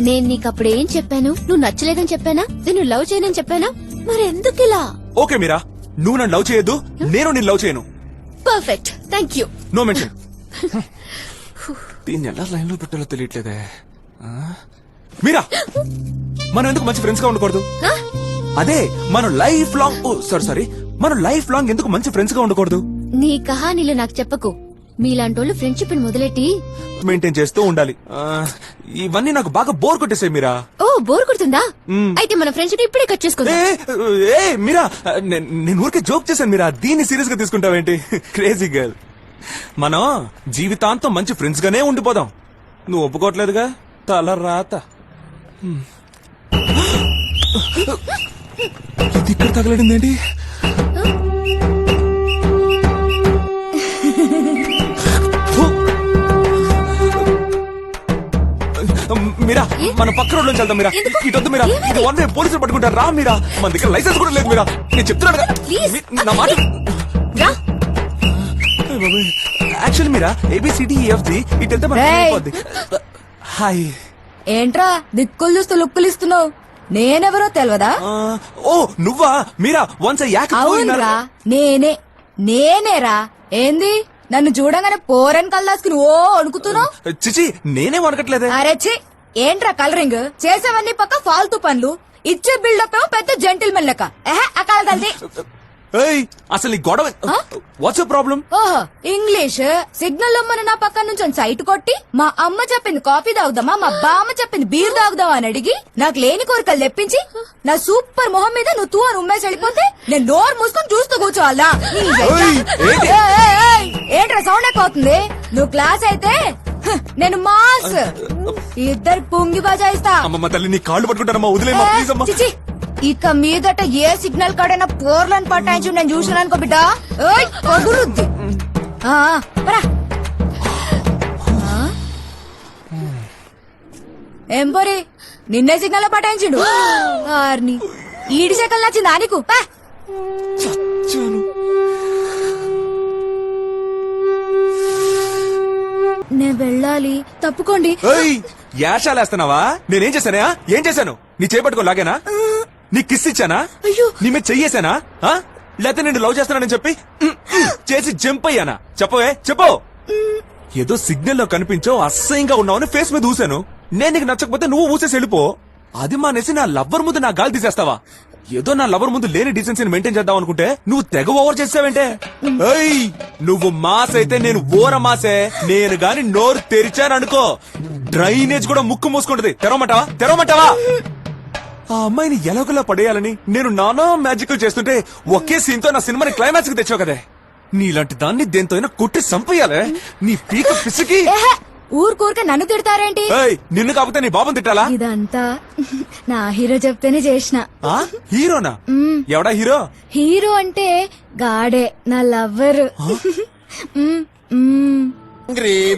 నేను నీకు అప్పుడు ఏం చెప్పాను? నువ్వు నచ్చలేదని చెప్పానా? నేను లవ్ చేయనని చెప్పానా? మరి ఎందుకు ఇలా? ఓకే మీరా, నువ్వు నన్ను లవ్ చేయొద్దు, నేను నిన్ను లవ్ చేయను. Perfect, thank you. No mention. దీన్ని ఎలా లైన్ లో పెట్టాలో తెలియట్లేదే. ఆ? మీరా, మనం ఎందుకు మంచి ఫ్రెండ్స్ గా ఉండకూడదు? అదే మనం లైఫ్ లాంగ్ సారీ మనం లైఫ్ లాంగ్ ఎందుకు మంచి ఫ్రెండ్స్ గా ఉండకూడదు? నీ కహానీలు నాకు చెప్పకు. మీలాంటోళ్ళు ఫ్రెండ్షిప్ మొదలెట్టి మెయింటైన్ చేస్తూ ఉండాలి. ఇవన్నీ నాకు బాగా బోర్ కొట్టేసాయి మీరా. ఓ, బోర్ కొడుతుందా? అయితే మన ఫ్రెండ్షిప్ ఇప్పుడే కట్ చేసుకుందాం. మీరా, నేను ఊరికే జోక్ చేశాను మీరా, దీన్ని సీరియస్ గా తీసుకుంటావేంటి? Crazy girl. మనం జీవితాంతం మంచి ఫ్రెండ్స్ గానే ఉండిపోదాం. నువ్వు ఒప్పుకోవట్లేదుగా, తల రాత. ఇది ఇక్కడ తగలడింది ఏంటి? మీరా, మన పక్క రోడ్ నుంచి వెళ్దాం మీరా. ఇటొద్దు మీరా, ఇది వన్ వే, పోలీసులు పట్టుకుంటారు. రా మీరా, మన దగ్గర లైసెన్స్ కూడా లేదు మీరా. నేను చెప్తున్నాను నా మాట. యాక్చువల్లీ మీరా, ABCDEFG ఇటు వెళ్తే మనకి అయిపోద్ది. హాయ్. ఏంట్రా దిక్కులు చూస్తూ లుక్కులు ఇస్తున్నావు? నేనెవరో తెలియదా? ఓ నువ్వా మీరా? వన్స్ అవునరా, నేనేరా. ఏంది నన్ను చూడగానే పోరని కల్లాసుకుని ఓ అణుకుతున్నావు? చిచి, నేనేం అనకట్లేదే. అరే చి, ఏంట్రా కలరింగ్ చేసేవన్నీ పక్క ఫాల్తూ పనులు, ఇచ్చే బిల్డప్ ఏమో పెద్ద జెంటిల్మెన్ లెక్క. అక్కడ కలిసి అసలు ఈ గొడవ వాట్స్ ప్రాబ్లం? ఓహో, ఇంగ్లీష్ సిగ్నల్ మన నా పక్క నుంచి సైట్ కొట్టి మా అమ్మ చెప్పింది కాఫీ తాగుదామా, మా బామ్మ చెప్పింది బీర్ తాగుదామా అని అడిగి నాకు లేని కోరికలు తెప్పించి నా సూపర్ మొహం మీద నువ్వు తూ అని ఉమ్మేసి వెళ్ళిపోతే నేను నోరు మూసుకొని చూస్తూ కూర్చోవాలా? ఏంట్రా సౌండ్ ఎక్కువ అవుతుంది? నువ్వు క్లాస్ అయితే నేను మాస్. ఇద్దరు పొంగి బజాయిస్తా. అమ్మమ్మ తల్లి, నీ కాళ్ళు పట్టుకుంటానమ్మా, వదిలేమ్మా ప్లీజ్ అమ్మా. చిచి, ఇక మీదట ఏ సిగ్నల్ కాడైనా పోర్లను పట్టాయించు నేను చూసాను అనుకో బిడ్డ, పగులుద్ది. ఏం పోరి, నిన్నే సిగ్నల్ పటాయించిండు. ఆర్ని ఈడి సెకల్ నచ్చిందా నీకు? నేను వెళ్ళాలి, తప్పుకోండి. యాషాలేస్తున్నావా? నేనేం చేశానా? ఏం చేశాను? నీ చేపట్టుకో లాగేనా? నీ కిస్ ఇచ్చానా? అయ్యో, నీ మీద చెయ్యేశానా? లేకపోతే నేను లవ్ చేస్తానని చెప్పి చేసి జంప్ అయ్యానా? చెప్పవే, చెప్పు. ఏదో సిగ్నల్ లో కనిపించో అసహ్యంగా ఉన్నావని ఫేస్ మీద ఊసాను. నేను నీకు నచ్చకపోతే నువ్వు ఊసేసి వెళ్ళిపో. అది మానేసి నా లవ్వర్ ముందు నా గాలి తీసేస్తావా? ఏదో నా లవర్ ముందు లేని డీసెన్సీని మెయింటైన్ చేద్దాం అనుకుంటే నువ్వు తెగ ఓవర్ చేసావేంటే? నువ్వు మాస్ అయితే నేను ఓర మాసే. నేను గాని నోరు తెరిచాననుకో, డ్రైనేజ్ కూడా ముక్కు మూసుకుంటది. తెరవమంటావా? ఆ అమ్మాయిని ఎలాగోలా పడేయాలని నేను నానా మ్యాజిక్ చేస్తుంటే ఒకే సీన్ తో నా సినిమాని క్లైమాక్స్ కి తెచ్చావు కదే. నీలాంటి దాన్ని దేంతో అయినా కొట్టి సంపేయాలే. నీ పీక పిసికి ఊరికూరికే నన్ను తిడతారేంటి? ఏయ్, నిన్ను కాకపోతే నీ బాబుని తిట్టాలా? ఇదంతా నా హీరో చెప్తేనే చేసిన. ఆ? హీరోనా? ఎవడా హీరో? హీరో అంటే గాడే, నా లవ్వర్.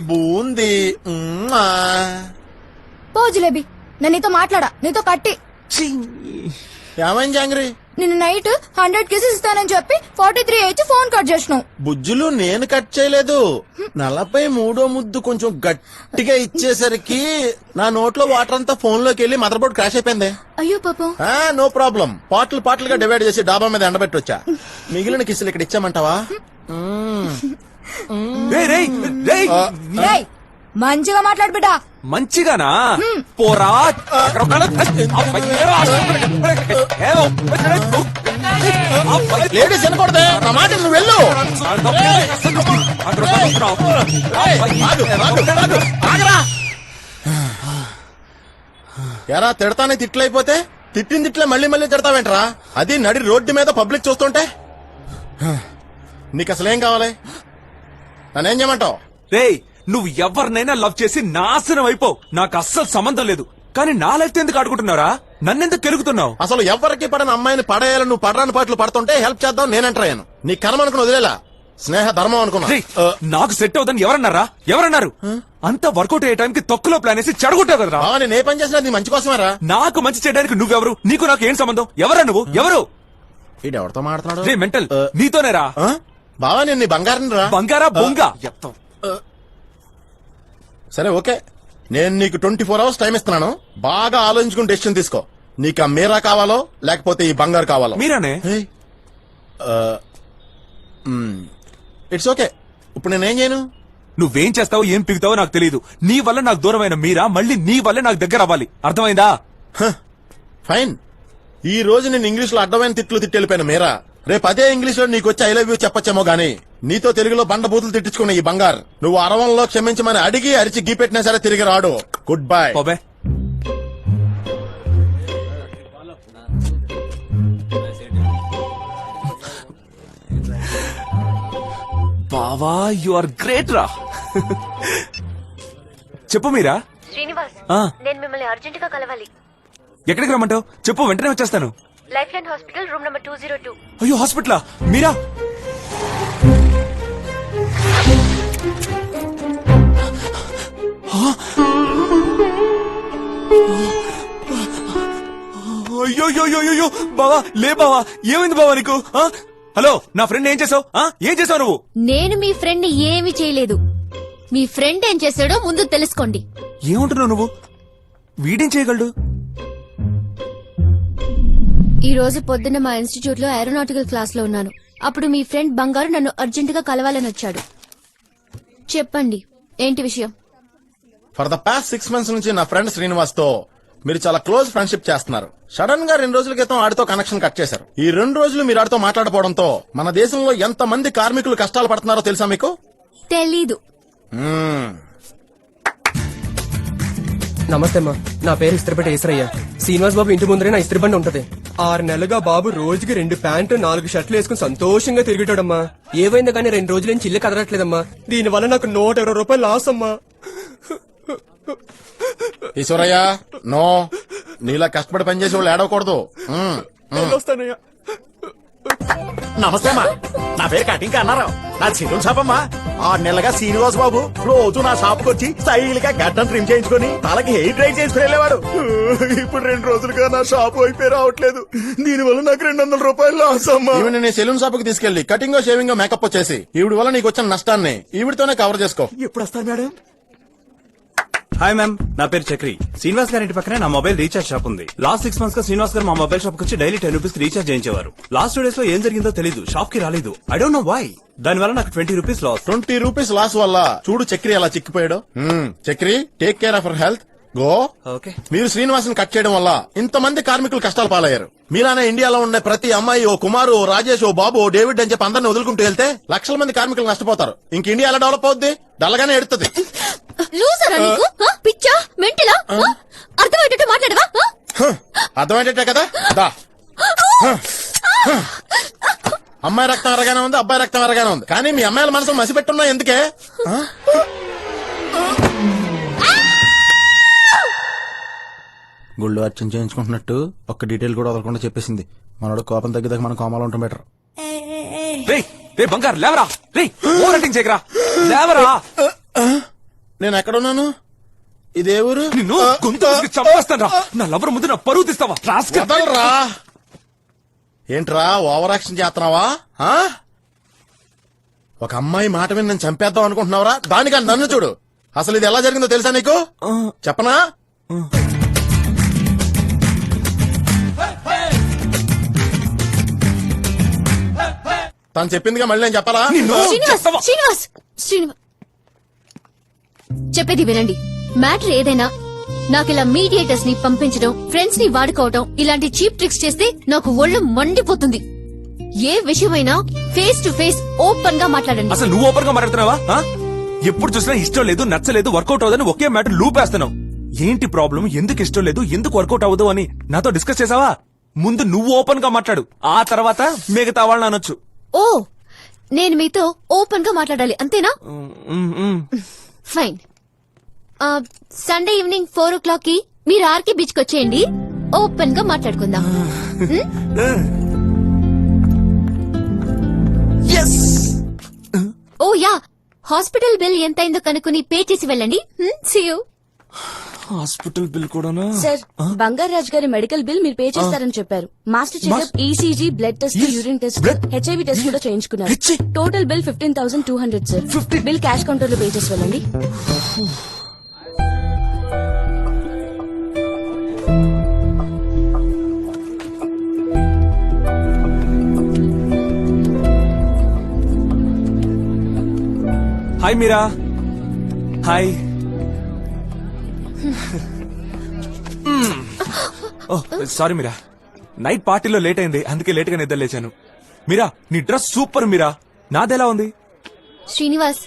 బూంది పో జిలేబీ, నేను నీతో మాట్లాడా, నీతో కట్టి. ఏమైంది జాంగ్రీ? నిన్న నైట్ 100 కేసెస్ ఇస్తానని చెప్పి 43 ఇచ్చి ఫోన్ కట్ చేసినావు. బుజ్జులు నేను కట్ చేయలేదు. 43వ ముద్దు కొంచెం గట్టిగా ఇచ్చేసరికి నా నోట్లో వాటర్ అంతా ఫోన్ లోకి వెళ్ళి మదర్ బోర్డ్ క్రాష్ అయిపోయింది. అయ్యో పాపం. నో ప్రాబ్లం, పార్ట్లుగా డివైడ్ చేసి డాబా మీద ఎండబెట్టొచ్చా. మిగిలిన కిసులు ఇక్కడ ఇచ్చామంటావా? రేయ్, రేయ్, రేయ్. రేయ్, మంచిగా మాట్లాడు బిడ్డ. మంచిగానా? పోరా. లేడీస్ వినకూడదే నా మాట, నువ్వు వెళ్ళు. ఆగరా. ఎరా తిడతానే తిట్లయిపోతే తిట్టిన తిట్లే మళ్ళీ మళ్ళీ తిడతావేంట్రా? అది నడి రోడ్డు మీద పబ్లిక్ చూస్తుంటే. నీకు అసలేం కావాలి? నన్నేం చేయమంటావు? రేయ్, నువ్వు ఎవరినైనా లవ్ చేసి నాశనం అయిపో, నాకు అస్సలు సంబంధం లేదు. కానీ నా లైఫ్ ఎందుకు ఆడుకుంటున్నారా? నన్నెందుకు కెలుగుతున్నావు? అసలు ఎవరికి పడని అమ్మాయిని పడేయాలని నువ్వు పడరాని పాటలు పడుతుంటే హెల్ప్ చేద్దాం నేనంటాను. నీ కర్మ అనుకుని వదిలేలా, స్నేహ ధర్మం అనుకున్నా. రేయ్, నాకు సెట్ అవుదని ఎవరన్నారా? ఎవరన్నారు? అంత వర్కౌట్ అయ్యే టైంకి తొక్కులో ప్లాన్ వేసి చెడగొట్టావు కదరా. నేను ఏ పని చేసినా నీ మంచి కోసమేరా. నాకు మంచి చేయడానికి నువ్వెవరు? నీకు నాకు ఏం సంబంధం? ఎవరా నువ్వు? ఎవరు? ఇది ఎవరితో మాట్లాడుతున్నాడు? రే మెంటల్, నీతోనేరా. బావా నేను నీ బంగారం రా. బంగారా బొంగ. సరే ఓకే, నేను నీకు 24 hours టైం ఇస్తున్నాను. బాగా ఆలోచించుకుని డెసిషన్ తీసుకో. నీకు ఆ మీరా కావాలో లేకపోతే ఈ బంగారు కావాలో? మీరానే. It's okay. ఇప్పుడు నేనేం చేయను? నువ్వేం చేస్తావో ఏం పిగుతావో నాకు తెలియదు. నీ వల్ల నాకు దూరమైన మీరా మళ్ళీ నీ వల్ల నాకు దగ్గర అవ్వాలి. అర్థమైందా? ఫైన్. ఈ రోజు నేను ఇంగ్లీష్ లో అడ్డమైన తిట్లు తిట్టి వెళ్ళిపోయిన మీరా రేపు అదే ఇంగ్లీష్ లో నీకు వచ్చి ఐ లవ్ యూ చెప్పొచ్చేమో గానీ నీతో తెలుగులో బండ బూతులు తిట్టించుకున్న ఈ బంగారు నువ్వు అరవంలో క్షమించమని అడిగి అరిచి గీపెట్టినా సరే తిరిగి రాడు. Good bye. బావా, యు ఆర్ గ్రేట్ రా. చెప్పు మీరా. శ్రీనివాస్, నేను మిమ్మల్ని అర్జెంట్ గా కలవాలి. ఎక్కడికి రమ్మంటావు? చెప్పు, వెంటనే వచ్చేస్తాను. Life line hospital room number 202. అయ్యో, హాస్పిటలా? మీరా? అయ్యో బావా, లే బావా, ఏమైంది బావా నీకు? హలో, నా ఫ్రెండ్ ఏం చేసావు? ఏం చేసావు నువ్వు? నేను మీ ఫ్రెండ్ ఏమి చేయలేదు. మీ ఫ్రెండ్ ఏం చేశాడో ముందు తెలుసుకోండి. ఏముంటున్నావు నువ్వు? వీడేం చేయగలడు? ఈ రోజు పొద్దున్న మా ఇన్స్టిట్యూట్ లో ఏరోనాటికల్ క్లాస్ లో ఉన్నాను. అప్పుడు మీ ఫ్రెండ్ బంగారు నన్ను అర్జెంట్ గా కలవాలని వచ్చాడు. చెప్పండి, ఏంటి విషయం? ఫర్ ద పాస్ట్ 6 months నుంచి నా ఫ్రెండ్ శ్రీనివాస్ తో మీరు చాలా క్లోజ్ ఫ్రెండ్షిప్ చేస్తున్నారు. సడన్ గా 2 రోజుల క్రితం ఆడితో కనెక్షన్ కట్ చేశారు. ఈ 2 రోజులు మీరు ఆడితో మాట్లాడపోవడంతో మన దేశంలో ఎంత మంది కార్మికులు కష్టాలు పడుతున్నారో తెలుసా మీకు? తెలీదు. నమస్తే అమ్మా, నా పేరు ఇస్త్రిపేట ఈశ్వరయ్య. శ్రీనివాస్ బాబు ఇంటి ముందరే నా ఇస్త్రీ బండి ఉంటది. 6 నెలలుగా బాబు రోజుకి 2 ప్యాంటు 4 షర్ట్లు వేసుకుని సంతోషంగా తిరిగేటాడమ్మా. ఏవైందా కానీ 2 రోజుల నుంచి ఇల్లు కదలట్లేదమ్మా. దీని వల్ల నాకు 120 రూపాయలు లాస్ అమ్మా. ఈశ్వరయ్య, నో, నీలా కష్టపడి పనిచేసే వాళ్ళు ఏడవకూడదు. వస్తానయ్యా. నమస్తే అమ్మా, నా పేరు కటింగ్ అన్నారావు. నా చికెన్ షాప్ అమ్మా. 6 నెలలుగా శ్రీనివాస్ బాబు రోజు నా షాప్ కు వచ్చి స్టైల్ గా గడ్డం ట్రిమ్ చేయించుకుని తలకి హెయిర్ డ్రై చేసుకుని వెళ్ళేవాడు. ఇప్పుడు 2 రోజులుగా నా షాప్ అయిపోయి రావట్లేదు. దీనివల్ల నాకు 200 రూపాయలు లాస్ అమ్మా. ఈవిడ నేను సెలూన్ షాప్ కి తీసుకెళ్లి కటింగ్ షేవింగ్ మేకప్ వచ్చేసి ఈవిడ వల్ల నీకు వచ్చిన నష్టాన్ని ఈవిడతోనే కవర్ చేసుకో. ఎప్పుడు వస్తారు మేడం? హాయ్ మ్యామ్, నా పేరు చక్రి. శ్రీనివాస్ గారి ఇంటి పక్కనే నా మొబైల్ రీఛార్జ్ షాప్ ఉంది. లాస్ట్ 6 months గా శ్రీనివాస్ గారు మా మొబైల్ షాప్ వచ్చి డైలీ 10 రూపీస్ రీఛార్జ్ చేయించేవారు. లాస్ట్ 2 days లో ఏం జరిగిందో తెలీదు, షాప్ కి రాలేదు. I don't know why. దానివల్ల నాకు 20 రూపీస్ లాస్. 20 రూపీస్ లాస్ వల్ల చూడు చక్రి అలా చిక్కిపోయాడు. Chakri, take care of your health. Go. Okay. మీరు శ్రీనివాస్ కట్ చేయడం వల్ల ఇంతమంది కార్మికులు కష్టాలు పాలయ్యారు. మీలానే ఇండియాలో ఉన్న ప్రతి అమ్మాయి ఓ కుమారు, ఓ రాజేష్, ఓ బాబు, ఓ డేవిడ్ అని చెప్పి అందరిని వదులుకుంటూ వెళ్తే లక్షల మంది కార్మికులు నష్టపోతారు. ఇంక ఇండియా ఎలా డెవలప్ అవుద్ది? డల్లగానే ఎడుతుంది. లూజరా నీకు? పిచ్చా, మెంటలా? అర్థమయ్యేటట్టు మాట్లాడవా? అర్థమయ్యేటట్టే కదా. దా. అమ్మాయి రక్తం ఎరగానే ఉంది, అబ్బాయి రక్తం ఎరగానే ఉంది, కానీ మీ అమ్మాయిల మనసు మసి పెట్టున్నా ఎందుకే? గుళ్ళు అర్చన చేయించుకుంటున్నట్టు ఒక్క డీటెయిల్ కూడా వదలకుండా చెప్పేసింది. మనోడు కోపం తగ్గిదాకా మనం కోమాలో ఉంటాం బెటర్. రే రే బంగారు లేవరా, రే ఓవర్ యాక్టింగ్ చేయకరా, లేవరా. నేను ఎక్కడున్నాను? ఇదే ఊరు? నిన్ను గొంతు చంపేస్తాను. నా లవర్ ముందు నా పరువు తీస్తావా? రాస్కెల్. వదలరా. ఏంట్రా ఓవర్ యాక్షన్ చేస్తున్నావా? ఆ? ఒక అమ్మాయి మాట మీద నేను చంపేద్దాం అనుకుంటున్నావురా? దానికని నన్ను చూడు. అసలు ఇది ఎలా జరిగిందో తెలుసా నీకు? చెప్పనా? తను చెప్పిందిగా మళ్ళీ నేను చెప్పాలా? శ్రీనివాస్ చెప్పేది వినండి. మ్యాటర్ ఏదైనా నాకు ఇలా మీడియేటర్స్ ని పంపించడం, ఫ్రెండ్స్ ని వాడుకోవడం, ఇలాంటి చీప్ ట్రిక్స్ చేస్తే నాకు ఒళ్ళు మండిపోతుంది. ఏ విషయమైనా ఫేస్ టు ఫేస్ ఓపెన్ గా మాట్లాడండి. అసలు నువ్వు ఓపెన్ గా మాట్లాడుతున్నావా? ఎప్పుడు చూసినా ఇష్టం లేదు, నచ్చలేదు, వర్కౌట్ అవ్వదని ఒకే మ్యాటర్ లూపేస్తున్నావు. ఏంటి ప్రాబ్లం? ఎందుకు ఇష్టం లేదు, ఎందుకు వర్కౌట్ అవ్వదు అని నాతో డిస్కస్ చేసావా? ముందు నువ్వు ఓపెన్ గా మాట్లాడు, ఆ తర్వాత మిగతా వాళ్ళని అనొచ్చు. ఓ, నేను మీతో ఓపెన్ గా మాట్లాడాలి అంతేనా? ఫైన్. సండే ఈవినింగ్ 4 o'clock కి మీరు ఆర్కే బీచ్ కి వచ్చేయండి. ఓపెన్ గా మాట్లాడుకుందాం. ఓ యా, హాస్పిటల్ బిల్ ఎంతైందో కనుక్కుని పే చేసి వెళ్ళండి. See you. హాస్పిటల్ బిల్ కూడానా? సార్, బంగారాజ్ గారి మెడికల్ బిల్ మీరు పే చేస్తారని చెప్పారు. Master checkup, ECG, blood test, urine test, HIV test కూడా చేయించుకున్నారు. Total bill 15,200 sir. Bill cash counter లో పే చేసి వెళ్ళండి. Hi Meera. Hi. Sorry Meera, night పార్టీలో లేట్ అయింది, అందుకే లేట్ గా నిద్ర లేచాను. మీరా, నీ డ్రెస్ సూపర్ మీరా. నాదెలా ఉంది? శ్రీనివాస్,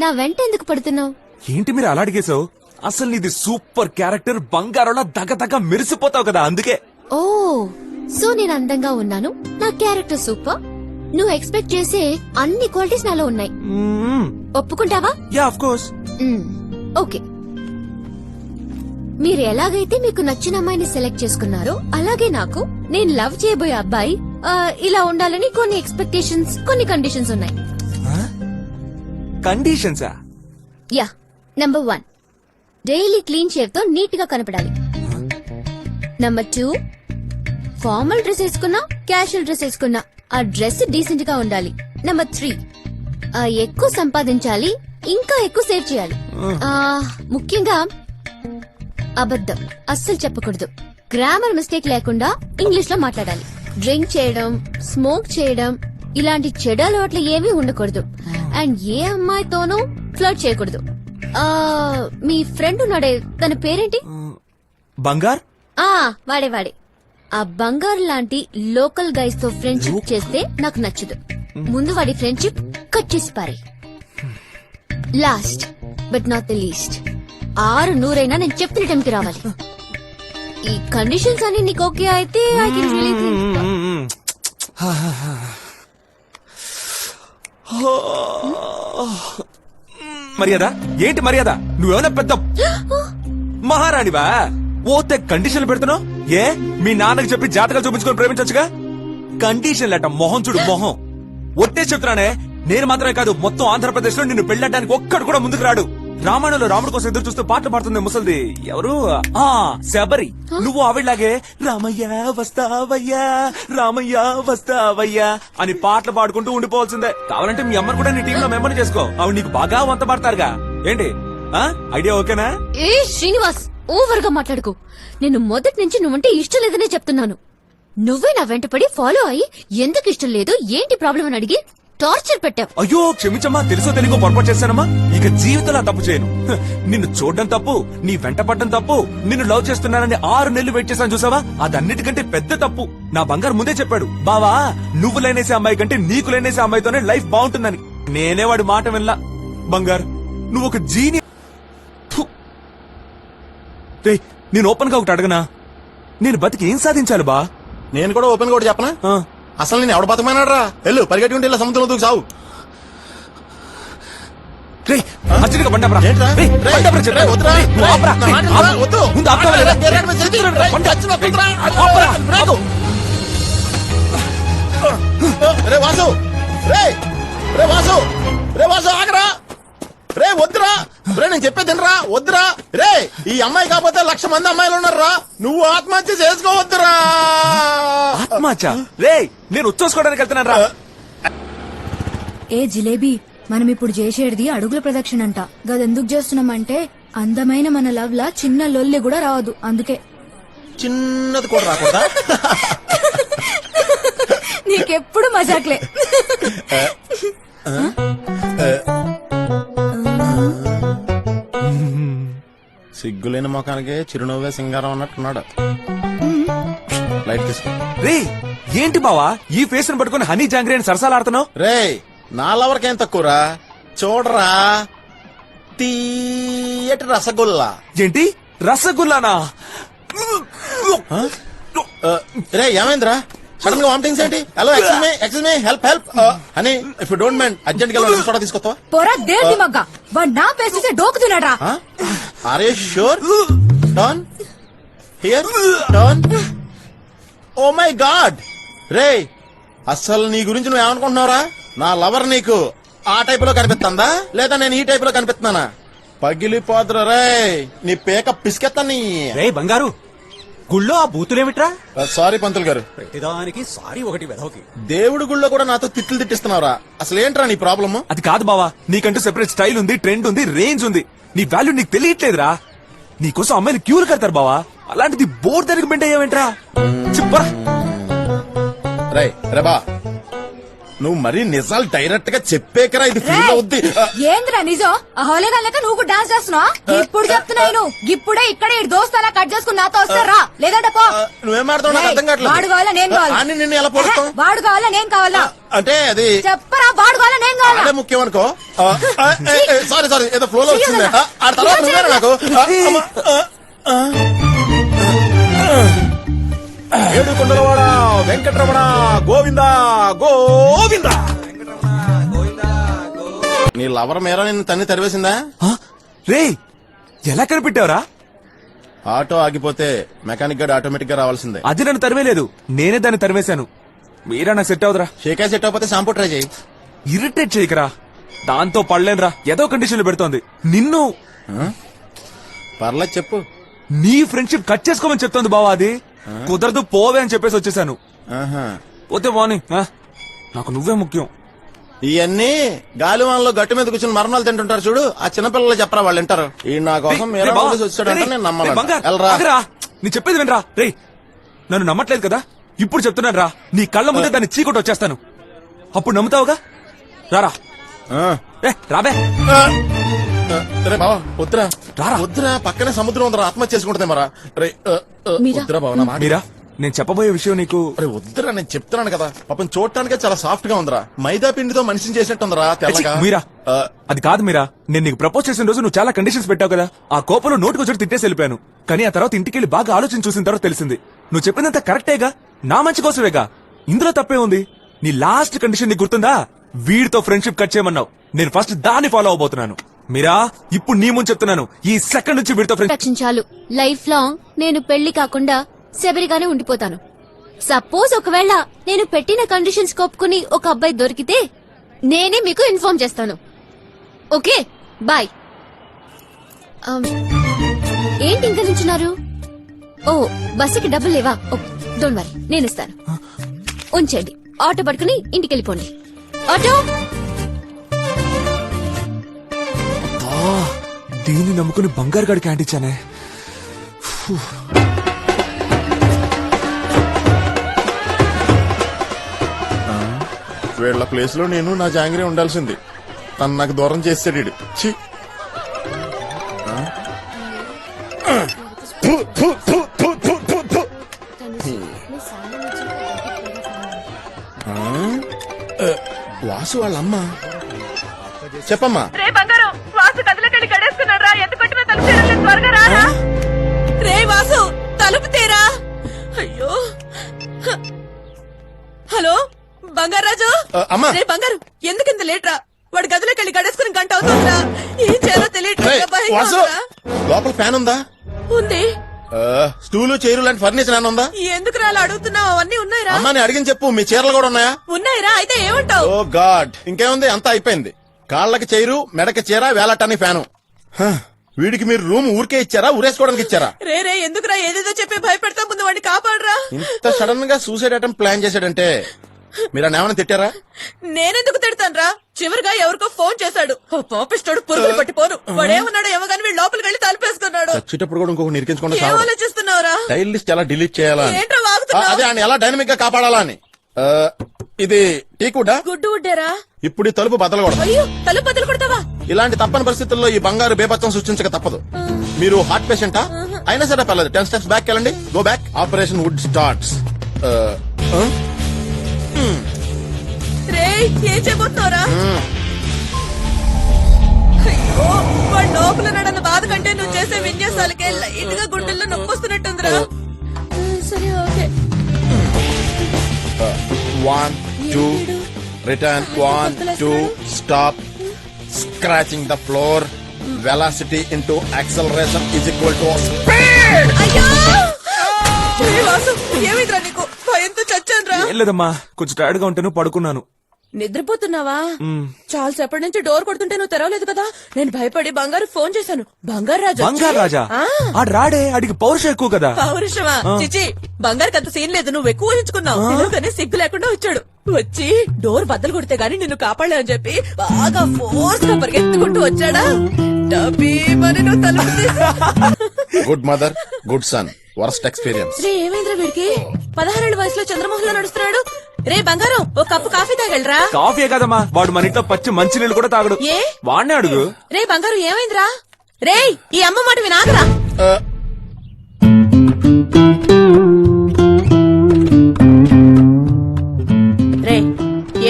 నా వెంట ఎందుకు పడుతున్నావు? ఏంటి మీరు అలా అడిగేశావు? అసలు నీది సూపర్ క్యారెక్టర్, బంగారంలా దగదగ మెరిసిపోతావు కదా, అందుకే. ఓ, సో నేను అందంగా ఉన్నాను, నా క్యారెక్టర్ సూపర్. నువ్వు ఎక్స్పెక్ట్ చేసే అన్ని క్వాలిటీస్ నాలో ఉన్నాయి. ఒప్పుకుంటావా? Ya, of course. ఓకే. మీరు ఎలాగైతే మీకు నచ్చిన అమ్మాయిని సెలెక్ట్ చేసుకున్నారో అలాగే నాకు నేను లవ్ చేయబోయే అబ్బాయి ఇలా ఉండాలని కొన్ని ఎక్స్పెక్టేషన్స్, కొన్ని కండిషన్స్ ఉన్నాయి. కండిషన్సా? Ya. Number 1, daily clean shave తో నీట్ గా కనపడాలి. నంబర్ 2, ఫార్మల్ డ్రెస్ వేసుకున్నా, క్యాషువల్ డ్రెస్ వేసుకున్నా ఆ డ్రెస్ డీసెంట్ గా ఉండాలి. నంబర్ 3, ఎక్కువ సంపాదించాలి, ఇంకా ఎక్కువ సేవ్ చేయాలి. ముఖ్యంగా అబద్ధం అస్సలు చెప్పకూడదు. గ్రామర్ మిస్టేక్ లేకుండా ఇంగ్లీష్ లో మాట్లాడాలి. డ్రింక్ చేయడం, స్మోక్ చేయడం ఇలాంటి చెడు అలవాట్లు ఏమీ ఉండకూడదు. అండ్ ఏ అమ్మాయితోనూ ఫ్లర్ట్ చేయకూడదు. మీ ఫ్రెండ్ ఉన్నాడే, తన పేరేంటి? బంగార్. వాడే. ఆ బంగారు లాంటి లోకల్ గైస్ తో ఫ్రెండ్షిప్ చేస్తే నాకు నచ్చదు. ముందు వాడి ఫ్రెండ్షిప్ కట్ చేసి పారే. Last but not the least, 600 నేను చెప్పిన టైంకి రావాలి. ఈ కండిషన్స్ అన్ని నీకు ఓకే అయితే ఐ కెన్ రియల్లీ థింక్. మర్యాద ఏంటి మర్యాద? నువ్వేమైనా పెద్ద మహారాణివా? ఓతే కండిషన్లు పెడుతున్నావు? ఏ మీ నాన్నకి చెప్పి జాతకాలు చూపించుకొని ప్రేమించొచ్చుగా. కండిషన్ లేట మొహం చూడు, మొహం. ఒట్టే చెప్తున్నానే, నేను మాత్రమే కాదు, మొత్తం ఆంధ్రప్రదేశ్ లో నిన్ను పెళ్ళడానికి ఒక్కడు కూడా ముందుకు రాడు. రామాయణంలో రాముడి కోసం ఎదురు చూస్తూ పాటలు పాడుతుంది ముసల్ది ఎవరు? శబరి. నువ్వు ఆవిడలాగే రామయ్య వస్తావయ్యా, రామయ్య వస్తావయ్యా అని పాటలు పాడుకుంటూ ఉండిపోవాల్సిందే. కావాలంటే మీ అమ్మని కూడా నీ టీంలో మెంబర్ చేసుకో, ఆవిడ నీకు బాగా వంత పాడతారుగా. ఏంటి ఐడియా? ఓకేనా? ఏ శ్రీనివాస్, ఓవర్ గా మాట్లాడుకో. నేను మొదటి నుంచి నువ్వంటే ఇష్టం లేదనే చెప్తున్నాను. నువ్వే నా వెంటపడి ఫాలో అయ్యి ఎందుకు ఇష్టం లేదు, ఏంటి ప్రాబ్లం అని అడిగి టార్చర్ పెట్టావు. అయ్యో క్షమించమ్మా, తెలుసో తెలియకో పొరపాటు చేశానమ్మా. ఇక జీవితంలో తప్పు చేయను. నిన్ను చూడడం తప్పు, నీ వెంట పడ్డం తప్పు, నిన్ను లవ్ చేస్తున్నానని 6 నెలలు వెయిట్ చేశాను చూసావా, అదన్నిటికంటే పెద్ద తప్పు. నా బంగారు ముందే చెప్పాడు, బావా నువ్వు లేనేసే అమ్మాయి కంటే నీకు లేనేసే అమ్మాయితోనే లైఫ్ బాగుంటుందని. నేనే వాడి మాట వినలా. బంగారు నువ్వు ఒక జీని. నేను ఓపెన్ గా ఒకటి అడగనా? నేను బతికి ఏం సాధించాలి బా? నేను కూడా ఓపెన్ గా ఒకటి చెప్పనా? అసలు నేను ఎవడ బతకమన్నాడు రా? వెళ్ళు పరిగెట్టుకుంటే ఇలా సముద్రంలో దూకు సావు. అర్జెంట్ బండి ఆపరా. ఏంట్రా? రేయ్, రేయ్, బండి ఆపరా, రేయ్, వద్దురా. రేయ్, నువ్వు ఆపరా. నా రేయ్, మాట ఆపు. వినరా? వద్దు. ముందు ఆపుతావా లేదా? గేర్ ఎక్కడ మీద చెయ్యి? రేయ్, బండి. చచ్చిన కుదరా. ఆపరా. బ్రేకు. రే వాసు రే రే వాసు రే వాసు ఆగరా రే వద్దురా రే నేను చెప్పేది తినరా వద్దురా రే ఈ అమ్మాయి కాకపోతే 1,00,000 మంది అమ్మాయిలు ఉన్నారా నువ్వు ఆత్మహత్య చేసుకోవద్దురా ఆత్మహత్య రే నేను ఉచ్చేసుకోవడానికి వెళ్తున్నాను రా. ఏ జిలేబీ మనం ఇప్పుడు చేసేది అడుగుల ప్రదక్షిణ అంట గదెందుకు చేస్తున్నామంటే అందమైన మన లవ్ లా చిన్న లొల్లి కూడా రావద్దు అందుకే. చిన్నది కూడా రాకూడదా నీకెప్పుడు మజాక్లే. సిగ్గులేని ముఖానికి చిరునవ్వే సింగారం అన్నట్టున్నాడు లైట్ తీసుకో రే ఏంటి బావా ఈ ఫేస్ ని పట్టుకుని హనీ జాంగ్రీ అని సరసాలు ఆడుతున్నావు. రే నాలవరకేం తక్కువరా చూడరా తీయటి రసగుల్లా ఏంటి రసగుల్లానా? రే ఏమైందిరా సడన్ గా వామిటింగ్స్ ఏంటి హలో ఎక్స్క్యూజ్ మీ హెల్ప్ అని if you don't mind urgent గా సోడా తీసుకొస్తావా పొరా దేవి మగ్గ వాడు నా పేస్ట్ చేసే డోకుతున్నాడా. Are you sure turn here turn oh my god రే అసలు నీ గురించి నువ్వు ఏమనుకుంటున్నావురా నా లవర్ నీకు ఆ టైప్ లో కనిపిస్తుందా లేదా నేను ఈ టైప్ లో కనిపిస్తున్నానా పగిలిపోదురా రే నీ పేక పిసికెత్తాను రే బంగారు గుళ్ళో ఆ బూతులేమిట్రా? సారీ పంతులు గారు ప్రతిదానికి సారీ ఒకటి వెధవకి. దేవుడి గుళ్ళో కూడా నాతో తిట్లు తిట్టిస్తున్నావురా అసలు ఏంట్రా నీ ప్రాబ్లమ్ అది కాదు బావా నీకంటూ సెపరేట్ స్టైల్ ఉంది ట్రెండ్ ఉంది రేంజ్ ఉంది నీ వాల్యూ నీకు తెలియట్లేదురా. నీకోసం అమ్మాయిలు క్యూర్ కడతారు బావా అలాంటిది బోర్ దగ్గర బెండ్ అయ్యావేంట్రా చెప్పరా. రే రే బా నువ్వు మరీ నిజాలు డైరెక్ట్ గా చెప్పేకరా ఇది ఫీల్ అవుద్ది ఏంద్రా నిజం అహోలేగా నువ్వు డాన్స్ చేస్తున్నావు ఇప్పుడు చెప్తున్నాను ఇప్పుడే ఇక్కడ ఈ దోస్తాలా కట్ చేసుకుని నాతో వస్తారా లేదంటే పో. నువ్వేం మాట్లాడుతావు నాకు అర్థం వాడు కావాలా నేను కావాలా కావట్లేదు నిన్ను ఎలా పోడుతాం వాడు కావాలా నేను కావాలా అంటే అది చెప్పరా వాడు కావాలా నేను కావాలా. అదే ముఖ్యం అనుకో సారీ సారీ ఏదో ఫ్లో లో వచ్చింది ఆ తర్వాత నువ్వేనా నాకు ఏడు కొండలవాడ వెంకటరమణ గోవిందా గోవిందా నీ లవర్ మేర నిన్ను తన్ని తరివేసిందా రే ఎలా కనిపెట్టావురా? ఆటో ఆగిపోతే మెకానిక్ గారు ఆటోమేటిక్ గా రావాల్సిందే అది నన్ను తరివేలేదు నేనే దాన్ని తరివేశాను. మీరా నాకు సెట్ అవుదరా. షేకా సెట్ అవ్వకపోతే షాంపూ ట్రై చేయి ఇరిటేట్ చేయకరా దాంతో పడలేనురా ఏదో కండిషన్లు పెడుతోంది. నిన్ను పర్లేదు చెప్పు నీ ఫ్రెండ్షిప్ కట్ చేసుకోమని చెప్తోంది బావా. అది కుదరదు పోవే అని చెప్పేసి వచ్చేసాను. పోతే మార్నింగ్ నాకు నువ్వే ముఖ్యం. ఇవన్నీ గాలివాన్లో గట్టు మీద కూర్చొని మరణాలు తింటుంటారు చూడు ఆ చిన్నపిల్లలు చెప్పరా వాళ్ళు వింటారు ఈ నా కోసం మీరా పోలీసు వచ్చాడంటే నేను నమ్మరా నీ చెప్పేది వినరా. రే నన్ను నమ్మట్లేదు కదా ఇప్పుడు చెప్తున్నాను రా నీ కళ్ళ ముందే దాన్ని చీకొట్టి వచ్చేస్తాను అప్పుడు నమ్ముతావుగా. రారా రాబే రే బావా వద్దురా రారా వద్దురా పక్కనే సముద్రం ఉందరా ఆత్మహత్య చేసుకుంటుంది మరా రే వద్దురా బావ నా మాట మీరా నేను చెప్పబోయే విషయం నీకు. అరే వద్దురా నేను చెప్తున్నాను కదా పాపం చూడటానికే చాలా సాఫ్ట్ గా ఉందిరా మైదా పిండితో మనిషిని చేసినట్టుందిరా తెల్లగా మీరా అది కాదు మీరా నేను నీకు ప్రపోజ్ చేసిన రోజు నువ్వు చాలా కండిషన్స్ పెట్టావు కదా ఆ కోపంలో నోటికి వచ్చి తిట్టేసి వెళ్ళిపోయాను. కానీ ఆ తర్వాత ఇంటికి వెళ్ళి బాగా ఆలోచన చూసిన తర్వాత తెలిసింది నువ్వు చెప్పిందంతా కరెక్టేగా నా మంచి కోసమేగా ఇందులో తప్పే ఉంది. నీ లాస్ట్ కండిషన్ నీకు గుర్తుందా వీడితో ఫ్రెండ్షిప్ కట్ చేయమన్నావు నేను ఫస్ట్ దాన్ని ఫాలో అవబోతున్నాను. మీరా ఇప్పుడు నీ ముందు చెప్తున్నాను ఈ సెకండ్ నుంచి వీడితో ఫ్రెండ్షిప్ చాలు లైఫ్ లాంగ్ నేను పెళ్లి కాకుండా శబరిగానే ఉండిపోతాను. సపోజ్ ఒకవేళ నేను పెట్టిన కండిషన్స్ ఒప్పుకుని ఒక అబ్బాయి దొరికితే నేనే మీకు ఇన్ఫార్మ్ చేస్తాను. Okay bye. ఏంటి ఇంకా నించున్నారు? ఓ బస్సుకి డబ్బులు లేవా? డోంట్ వరీ నేను ఇస్తాను. ఉంచండి ఆటో పట్టుకుని ఇంటికి వెళ్ళిపోండి. ఆటో దీన్ని నమ్ముకుని బంగారు గడికి అంటించానే. వీళ్ళ ప్లేస్ లో నేను నా జాంగ్రీ ఉండాల్సింది తను నాకు దూరం చేస్తాడు వీడు. ఛీ వాసు వాళ్ళమ్మ చెప్పమ్మా రే బంగారు వాసు గదిలోకెళ్ళి గడేసుకున్నాడు రా ఎంత కొట్టినా తలుపు తీయలేదు త్వరగా రారా. రే వాసు తలుపు తీరా. అయ్యో హలో బంగారాజు అమ్మా రే బంగారు ఎందుకింత లేట్ రా వాడు గదిలోకెళ్ళి గడేసుకుని గంట అవుతుందిరా ఏం చేయాలో తెలియదు. రేయ్, భయంగా వాసు, ఉందిరా? లోపల ఫ్యాన్ ఉందా ఉంది. స్టూలు చైరు లాంటి ఫర్నిచర్ ఏమైనా ఉందా? ఎందుకు రా అలా అడుగుతున్నావు? అవన్నీ ఉన్నాయిరా. అమ్మా నేను అడిగిన చెప్పు, మీ చీరలు కూడా ఉన్నాయా? ఉన్నాయిరా, అయితే ఏమంటావు? ఓ గాడ్, ఇంకేముంది, అంతా అయిపోయింది. కాళ్ళకి చైరు, మెడకి చీర, వేలటానికి ఫ్యాను. హ, వీడికి మీరు రూమ్ ఊరికే ఇచ్చారా, ఊరేసుకోవడానికి ఇచ్చారా? రే ఎందుకురా ఏదేదో చెప్పి భయపెడతా, ముందు వాడిని కాపాడరా. ఇంత సడన్ గా సూసైడ్ అటెంప్ట్ ప్లాన్ చేశాడంటే మీరు అని ఏమైనా తిట్టారా? నేనెందుకు తిడతానురా? చివరిగా ఎవరికో ఫోన్ చేశాడు. పాపిస్తాడు, పురుగులు పట్టిపోను. వాడేమన్నాడు ఏమో గాని వీడు లోపలికి వెళ్ళి తలుపేసుకున్నాడు. చచ్చేటప్పుడు కూడా ఇంకొక నిరికించుకుంటే ఏం ఆలోచిస్తున్నావురా? టైల్ లిస్ట్ ఎలా డిలీట్ చేయాలా అని. ఏంట్రా వాగుతున్నావ్? అదే ఆయన ఎలా డైనమిక్ గా కాపాడాలా అని. ఇది టీకుడా? గుడ్డు ఉడ్డారా? ఇప్పుడు ఈ తలుపు బదలకూడదు. అయ్యో, తలుపు బదులు కొడతావా? ఇలాంటి తప్పని పరిస్థితుల్లో ఈ బంగారు బేపత్వం సృష్టించక తప్పదు. మీరు హార్ట్ పేషెంటా? అయినా సరే పర్లేదు, 10 steps బ్యాక్ వెళ్ళండి. Go back. Operation would starts. రే ఏం చేయబోతున్నావురా? అయ్యో, వాడు లోపల ఉన్నాడన్న బాధ కంటే నువ్వు చేసే విన్యాసాలకే లైట్ గా గుండెల్లో నొప్పొస్తున్నట్టుందిరా. సరే okay. 1 2 return. 1 2 stop. Scratching the floor. Velocity into acceleration is equal to speed. అయ్యో ఏ వాసు, ఏమిద్రా నీకు? భయంతో చచ్చానురా. ఏం లేదమ్మా, కొంచెం టైర్డ్ గా ఉంటాను, పడుకున్నాను. నిద్రపోతున్నావా? చాలా సేపటి నుంచి డోర్ కొడుతుంటే నువ్వు తెరవలేదు కదా. నేను భయపడి బంగారు ఫోన్ చేశాను. బంగారు రాజా బంగారు రాజా ఆడు రాడే, ఆడికి పౌరుషం ఎక్కువ కదా. పౌరుషమా? చిచి, బంగారు అంత సీన్ లేదు, నువ్వు ఎక్కువ ఊహించుకున్నావు. కానీ సిగ్గు లేకుండా వచ్చాడు. వచ్చి డోర్ బద్దలు కొడితే గానీ నిన్ను కాపాడలే అని చెప్పి బాగా ఫోర్స్ గా పరిగెత్తుకుంటూ వచ్చాడా. డబ్బీ మరి నువ్వు తలుపు తీసి. Good mother, good son. Worst experience. రే ఏమైందిరా వీడికి? 16 ఏళ్ల వయసులో చంద్రమోహన్ లో నడుస్తున్నాడు. రే బంగారం, ఓ కప్పు కాఫీ తాగలరా? కాఫీ కదమ్మా, వాడు మన ఇంట్లో పచ్చి మంచినీళ్ళు కూడా తాగడు. ఏ? వాడినే అడుగు. రే బంగారం ఏమైందిరా? రే ఈ అమ్మ మాట వినాగరా. రే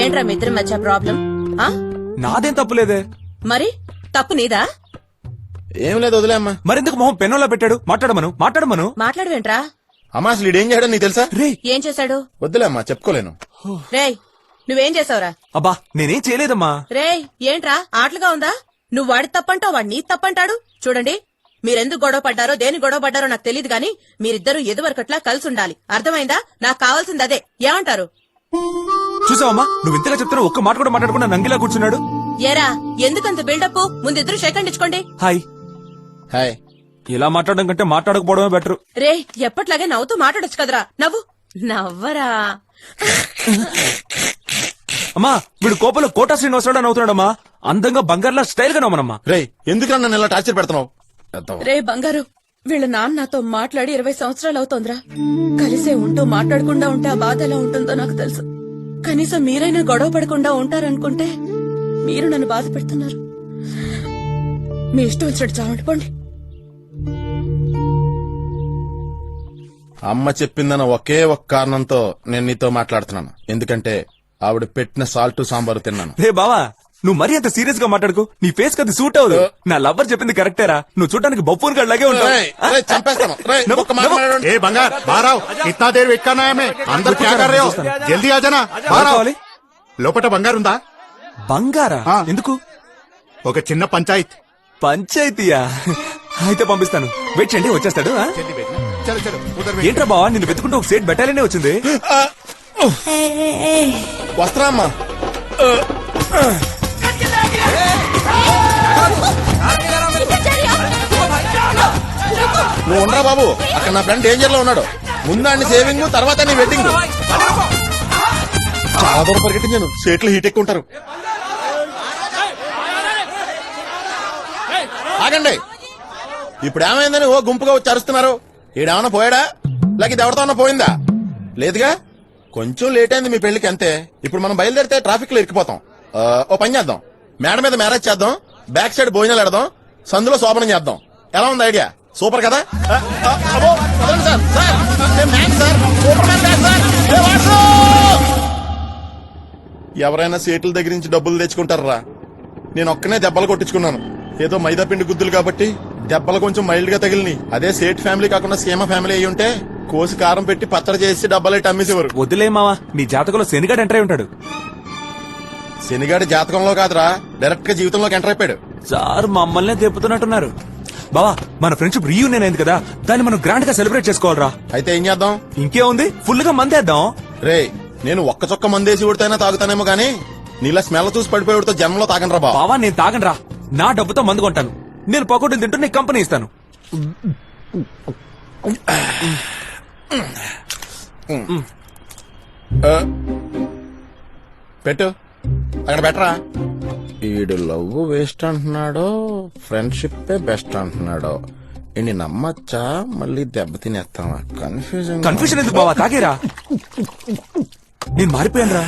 ఏంట్రా మీ ఇద్దరి మధ్య ప్రాబ్లం? నాదేం తప్పులేదే. మరి తప్పు నీదా? ఏం లేదు, వదిలే అమ్మా. మరెందుకు మొహం పెన్నులా పెట్టాడు? మాట్లాడమను. మాట్లాడవేంట్రా? అమ్మా అసలు ఈడేం చేయడం నీకు తెలుసా? రే ఏం చేశాడు? వద్దులే అమ్మా, చెప్పుకోలేను. రే నువ్వేం చేసావురా? అబ్బా నేనేం చేయలేదమ్మా. రే ఏంట్రా ఆటలుగా ఉందా? నువ్వు వాడి తప్పంటావు, వాడు నీ తప్పంటాడు. చూడండి, మీరెందుకు గొడవ పడ్డారో దేని గొడవ పడ్డారో నాకు తెలియదు గాని మీరిద్దరూ ఎదువరకట్లా కలిసి ఉండాలి. అర్థమైందా? నాకు కావాల్సింది అదే. ఏమంటారు? చూసావమ్మా, నువ్వు ఇంతగా చెప్తాను, ఒక్క మాట కూడా మాట్లాడకుండా నంగిలా కూర్చున్నాడు. ఏరా ఎందుకంత బిల్డప్? ముందిద్దరు షేకండ్ ఇచ్చుకోండి. హాయ్. హాయ్. ఇలా మాట్లాడడం కంటే మాట్లాడకపోవడమే బెటర్. రే ఎప్పట్లాగే నవ్వుతూ మాట్లాడొచ్చు కదరా. నవ్వరా. అమ్మా వీడు కోపంలో కోటా శ్రీనివాసరావు నవ్వుతున్నాడమ్మా. అందంగా బంగారులా స్టైల్ గా నవ్వనమ్మా. రే ఎందుకు నన్ను ఇలా టార్చర్ పెడుతున్నావు? రే బంగారు, వీళ్ళ నాన్న నాతో మాట్లాడి 20 సంవత్సరాలు అవుతోందిరా. కలిసే ఉంటూ మాట్లాడకుండా ఉంటే ఆ బాధ ఎలా ఉంటుందో నాకు తెలుసు. కనీసం మీరైనా గొడవ పడకుండా ఉంటారనుకుంటే మీరు నన్ను బాధ పెడుతున్నారు. మీ ఇష్టం వచ్చినట్టు చావండి పోండి. అమ్మ చెప్పిందన్న ఒకే ఒక్క కారణంతో నేను నీతో మాట్లాడుతున్నాను. ఎందుకంటే ఆవిడ పెట్టిన సాల్ట్ సాంబారు తిన్నాను. రే బావా, నువ్వు మరీ అంత సీరియస్ గా మాట్లాడుకో. నీ ఫేస్ కది సూట్ అవ్వదు. నా లవ్వర్ చెప్పింది కరెక్టేరా. నువ్వు చూడడానికి బొప్పూన్ గడ్లాగే ఉంటావు. చంపేస్తాను. ఏ బంగార్ బారావ్, ఇतना देर वेट करना है हमें. अंदर क्या कर रहे हो? जल्दी आ जाना. బారావ్, లోపట బంగారు ఉందా? బంగారా? ఎందుకు? ఒక చిన్న పంచాయత్. పంచాయతీయా? అయితే పంపిస్తాను. వెయిట్ చేయండి, వచ్చేస్తాడు. ఏంట్రా బావా, నిన్ను వెతుకుంటూ ఒక సేట్ బెటాలియనే వచ్చింది. వస్త్రా అమ్మా. నువ్వు ఉండరా బాబు, అక్కడ నా ఫ్రెండ్ డేంజర్ లో ఉన్నాడు. ముందాన్ని సేవింగ్, తర్వాత నీ వెడ్డింగ్. చాలా దూరం పరిగెట్టించాను, సేట్లు హీట్ ఎక్కువ ఉంటారు. ఆగండి, ఇప్పుడు ఏమైందని ఓ గుంపుగా వచ్చి అరుస్తున్నారు. ఈడేమన్నా పోయాడా, లేక ఇది ఎవరితో పోయిందా? లేదుగా. కొంచెం లేట్ అయింది మీ పెళ్లికి, అంతే. ఇప్పుడు మనం బయలుదేరితే ట్రాఫిక్ లో ఇరికిపోతాం. ఓ పని చేద్దాం, మేడ మీద మ్యారేజ్ చేద్దాం, బ్యాక్ సైడ్ భోజనాలు పెడదాం, సందులో శోభనం చేద్దాం. ఎలా ఉంది ఐడియా? సూపర్ కదా? ఎవరైనా సీట్ల దగ్గర నుంచి డబ్బులు తెచ్చుకుంటారా? నేను ఒక్కనే దెబ్బలు కొట్టించుకున్నాను. ఏదో మైదా పిండి గుద్దులు కాబట్టి దెబ్బలు కొంచెం మైల్డ్ గా తగిలిని. అదే సేట్ ఫ్యామిలీ కాకుండా సీమ ఫ్యామిలీ అయి ఉంటే కోసి కారం పెట్టి పచ్చడి చేసి డబ్బాలైట్ అమ్మేసేవారు. వద్దులే మావా, నీ జాతకంలో శనిగాడు ఎంటర్ అయి ఉంటాడు. శనిగాడి జాతకంలో కాదురా, డైరెక్ట్ గా జీవితంలోకి ఎంటర్ అయిపోయాడు. సార్ మమ్మల్ని తెప్పుతున్నట్టున్నారు. బావా మన ఫ్రెండ్షిప్ రీయూనియన్ అయింది కదా, దాన్ని మనం గ్రాండ్ గా సెలబ్రేట్ చేసుకోవాలరా. అయితే ఏం చేద్దాం? ఇంకేముంది, ఫుల్ గా మందేద్దాం. రే నేను ఒక్క చొక్క మందేసి ఉడితేనే తాగుతానేమో గానీ నీలా స్మెల్ చూసి పడిపోయి ఉడితో జన్మలో తాగనరా బావ. బావా నేను తాగనరా, నా డబ్బుతో మందు కొంటాను. నేను పకోడీలు తింటూ నీకు కంపెనీ ఇస్తాను. పెట్టు అక్కడ బెటరా. ఈడు లవ్ వేస్ట్ అంటున్నాడో ఫ్రెండ్షిప్ బెస్ట్ అంటున్నాడో ఇన్ని నమ్మచ్చా మళ్ళీ దెబ్బ తినేస్తావా? కన్ఫ్యూజన్ ఎందుకు బావా, తాగేరా. నేను మారిపోయాను రా.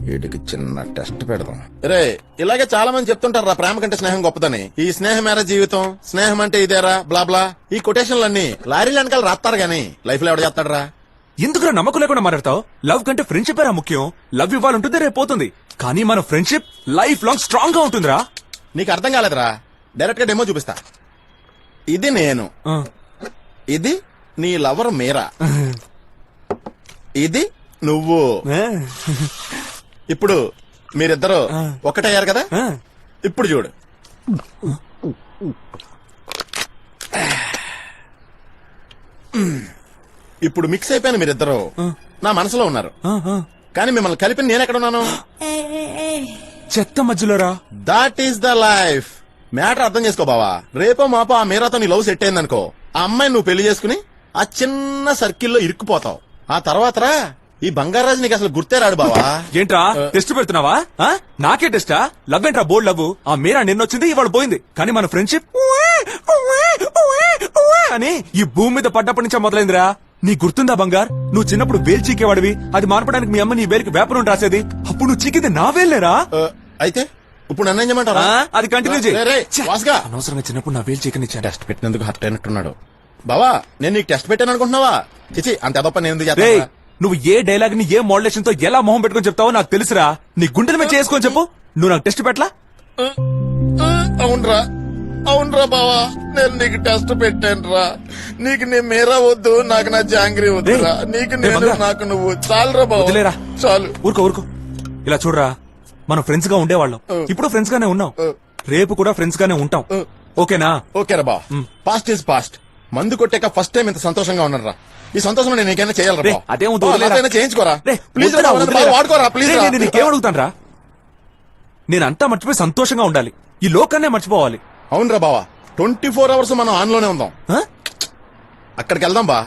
వీడికి చిన్న టెస్ట్ పెడదాం. రే ఇలాగే చాలా మంది చెప్తుంటారు రా ప్రేమ కంటే స్నేహం గొప్పదని. ఈ స్నేహమేరా జీవితం, స్నేహం అంటే ఇదేరా బ్లా బ్లా. ఈ కొటేషన్లన్నీ లారీలు వెనకాల రాస్తారు గానీ లైఫ్ లో ఎవడ చేస్తాడరా? ఎందుకురా నమ్మకం లేకుండా మాట్లాడతావు? లవ్ కంటే ఫ్రెండ్షిప్ రా ముఖ్యం. లవ్ ఇవ్వాలంటుంది రేపు పోతుంది, కానీ మన ఫ్రెండ్షిప్ లైఫ్ లాంగ్ స్ట్రాంగ్ గా ఉంటుందిరా. నీకు అర్థం కాలేదురా, డైరెక్ట్ గా డెమో చూపిస్తా. ఇది నేను, ఇది నీ లవర్ మీరా, ఇది నువ్వు. ఇప్పుడు మీరిద్దరు ఒకటయ్యారు కదా, ఇప్పుడు చూడు. ఇప్పుడు మిక్స్ అయిపోయిన మీరిద్దరు నా మనసులో ఉన్నారు, కానీ మిమ్మల్ని కలిపి నేను ఎక్కడ ఉన్నాను? చెత్త మధ్యలో రా. That is the life. Matter అర్థం చేసుకో బావా. రేపో మాపో ఆ మీరాతో నీ లవ్ సెట్ అయిందనుకో, ఆ అమ్మాయిని నువ్వు పెళ్లి చేసుకుని ఆ చిన్న సర్కిల్లో ఇరుక్కుపోతావు. ఆ తర్వాత రా ఈ బంగారాజు నీకు అసలు గుర్తే రాడు బావా. ఏంట్రా టెస్ట్ పెడుతున్నావా? నాకే టెస్టా? లవ్ ఏంట్రా బోల్డ్ లవ్. ఆ మీరా నిన్నొచ్చింది, ఇవాళ పోయింది, కానీ మన ఫ్రెండ్షిప్ అని ఈ భూమి మీద పడ్డప్పటి నుంచే మొదలైందిరా. నీ గుర్తుందా బంగార్, నువ్వు చిన్నప్పుడు వేలు చీకేవాడివి, అది మానపడానికి మీ అమ్మ నీ వేలికి వేప నుండి రాసేది, అప్పుడు నువ్వు చీకింది నా వేలేరా. అయితే ఇప్పుడు నన్ను ఏం చేయమంటారా? అది కంటిన్యూ చేయి. వాస్గా అనవసరంగా చిన్నప్పుడు నా వేలు చీకనిచ్చా. టెస్ట్ పెట్టినందుకు హర్ట్ అయినట్టున్నాడు బావా. నేను నీకు టెస్ట్ పెట్టాను అనుకుంటున్నావా? చిచి అంత ఎదప్ప నేను ఎందుకు చేస్తా? నువ్వు ఏ డైలాగ్ ని ఏ మోడలేషన్ తో ఎలా మొహం పెట్టుకుని చెప్తావో నాకు తెలుసురా. నీ గుండెల మీద చేసుకొని చెప్పు. నువ్వు నాకు టెస్ట్ పెట్టలా? అవునరా అవునరా బావా, నేను నీకు టెస్ట్ పెట్టాను రా. నీకు నీ మీరా వద్దు, నాకు నా జాంగ్రీ వద్దురా. నీకు నేను, నాకు నువ్వు. చాలురా బావా, చాలు. ఊరుకో. ఇలా చూడరా, మనం ఫ్రెండ్స్ గా ఉండేవాళ్ళం, ఇప్పుడు ఫ్రెండ్స్ గానే ఉన్నాం, రేపు కూడా ఫ్రెండ్స్ గానే ఉంటాం. ఓకేనా? ఓకేరా బావా. Past is past. మందు కొట్టాక ఫస్ట్ టైం ఇంత సంతోషంగా ఉన్నారా. ఈ సంతోషం నేను నీకైనా చేయాలరా? అదేమో చేయించుకోరా ప్లీజ్. వాడుకోరా ప్లీజ్. నీకేమడుగుతాను రా, నేనంతా మర్చిపోయి సంతోషంగా ఉండాలి, ఈ లోకాన్నే మర్చిపోవాలి. అవునరా బావా, 24 hours మనం ఆన్ లోనే ఉందాం. అక్కడికి వెళ్దాం బా.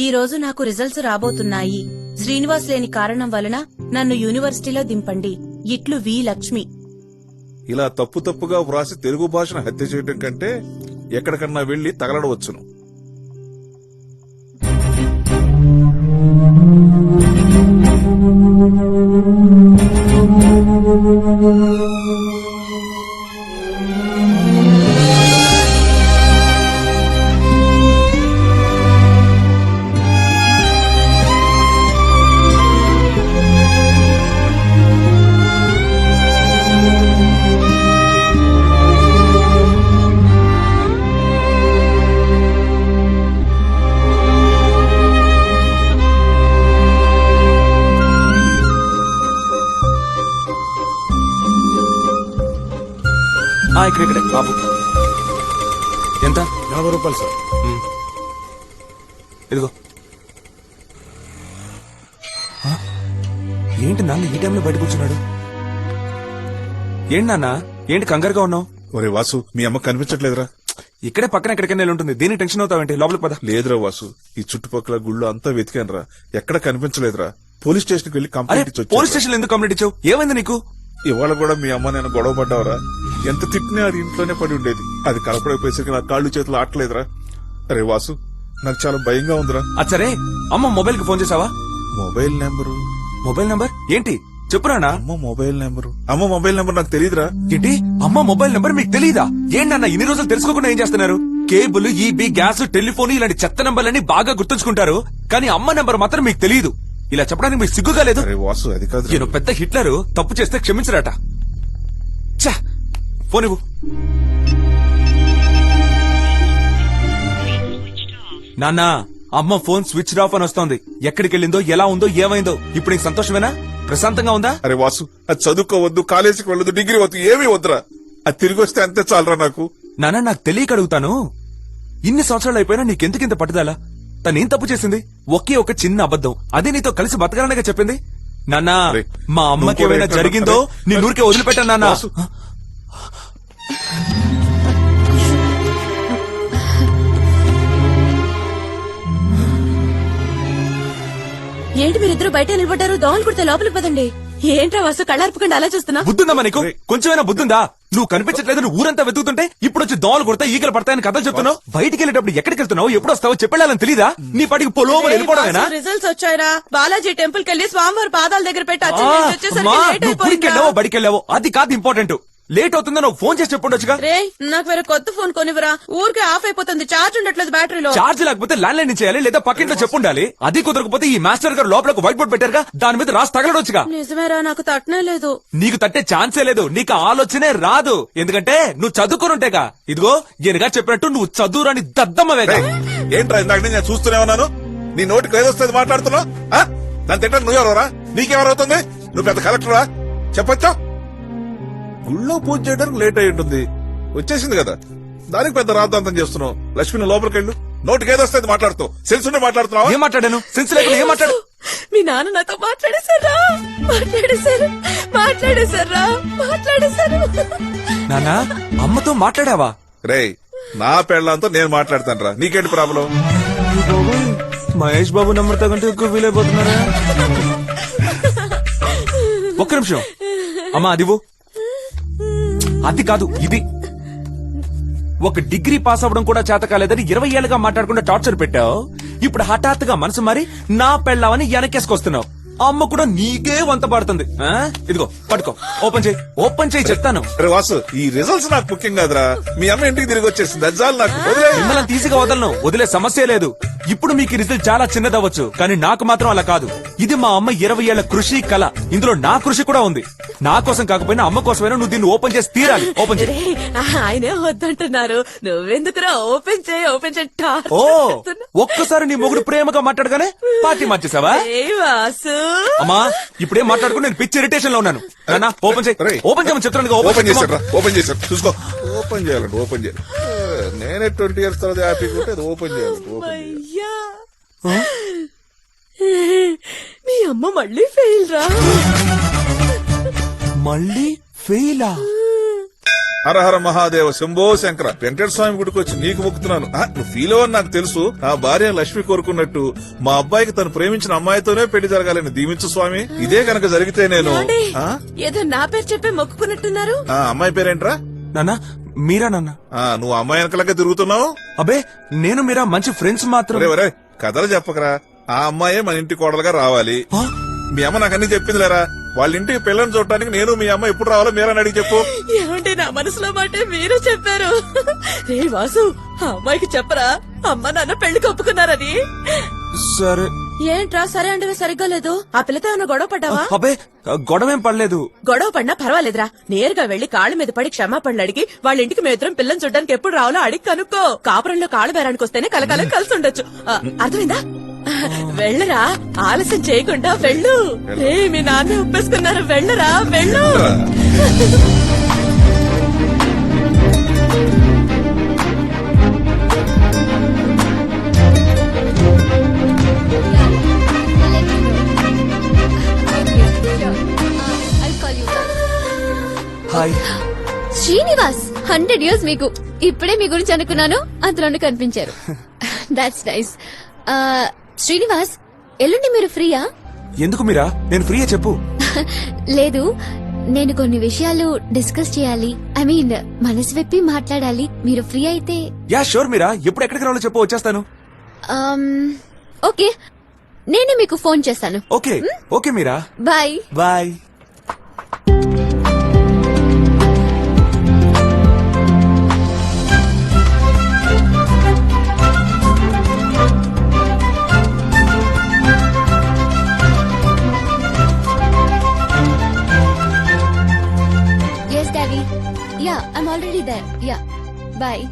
ఈ రోజు నాకు రిజల్ట్స్ రాబోతున్నాయి. శ్రీనివాస్ లేని కారణం వలన నన్ను యూనివర్సిటీలో దింపండి. ఇట్లు వి లక్ష్మి. ఇలా తప్పుగా వ్రాసి తెలుగు భాషను హత్య చేయడం కంటే ఎక్కడికన్నా వెళ్లి తగలడవచ్చును. ఇక్కడే బాబు. ఎంత? 50 రూపాయలు సార్. ఇదిగో. ఏంటి నాన్న ఈ టైంలో బయట కూర్చున్నాడు? ఏంటి నాన్న, ఏంటి కంగారుగా ఉన్నావు? ఒరే వాసు, మీ అమ్మ కనిపించట్లేదురా? ఇక్కడే పక్కన ఎక్కడికైనా ఉంటుంది, దీనికి టెన్షన్ అవుతావేంటి? లోపలికి పద. లేదురా వాసు, ఈ చుట్టుపక్కల గుళ్ళు అంతా వెతికానురా, ఎక్కడ కనిపించలేదురా. పోలీస్ స్టేషన్ కి వెళ్లి కంప్లైంట్ ఇచ్చి. పోలీస్ స్టేషన్ ఎందుకు కంప్లైంట్ ఇచ్చావు? ఏమైంది నీకు? ఇవాళ కూడా మీ అమ్మ నేను గొడవ పడ్డావరా. ఎంత తిట్టినా అది ఇంట్లోనే పడి ఉండేది, అది కలపడైపోయేసరికి నా కాళ్ళు చేతులు ఆటలేదురా. అరే వాసు, నాకు చాలా భయంగా ఉందిరా. అచ్చరే, అమ్మ మొబైల్ కి ఫోన్ చేసావా? మొబైల్ నెంబర్ ఏంటి చెప్పురానా? అమ్మ మొబైల్ నెంబర్ నాకు తెలియదురా. ఏంటి అమ్మ మొబైల్ నెంబర్ మీకు తెలియదా? ఏంటన్నా ఇన్ని రోజులు తెలుసుకోకుండా ఏం చేస్తున్నారు? కేబుల్, ఈబీ, గ్యాస్, టెలిఫోన్ ఇలాంటి చెత్త నంబర్లన్నీ బాగా గుర్తుంచుకుంటారు, కానీ అమ్మ నెంబర్ మాత్రం మీకు తెలియదు. ఇలా చెప్పడానికి మీకు సిగ్గుగా లేదు? అరే వాసు అది కాదు. ఈయన పెద్ద హిట్లరు, తప్పు చేస్తే క్షమించరాట. ఛ! ఫోన్ ఇవ్వు. నాన్న, అమ్మ ఫోన్ స్విచ్ ఆఫ్ అని వస్తోంది. ఎక్కడికి వెళ్ళిందో, ఎలా ఉందో, ఏమైందో ఇప్పుడు నీకు సంతోషమేనా? ప్రశాంతంగా ఉందా? అరే వాసు, అది చదువుకోవద్దు, కాలేజీకి వెళ్ళదు, డిగ్రీ వద్దు, ఏమీ వద్దురా. అది తిరిగి వస్తే అంతే చాలరా నాకు. నాన్న, నాకు తెలియక అడుగుతాను. ఇన్ని సంవత్సరాలు అయిపోయినా నీకెందుకింత పట్టుదల? తనేం తప్పు చేసింది? ఒకే ఒక చిన్న అబద్ధం, అదే నీతో కలిసి బతకాలనగా చెప్పింది. నాన్న, అరే, మా అమ్మకి నువ్వు కూడా ఏమైనా ఎక్కడ జరిగిందో అరే, నీ ఊరికే వదిలిపెట్టాను నాన్న. వాసు. ఏంటి మీరిద్దరు బయట నిలబడ్డారు? దోమలు కుడితే లోపలికి పదండి. ఏంట్రా వాసు కళ్ళార్పకుండా అలా చూస్తున్నా? బుద్ధుందమ్మా నీకు? కొంచెమైనా బుద్ధుందా? నువ్వు కనిపించట్లేదు, నువ్వు ఊరంతా వెతుకుతుంటే ఇప్పుడు వచ్చి దోమలు కొడతా, ఈగలు పడతాయని కథలు చెప్తున్నావు. బయటికి వెళ్ళేటప్పుడు ఎక్కడికి వెళ్తున్నావు, ఎప్పుడు వస్తావో చెప్పాలని తెలీదా? నీ పాటికి పొలోమని వెళ్ళిపోవడమేనా? రిజల్ట్స్ వచ్చాయిరా. బాలాజీ టెంపుల్ కెళ్లి స్వామివారి పాదాల దగ్గర పెట్టి వచ్చేసరికి లేట్ నువ్వు గుడికెళ్ళావో బడికెళ్ళావో అది కాదు ఇంపార్టెంట్. లేట్ అవుతుందో నువ్వు ఫోన్ చేసి చెప్పుండొచ్చుగా. రే, నాకు వేరే కొత్త ఫోన్ కొనివరా. ఊరికే ఆఫ్ అయిపోతుంది, చార్జ్ ఉండట్లేదు బ్యాటరీలో. చార్జ్ లేకపోతే ల్యాండ్ లైన్ చేయాలి, లేదా పక్కింట్లో చెప్పుండాలి. అది కుదరకపోతే ఈ మాస్టర్ గారు లోపల వైట్ బోర్డ్ పెట్టారుగా, దాని మీద రాసి తగలడొచ్చుగా. నిజమేరా, నాకు తట్టనే లేదు. నీకు తట్టే ఛాన్సే లేదు, నీకు ఆలోచనే రాదు. ఎందుకంటే నువ్వు చదువుకునుంటేగా. ఇదిగో ఈయనగా చెప్పినట్టు నువ్వు చదువురాని దద్దమ్మవేగా. ఏంట్రా ఇందాక నుంచి నేను చూస్తూనే ఉన్నాను, నీ నోటికి ఏదొస్తుంది మాట్లాడుతున్నావు? దాని తింటే నువ్వెవరరా? నీకెవరవుతుంది? నువ్వు పెద్ద కలెక్టరా? చెప్పొచ్చా? గుళ్ళో పూజ చేయడానికి లేట్ అయి ఉంటుంది, వచ్చేసింది కదా, దానికి పెద్ద రాద్దాంతం చేస్తున్నావు. లక్ష్మిని లోపలికి వెళ్ళు, నోటికి ఏదొస్తుంది మాట్లాడుతావు. సెన్స్ ఉంటే మాట్లాడుతున్నావు. ఏం మాట్లాడాను? సెన్స్ లేకుండా ఏం మాట్లాడు? మీ నాన్న నాతో మాట్లాడేశారా? నాన్న, అమ్మతో మాట్లాడావా? రేయ్, నా పెళ్ళంతో నేను మాట్లాడతాను రా, నీకేంటి ప్రాబ్లం? మహేష్ బాబు నెంబర్తో కంటే ఎక్కువ ఫీల్ అయిపోతున్నారా? ఒక్క నిమిషం అమ్మా, అదివు. అది కాదు, ఇది. ఒక డిగ్రీ పాస్ అవ్వడం కూడా చేత కాలేదని 20 ఏళ్ళుగా మాట్లాడకుండా టార్చర్ పెట్టావు. ఇప్పుడు హఠాత్తుగా మనసు మారి నా పెళ్ళావని వెనకేసుకొస్తున్నావు. అమ్మ కూడా నీకే వంత పడుతుంది. ఇదిగో పట్టుకో, ఓపెన్ చేయి చెప్తాను. అరే వాసు, ఈ రిజల్ట్స్ నాకు ముఖ్యం కాదురా. మీ అమ్మ ఇంటికి తిరిగి వచ్చేసింది, అది చాలు నాకు. వదిలేయ్. మిమ్మల్ని తీసిగా వదలను, వదిలే సమస్య లేదు. ఇప్పుడు మీకు ఈ రిజల్ట్ చాలా చిన్నదవ్వచ్చు, కానీ నాకు మాత్రం అలా కాదు. ఇది మా అమ్మ 20 ఏళ్ల కృషి కళ. ఇందులో నా కృషి కూడా ఉంది. నా కోసం కాకపోయినా అమ్మ కోసమైనా నువ్వు దీన్ని ఓపెన్ చేసి తీరాలి. ఓపెన్ చేయి. ఆయనే వద్దంటున్నారు, నువ్వెందుకురా? ఓపెన్ చేయి. ఓ, ఒక్కసారి నీ మొగుడు ప్రేమగా మాట్లాడగానే పార్టీ మార్చేసావా? వాసు, అమ్మా, ఇప్పుడేం మాట్లాడుకుని నేను పిచ్చి ఇరిటేషన్ లో ఉన్నాను. నాన్న, ఓపెన్ చేయి. ఓపెన్ చేయమని చెప్తున్నాను. ఓపెన్ చేశారు, ఓపెన్ చేశారు. చూసుకో, ఓపెన్ చేయాలండి, ఓపెన్ చేయాలి. నేనే 20 years తర్వాత హ్యాపీగా ఉంటే అది ఓపెన్ చేయాలి. అయ్యా, మీ అమ్మ మళ్ళీ ఫెయిల్ రా. మళ్ళీ ఫెయిలా? హరహర మహాదేవ శంభో శంకర. వెంకట స్వామి గుడికి వచ్చి నీకు మొక్కుతున్నాను. నువ్వు ఫీల్ అవ్వని నాకు తెలుసు. నా భార్య లక్ష్మి కోరుకున్నట్టు మా అబ్బాయికి తను ప్రేమించిన అమ్మాయితోనే పెళ్లి జరగాలని దీవించు స్వామి. ఇదే కనుక జరిగితే నేను ఏదో నా పేరు చెప్పి మొక్కుకున్నట్టున్నారు. అమ్మాయి పేరేంట్రా? నాన్న, మీరా? నాన్న, నువ్వు అమ్మాయి వెనకలకే తిరుగుతున్నావు. అబే, నేను మీరా మంచి ఫ్రెండ్స్ మాత్రం. ఒరే, కథలు చెప్పకరా. ఆ అమ్మాయే మన ఇంటి కోడలుగా రావాలి. మీ అమ్మ నాకు అన్ని చెప్పింది లేరా. వాళ్ళ ఇంటికి పిల్లల్ని చూడటానికి నేను మీ అమ్మ ఎప్పుడు రావాలో మీరని అడిగి చెప్పు. ఏమంటే నా మనసులో మాట మీరు చెప్పారు. రే వాసు, ఆ అమ్మాయికి చెప్పరా అమ్మ నాన్న పెళ్లికి ఒప్పుకున్నారని. సరే. ఏంట్రా సరే అంటే సరిగ్గా లేదు? ఆ పిల్లతో ఏమైనా గొడవ పడ్డావా? అబే, గొడవేం పడలేదు. గొడవ పడినా పర్వాలేదురా. నేరుగా వెళ్లి కాళ్ళ మీద పడి క్షమాపణలు అడిగి వాళ్ళ ఇంటికి మేమిద్దరం పిల్లని చూడడానికి ఎప్పుడు రావాలో అడిగి కనుక్కో. కాపురంలో కాళ్ళు బేరానికి వస్తేనే కలకాలం కలిసి ఉండొచ్చు. అర్థమైందా? వెళ్ళరా, ఆలస్యం చేయకుండా వెళ్ళు. రే, మీ నాన్న ఒప్పేసుకున్నారు, వెళ్ళరా, వెళ్ళు. హాయ్ శ్రీనివాస్, 100 years మీకు. ఇప్పుడే మీ గురించి అనుకున్నాను, అంతలోనే కనిపించారు. That's nice. శ్రీనివాస్, ఎల్లుండి మీరు ఫ్రీయా? ఎందుకు మీరా? నేను ఫ్రీయే, చెప్పు. లేదు, నేను కొన్ని విషయాలు డిస్కస్ చేయాలి. ఐ మీన్ మనసు విప్పి మాట్లాడాలి. మీరు ఫ్రీ అయితే? యా షూర్ మీరా. ఎప్పుడు ఎక్కడికి రావాలో చెప్పు, వచ్చేస్తాను. ఓకే, నేనే మీకు ఫోన్ చేస్తాను. Okay okay Meera. Bye bye. Bye.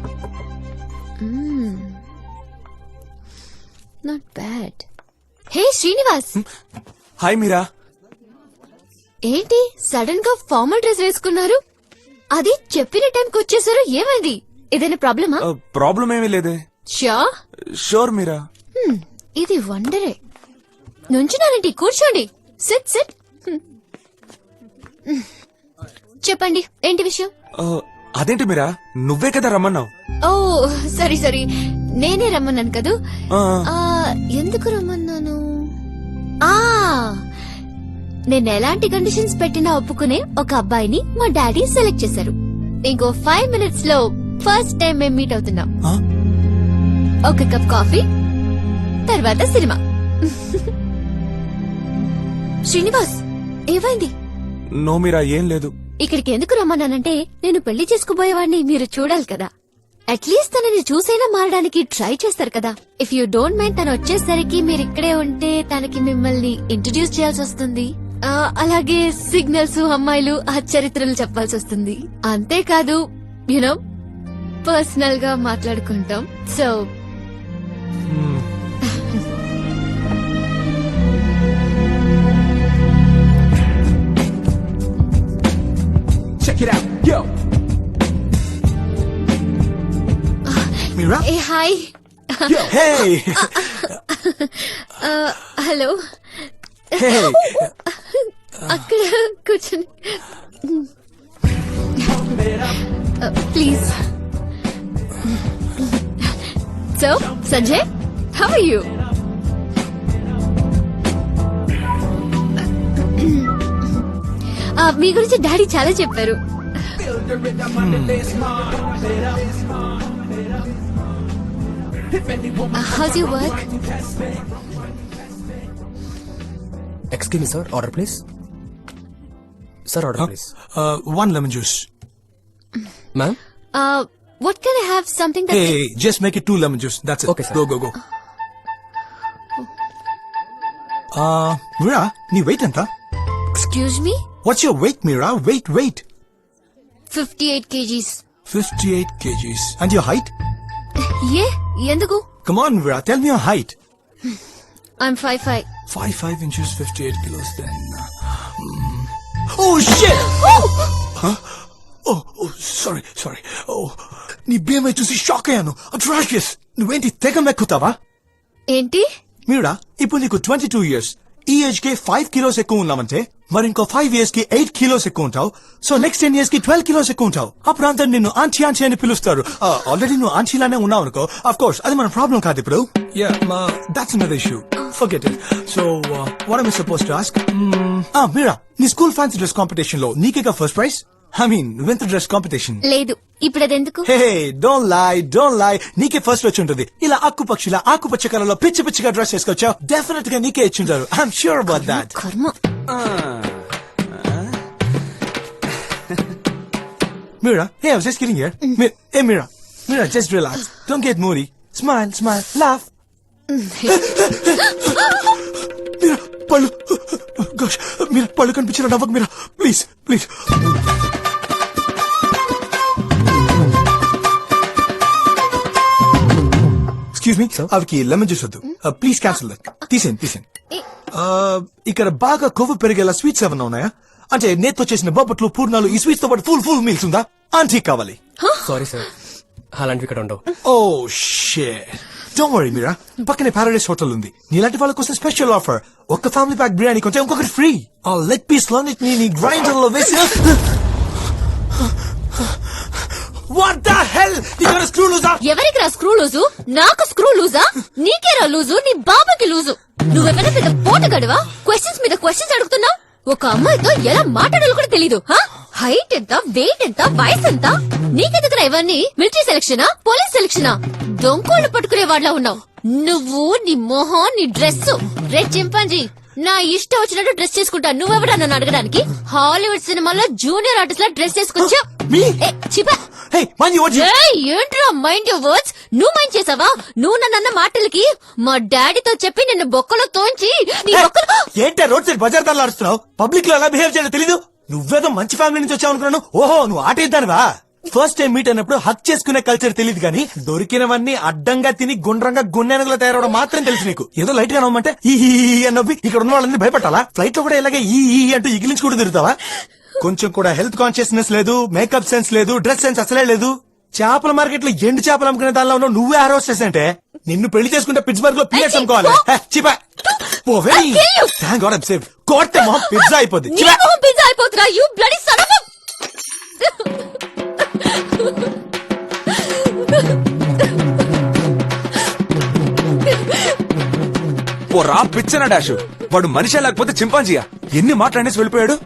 Not bad. Hey Srinivas, hi Meera. ఏంటి సడన్ గా ఫార్మల్ డ్రెస్ వేసుకున్నారు? అది చెప్పిన టైంకి వచ్చేసారు, ఏమైంది? ఏదైనా ప్రాబ్లమా? ప్రాబ్లం ఏమీ లేదే. షూర్ మీరా. ఇది వండరే. నుంచున్నారండి, కూర్చోండి. SIT SIT. చెప్పండి, ఏంటి విషయం? అదేంటి మీరా, నువ్వే కదా రమ్మన్నావు. ఓ సరీ సరీ, నేనే రమ్మన్నాను కదూ. ఆ, ఎందుకు రమ్మన్నాను? ఆ నేను ఎలాంటి కండిషన్స్ పెట్టినా ఒప్పుకునే ఒక అబ్బాయిని మా డాడీ సెలెక్ట్ చేశారు. ఇంకో 5 minutes లో ఫస్ట్ టైం మేము మీట్ అవుతున్నాం. ఆ? ఒక కప్ కాఫీ, తర్వాత సినిమా. శ్రీనివాస్, ఏమైంది? నో మీరా, ఏం లేదు. ఇక్కడికి ఎందుకు రమ్మన్నానంటే, నేను పెళ్లి చేసుకోబోయేవాడిని మీరు చూడాలి కదా. అట్లీస్ట్ తనని చూసైనా మారడానికి ట్రై చేస్తారు కదా. ఇఫ్ యూ డోంట్ మైండ్ తను వచ్చేసరికి మీరు ఇక్కడే ఉంటే తనకి మిమ్మల్ని ఇంట్రడ్యూస్ చేయాల్సి వస్తుంది. అలాగే సిగ్నల్స్, అమ్మాయిలు, ఆ చరిత్రలు చెప్పాల్సి వస్తుంది. అంతేకాదు యునో పర్సనల్ గా మాట్లాడుకుంటాం. So Check it out, yo. Mira? ఏ hi. Yo, hey. Hello. Hey. అక్కడ కూర్చొని please. So Sanjay, how are you? మీ గురించి డాడీ చాలా చెప్పారు. How's you work? Excuse me sir, order please. Sir order please. 1 lemon juice. Ma'am. What can I have? Something that... Hey, just make it 2 lemon juice. That's it. Okay, sir. Go. Mira, నీ weight ఎంత? Excuse me? What's your weight, Mira? Weight. 58 kgs. 58 kgs. And your height? ఏ ఎందుకు? Come on, Mira, tell me your height. I'm 5'5". 5 inches, 58 kilos then. Oh, shit! Huh? Oh, sorry. Oh, నీ BMI చూసి షాక్ అయ్యాను. Atrocious! నువ్వేంటి తెగ మెక్కుతావా? ఏంటి? మీరా, ఇప్పుడు నీకు 22 years. ఈ ఏజ్ కి 5 kilos ఎక్కువ ఉన్నావంటే మరి ఇంకో 5 years కి 8 kilos ఎక్కువ ఉంటావు. సో నెక్స్ట్ 10 years కి 12 kilos ఎక్కువ ఉంటావు. అప్పుడు అంతా నిన్ను ఆంటీ అని పిలుస్తారు. ఆల్రెడీ నువ్వు ఆంటీలానే ఉన్నావు అనుకో. ఆఫ్ కోర్స్ అది మన ప్రాబ్లం కాదు ఇప్పుడు. That's another issue. Forget it. So, what am I supposed to ask? మీరా, నీ స్కూల్ ఫ్యాన్సీ డ్రెస్ కాంపిటీషన్ లో నీకేగా first prize? I mean, winter dress competition. లేదు, ఇప్పుడు అదెందుకు? Hey, don't lie. నీకే ఫస్ట్ వచ్చి ఉంటుంది. ఇలా ఆకుపక్షిలా ఆకుపచ్చ కలర్లో పిచ్చిగా డ్రెస్ వేసుకొచ్చావు. డెఫినెట్ గా నీకే ఇచ్చింటారు. I'm sure about that. Karma. Mira, hey, I was just kidding here. Hey, Mira, just relax. Don't get moody. Smile, laugh. Mira, పళ్ళు. Gosh, Mira, పళ్ళు కనిపించిన నవ్వకు Mira. Please. ఎక్స్క్యూజ్ మీ, అవికి లెమన్ జ్యూస్ వద్దు. Please cancel that. తీసేయండి. ఇక్కడ బాగా కొవ్వు పెరిగేలా స్వీట్స్ ఏమన్నా ఉన్నాయా? అంటే నేతితో చేసిన బొబ్బట్లు, పూర్ణాలు, ఈ స్వీట్స్ తో పాటు ఫుల్ మీల్స్ ఉందా? ఆంటీ కావాలి. సారీ సార్, అలాంటివి ఇక్కడ ఉండవు. Oh shit. Don't worry Meera, పక్కనే పారడైస్ హోటల్ ఉంది. నీలాంటి వాళ్ళ కోసం స్పెషల్ ఆఫర్. ఒక్క ఫ్యామిలీ ప్యాక్ బిర్యానీ కొంటే ఇంకొకటి ఫ్రీ. ఆ లెగ్ పీస్ నీ గ్రైండర్ లో వేసి. What the hell? ఇక్కడ స్క్రూ లూజా? ఎవరికి స్క్రూ లూజు? నాకు స్క్రూ లూజా? నీకేరా లూజు? నీ బాబాకి లూజు. నువ్వేమైనా పెద్ద పోటగాడివా? క్వశ్చన్స్ మీద క్వశ్చన్స్ అడుగుతున్నావు. ఒక అమ్మాయితో ఎలా మాట్లాడాలో కూడా తెలీదు. హైట్ ఎంత, వెయిట్ ఎంత, వయసు ఎంత? నీకెందుకురా ఇవన్నీ? Military సెలక్షనా, police సెలక్షనా? దొంకోళ్ళు పట్టుకునే వాళ్ళ ఉన్నావు నువ్వు. నీ మొహం, నీ డ్రెస్. రెడ్ చింపాంజీ, నా ఇష్టం వచ్చినట్టు డ్రెస్ చేసుకుంటా. నువ్వెవడా నన్ను అడగడానికి? హాలీవుడ్ సినిమాలో జూనియర్ ఆర్టిస్ట్ లా డ్రెస్ చేసుకొచ్చా. ఏంట్రా మైండ్ యువర్ వర్డ్స్? నువ్వు మైండ్ చేసావా? నువ్వు నన్న మాటలకి మా డాడీతో చెప్పి నిన్ను బొక్కలో తోంచి నీ బొక్కలు. ఏంటో రోడ్ సైడ్ బజార్ దారిలో అరుస్తున్నావు? పబ్లిక్ లో ఎలా బిహేవ్ చేయాలో తెలీదు? నువ్వేదో మంచి ఫ్యామిలీ నుంచి వచ్చావు అనుకున్నాను. ఓహో, నువ్వు ఆట ఇద్దానివా? ఫస్ట్ టైం మీట్ అయినప్పుడు హక్ చేసుకునే కల్చర్ తెలియదు కానీ దొరికినవన్నీ అడ్డంగా తిని గుండ్రంగా గున్నెనగలో తయారవడం మాత్రం తెలుసు నీకు. ఏదో లైట్ గా నవ్వమంటే ఈ అని నవ్వి ఇక్కడ ఉన్న వాళ్ళని భయపట్టాలా? ఫ్లైట్ లో కూడా ఇలాగే ఈ అంటూ ఇగిలించుకుంటూ తిరుగుతావా? కొంచెం కూడా హెల్త్ కాన్షియస్నెస్ లేదు, మేకప్ సెన్స్ లేదు, డ్రెస్ సెన్స్ అసలే లేదు. చేపల మార్కెట్ లో ఎండు చేపలు అమ్ముకునే దానిలో ఉన్నావు నువ్వే ఆ రోజు అంటే నిన్ను పెళ్లి చేసుకుంటే పిట్స్బర్గ్ లో పిల్లర్స్ అమ్ముకోవాలి. కోర్టే మొహం పిజ్జా అయిపోద్ది. పిజ్జా అయిపోతురా యు బ్లడీ సన్ ఆఫ్ పోరా పిచ్చన డాష్. వాడు మనిషి లేకపోతే చింపాంజీయా? ఎన్ని మాట్లాడేసి వెళ్ళిపోయాడు.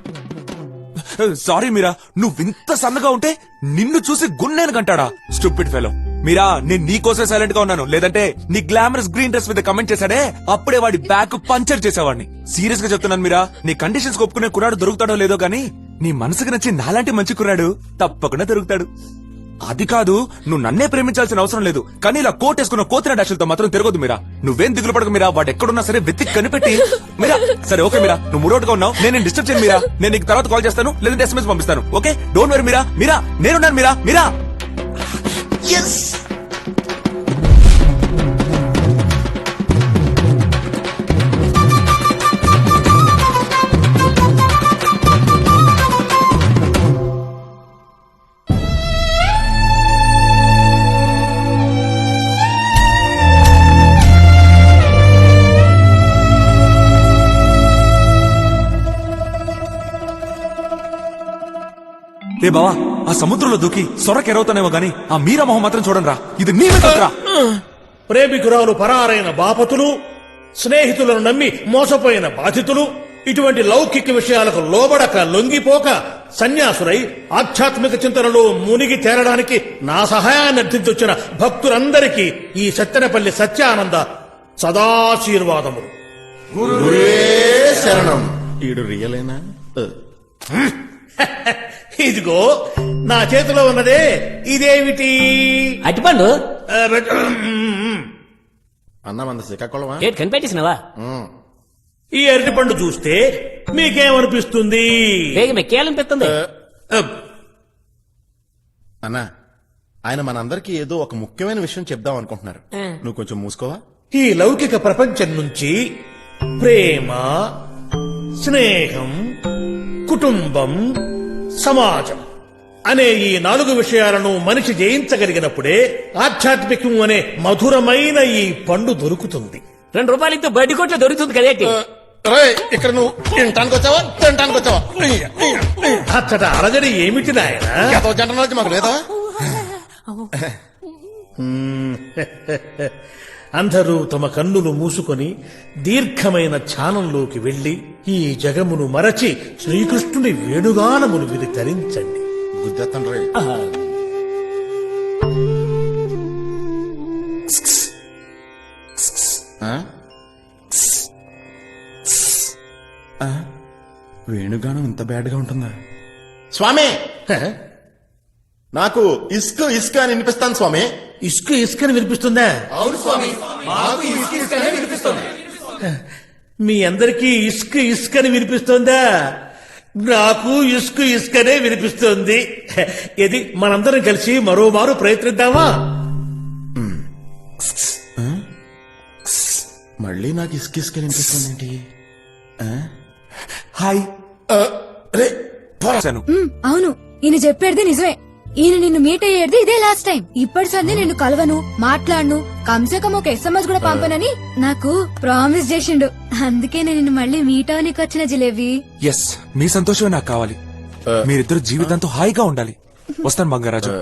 సారీ మీరా, నువ్వింత సన్నగా ఉంటే నిన్ను చూసి గున్నేను కంటాడా స్టూపిడ్ ఫెలో. మీరా, నేను నీకోసే సైలెంట్ గా ఉన్నాను, లేదంటే నీ గ్లామరస్ గ్రీన్ డ్రెస్ మీద కమెంట్ చేశాడే అప్పుడే వాడి బ్యాక్ పంచర్ చేసేవాడిని. సీరియస్ గా చెప్తున్నాను మీరా, నీ కండిషన్స్ ఒప్పుకునే కుర్రాడు దొరుకుతాడో లేదో గానీ నీ మనసుకు నచ్చి నాలాంటి మంచి కుర్రాడు తప్పకుండా దొరుకుతాడు. అది కాదు, నువ్వు నన్నే ప్రేమించాల్సిన అవసరం లేదు, కానీ ఇలా కోట్ వేసుకున్న కోతిన డాషులతో మాత్రం తిరగొద్దు మీరా. నువ్వేం దిగులు పడక మీరా, వాడు ఎక్కడున్నా సరే వెతికి కనిపెట్టి మీరా. సరే ఓకే మీరా, నువ్వు మూడోటుగా ఉన్నావు, నేను డిస్టర్బ్ చేయను మీరా. నేను నీకు తర్వాత కాల్ చేస్తాను, లేదంటే SMS పంపిస్తాను. ఓకే, డోంట్ వరీ మీరా. మీరా, నేనున్నాను మీరా. మీరా రే బావా, ఆ సముద్రంలో దూకి సొరకెరవుతానేమో గాని ఆ మీరా మొహం మాత్రం చూడండిరా. ఇది నీ మీద. ప్రేమికురాలు పరారైన బాపతులు, స్నేహితులను నమ్మి మోసపోయిన బాధితులు, ఇటువంటి లౌకిక విషయాలకు లోబడక లొంగిపోక సన్యాసులై ఆధ్యాత్మిక చింతనలో మునిగి తేరడానికి నా సహాయాన్ని అర్థించొచ్చిన భక్తులందరికీ ఈ సత్తెనపల్లి సత్యానంద సదాశీర్వాదములు. శరణం. ఈడు రియలేనా? ఇదిగో నా చేతిలో ఉన్నదే ఇదేమిటి? అట్టిపండు అన్నమంద శ్రీకాకుళమా? కనిపెట్టేసినవా? ఈ అరటిపండు చూస్తే మీకేమనిపిస్తుంది? మెక్కేయాలనిపిస్తుంది. అన్నా, ఆయన మనందరికీ ఏదో ఒక ముఖ్యమైన విషయం చెప్దాం అనుకుంటున్నారు. నువ్వు కొంచెం మూసుకోవా? ఈ లౌకిక ప్రపంచం నుంచి ప్రేమ, స్నేహం, కుటుంబం, సమాజం అనే ఈ 4 విషయాలను మనిషి జయించగలిగినప్పుడే ఆధ్యాత్మికం అనే మధురమైన ఈ పండు దొరుకుతుంది. 2 రూపాయలతో బడ్డీ కొట్లో దొరుకుతుంది కదేంటి? ఇక్కడ నువ్వు తినటానికి వచ్చావా, తినటానికి వచ్చావా? అచ్చట అలజడి ఏమిటి నాయన? జంట నుంచి మాకు లేదా? అందరూ తమ కన్నులు మూసుకొని దీర్ఘమైన ధ్యానంలోకి వెళ్లి ఈ జగమును మరచి శ్రీకృష్ణుని వేణుగానమును విని తరించండి. గుద్దేత్తండ్రి. వేణుగానం ఇంత బ్యాడ్ గా ఉంటుందా? స్వామి, నాకు ఇస్క్ ఇస్క్ అని వినిపిస్తాను స్వామి. ఇసుక ఇసుకని వినిపిస్తుందా? అవును స్వామి, మాకు ఇస్క్ ఇస్క్ అని వినిపిస్తుంది. మీ అందరికీ ఇసుక ఇసుకని వినిపిస్తుందా? నాకు ఇసుక ఇసుకనే వినిపిస్తుంది. ఇది మనందరం కలిసి మరోమారు ప్రయత్నిద్దామా? మళ్ళీ నాకు ఇస్క్ ఇస్క్ అని వినిపిస్తుంది ఏంటి? హాయ్. అవును, ఈయన చెప్పేది నిజమే. ఈయన నిన్ను మీట్ అయ్యేది ఇదే లాస్ట్ టైం. ఇప్పటి సంది నిన్ను కలవను, మాట్లాడను, కమ్సే కమ్ ఒక SMS కూడా పంపనని నాకు ప్రామిస్ చేసిండు. అందుకే నేను నిన్ను మళ్ళీ మీట్ అవనికి వచ్చిన జిలేబీ. ఎస్, మీ సంతోషమే నాకు కావాలి. మీరిద్దరు జీవితంతో హాయిగా ఉండాలి. వస్తాను బంగారాజు.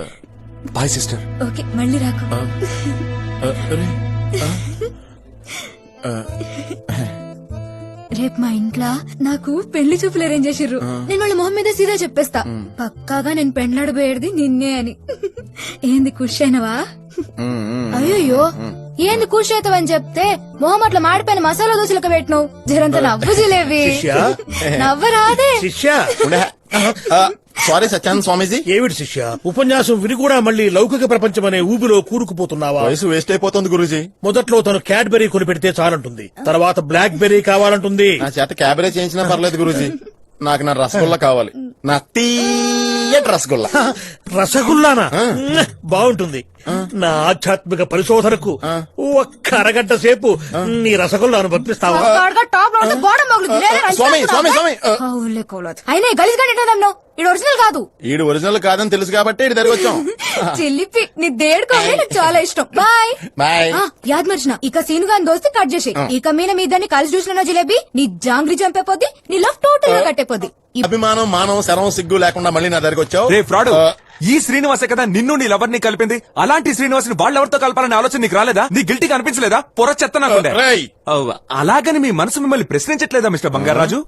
Bye sister. ఓకే, మళ్ళీ రాకు. రేపు మా ఇంట్లో నాకు పెళ్లి చూపులు అరేంజ్ చేసిర్రు. నేను వాళ్ళ మొహం మీద సీదా చెప్పేస్తా, పక్కాగా నేను పెండ్లాడబోయేది నిన్నే అని. ఏంది ఖుషి అయినవా? అయ్యో, ఏంది ఖుషి అవుతావని చెప్తే మొహం అట్లా మాడిపోయిన మసాలా దోశలకు పెట్టినావు. జరంత నవ్వు జిలేవి. నవ్వరాదే శిష్య. సారీ సత్యానంద స్వామీజీ. ఏమిటి శిష్య, ఉపన్యాసం విని కూడా మళ్ళీ లౌకిక ప్రపంచం అనే ఊబిలో కూరుకుపోతున్నావా? వయసు వేస్ట్ అయిపోతుంది గురూజీ. మొదట్లో తను క్యాడ్బెరీ కొని పెడితే చాలంటుంది, తర్వాత బ్లాక్ బెర్రీ కావాలంటుంది. నా చేత క్యాబరేజ్ చేయించినా పర్లేదు గురూజీ. నాకు నా రసగుల్లా కావాలి, నా తీయటి రసగుల్లా. రసగుల్లానా? బాగుంటుంది. నా ఆధ్యాత్మిక పరిశోధనకు ఒక్క అరగంట సేపు నీ రసగుల్లాను పంపిస్తావా? స్వామి స్వామి స్వామి అయినా గలీజ్ గానే ఇది ఒరిజినల్ కాదు. ఈడు ఒరిజినల్ కాదని తెలుసు కాబట్టి ఇటు దగ్గర వచ్చాం. చిల్లిపి నీ దేడుకోవాలి, నాకు చాలా ఇష్టం. Bye bye. యాద్ మర్చిన ఇక సీను గాని దోస్తే కట్ చేసి ఇక మీద మీ ఇద్దరిని కలిసి చూసిన జిలేబీ నీ జాంగ్రీ చంపేపోద్ది, నీ లవ్ టోటల్ గా కట్టేపోద్ది. అభిమానం మానవం శరం సిగ్గు లేకుండా మళ్ళీ నా దగ్గరకు వచ్చావు. రే ఫ్రాడ్, ఈ శ్రీనివాసే కదా నిన్ను నీ లవర్ ని కలిపింది. అలాంటి శ్రీనివాస్ ని వాళ్ళెవరితో కలపాలనే ఆలోచన నీకు రాలేదా? నీ గిల్టీగా అనిపించలేదా? పొర చెత్త నాకుండే. రేయ్. అలాగని మీ మనసు మిమ్మల్ని ప్రశ్నించట్లేదా మిస్టర్ బంగారాజు?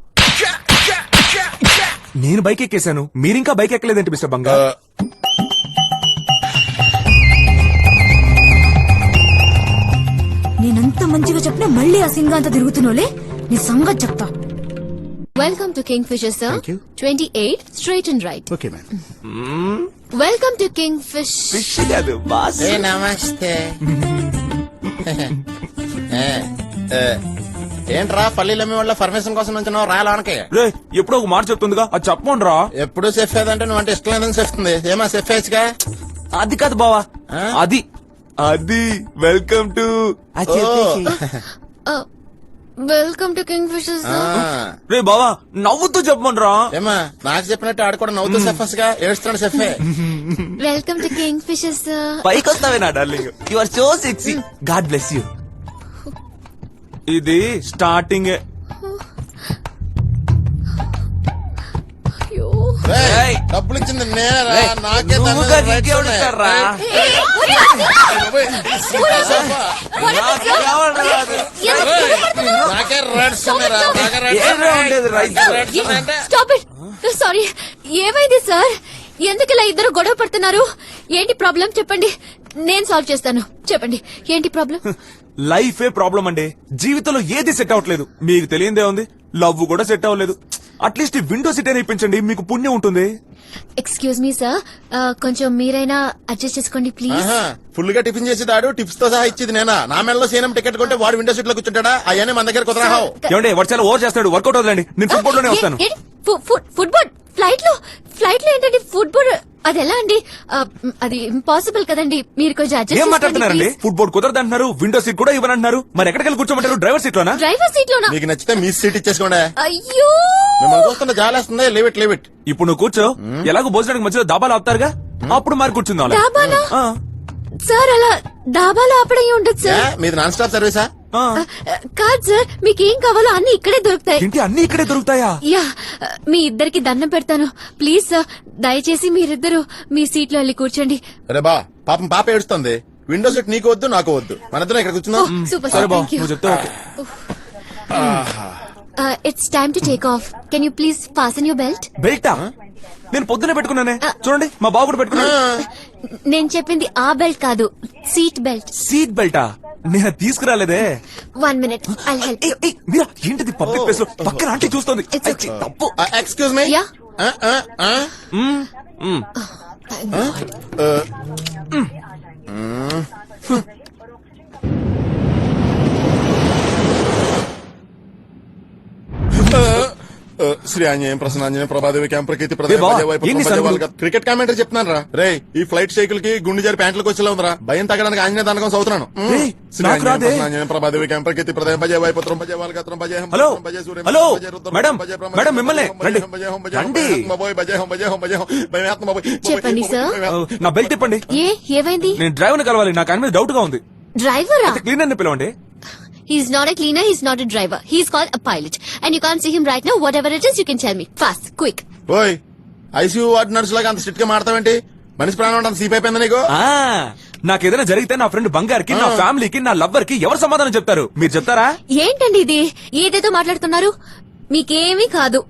నేను బైక్ ఎక్కేశాను, మీరింకా బైక్ ఎక్కలేదేంటి మిస్టర్ బంగారు? నేనంత మంచిగా చెప్పినా మళ్ళీ ఆ సింగ అంతా తిరుగుతున్నోలే, నీ సంగతి చెప్తా. Welcome to Kingfisher sir. 28 straight and right. Okay madam. Welcome to king fish. Fish కాదు బాస్. నమస్తే. ఏంట్రా పల్లీలమ్మి వాళ్ళ పర్మిషన్ కోసం నుంచి రాయలోనకి? రే ఎప్పుడో ఒక మాట చెప్తుందిగా, అది చెప్పండ్రా. ఎప్పుడు సెఫ్ ఏదంటే నువ్వు అంటే ఇష్టం లేదని చెప్తుంది. ఏమా సెఫ్ వేసుగా? అది కాదు బావా, అది అది welcome to welcome to Kingfisher sir. రే బావా నవ్వుతూ చెప్పమనరా. ఏమా నాకు చెప్పినట్టు ఆడు కూడా నవ్వుతూ సెఫ్ గా ఏడుస్తున్నాడు సెఫే. Welcome to Kingfisher sir. పైకి వస్తావే నా darling, you are so sexy. God bless you. ఇది స్టార్టింగ్. రేయ్, డబ్బులు ఇచ్చింది నేనేరా, నాకే నువ్వుగా ఇంకెవడిస్తాడ్రా? నాకే రెడ్స్ ఉన్నారా? నాకే రెడ్స్ అంటే స్టాప్ ఇట్. సారీ, ఏమైంది సార్? ఎందుకు ఇలా ఇద్దరు గొడవ పడుతున్నారు? ఏంటి ప్రాబ్లం చెప్పండి, నేను సాల్వ్ చేస్తాను. చెప్పండి ఏంటి ప్రాబ్లం? లైఫే ప్రాబ్లం అండి. జీవితంలో ఏది సెట్ అవ్వట్లేదు. మీకు తెలియందే ఉంది, లవ్ కూడా సెట్ అవ్వలేదు. అట్లీస్ట్ విండో సీట్ అయినా ఇప్పించండి, మీకు పుణ్యం ఉంటుంది. ఎక్స్క్యూజ్ మీ సార్, కొంచెం మీరైనా అడ్జస్ట్ చేసుకోండి ప్లీజ్. ఫుల్ గా టిఫిన్ చేసి దాడు, టిప్స్ తో సహా ఇచ్చింది నేనా? నా మెడలో సీనం టికెట్ కొంటే వాడు విండో సీట్ లో కూర్చుంటాడా? అవన్నీ మన దగ్గర కుదరావు. ఏమంటే వాడు చాలా ఓవర్ చేస్తాడు. వర్కౌట్ అవుతుందండి, నేను ఫుట్బాల్ లోనే వస్తాను. ఫుట్బాల్ ఫ్లైట్ లో ఏంటండి ఫుట్బాల్? అది ఎలా అండి? అది ఇంపాసిబుల్ కదండి. మీరు కొంచెం ఏం అడ్జస్ట్ మాట్లాడుతున్నారండి? చేసుకోండి ఫుట్బాల్ కుదరదు అంటున్నారు, విండో సీట్ కూడా ఇవ్వనంటున్నారు. మరి ఎక్కడికి వెళ్ళి కూర్చోమంటారు? డ్రైవర్ సీట్ లోనా? డ్రైవర్ సీట్ లోనా? మీకు నచ్చితే మీ సీట్ ఇచ్చేసుకోండి. అయ్యో మిమ్మల్ని చూస్తుంటే జాలేస్తుంది. Leave it leave it. ఇప్పుడు నువ్వు కూర్చో, ఎలాగో భోజనానికి మధ్యలో దాబాలు ఆపుతారుగా, అప్పుడు మరి కూర్చుందాం అలా. డాబానా? ఆ. సార్ అలా డాబాలో ఆపడం ఉండదు సార్. మీది నాన్ స్టాప్ సర్వీసా? ఆ. కాదు సార్, మీకేం కావాలో అన్ని ఇక్కడే దొరుకుతాయి. ఏంటి అన్ని ఇక్కడే దొరుకుతాయా? యా, మీ ఇద్దరికి దండం పెడతాను ప్లీజ్ సార్, దయచేసి మీరిద్దరు మీ సీట్ లో వెళ్ళి కూర్చోండి. అరే బా, పాపం పాప ఏడుస్తుంది. విండో సీట్ నీకు వద్దు, నాకు వద్దు. మన ఇద్దరం ఇక్కడ కూర్చుందాం. సూపర్ సరే సార్, బా, థ్యాంక్ యూ. నువ్వు చెప్తే okay. It's time to take off. Can you please fasten your belt? బెల్టా? నేను పొద్దునే పెట్టుకున్నానే, చూడండి మా బాబు కూడా పెట్టుకున్నాను. నేను చెప్పింది ఆ బెల్ట్ కాదు, సీట్ బెల్ట్. సీట్ బెల్టా? నేను తీసుకురాలేదే. 1 minute, I'll help you. మీరా ఏంటిది పబ్లిక్ ప్లేస్ లో పక్కన ఆంటీ చూస్తుంది? It's okay. తప్పు. Excuse me. Yeah. Shri Anjaneyam ప్రసన్నాంజనేయం Prabha Devi క్యాంప్రకీర్తి ఏ బావ, ఏంటి సంగతులు? క్రికెట్ కామెంటరీ చెప్తున్నాను రా. రే ఈ ఫ్లైట్ సైకిల్ కి గుండె జారి ప్యాంట్లకు వచ్చేలా ఉందిరా. భయం తగ్గడానికి ఆంజనేయ దానకం చదువుతున్నాను. రేయ్, నాకు రాదే. ప్రభాదేవి క్యాంప్రకీర్తి ప్రదేశ భజే వైపుత్రం భజే వాళ్ళగత్రం భజే హం హలో భజే సూర్యం హలో భజే రుద్రం మేడం భజే బ్రహ్మ మేడం మిమ్మల్ని రండి రండి. భజే హం భజే హం భజే హం భయాత్మ భజే. చెప్పండి సార్. నా బెల్ట్ ఇప్పండి. ఏమైంది? నేను డ్రైవర్ ని కలవాలి, నాకు ఆయన మీద డౌట్ గా ఉంది. డ్రైవరా? క్లీనర్ ని పిలవండి. He's not a cleaner, he's not a driver. He's called a pilot. And you can't see him right now. Whatever it is, you can tell me. Fast, quick. ఓయ్ ఐసీయూ వార్డ్ నర్సు లాగా అంత స్ట్రిక్ట్ గా మాడతావేంటి? మనిషి ప్రాణం అంత సీప్ అయిపోయిందా నీకు? నాకు ఏదైనా జరిగితే నా ఫ్రెండ్ బంగారికి, నా ఫ్యామిలీకి, నా లవ్వర్ కి ఎవరు సమాధానం చెప్తారు? మీరు చెప్తారా? ఏంటండి ఇది? ఏదేదో మాట్లాడుతున్నారు. మీకేమీ కాదు.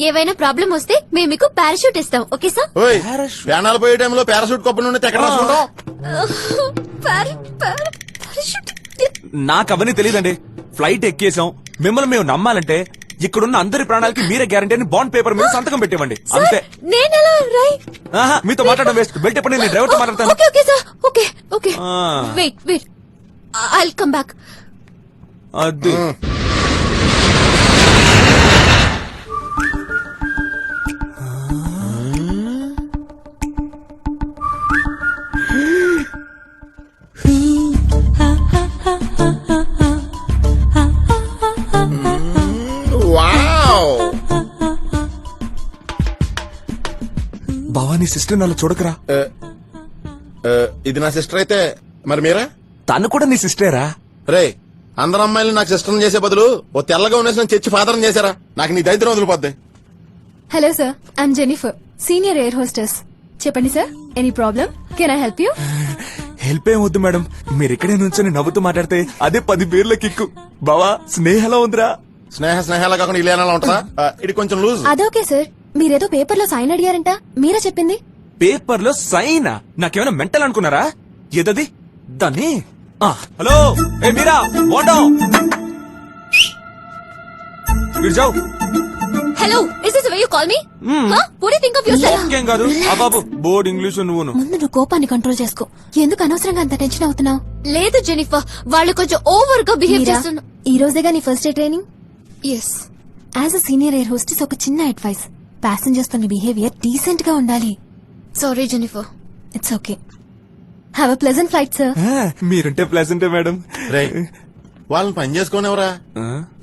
ఏవైనా ప్రాబ్లం వస్తే మేము మీకు పారాషూట్ ఇస్తాం. Okay sir? ఓయ్ ప్రాణాలు పోయే టైంలో పారాషూట్ కప్పు నుండి ఎక్కడ రాసుకుంటాం? పారాషూట్? నాకు అవన్నీ తెలియదండి. ఫ్లైట్ ఎక్కేసాం, మిమ్మల్ని మేము నమ్మాలంటే ఇక్కడున్న అందరి ప్రాణాలకి మీరే గ్యారంటీ అని బాండ్ పేపర్ మీద సంతకం పెట్టివ్వండి అంతే. నేనెలా రైట్? మీతో మాట్లాడడం వేస్ట్. బెల్ట్ ఎప్పుడు నేను డ్రైవర్ తో మాట్లాడతాను. Okay okay sir, okay okay. Wait I'll come back. అది నీ సిస్టర్ అలా చూడకరా. ఇది నా సిస్టర్ అయితే మరి మీరా? తను కూడా నీ సిస్టరేరా? రే, అందరు అమ్మాయిలు నాకు సిస్టర్ చేసే బదులు ఓ తెల్లగా ఉండేసి చర్చి ఫాదర్ చేశారా? నాకు నీ దైత్యం వదిలిపోద్ది. Hello sir, I'm Jennifer, senior air hostess. చెప్పండి sir, any problem? Can I help you? Help ఏం వద్దు మేడం, మీరు ఇక్కడే నుంచొని నవ్వుతూ మాట్లాడితే అదే 10 పేర్ల కిక్కు. బావా స్నేహలా ఉందిరా. స్నేహాలు కాకుండా ఇల్లేనా ఉంటుందా? ఇది కొంచెం లూజ్. అదోకే సార్, మీరేదో పేపర్లో సైన్ అడిగారంట, మీరే చెప్పింది. పేపర్ లో సైనా? నాకేమైనా మెంటల్ అనుకున్నారా? ఏదది దాన్ని? హలో ఏ మీరా వాటో గిర్జావ్. Hello, is this way you call me? What do you think of your ఇంకేం కాదు. ఆ బాబు బోర్డ్ ఇంగ్లీష్ నువ్వును. ముందు నువ్వు కోపాన్ని కంట్రోల్ చేసుకో. ఎందుకు అనవసరంగా అంత టెన్షన్ అవుతున్నావు? లేదు జెనిఫర్, వాళ్ళు కొంచెం ఓవర్ గా బిహేవ్ చేస్తున్నారు. ఈ రోజేగా నీ first day training? Yes. As a senior air hostess ఒక చిన్న అడ్వైస్, ప్యాసింజర్స్ తో నీ బిహేవియర్ డీసెంట్ గా ఉండాలి. Sorry Jennifer. It's okay. Have a pleasant flight sir. మీరుంటే ప్లెజెంటే మేడం. రే, వాళ్ళని పని చేసుకోనివరా?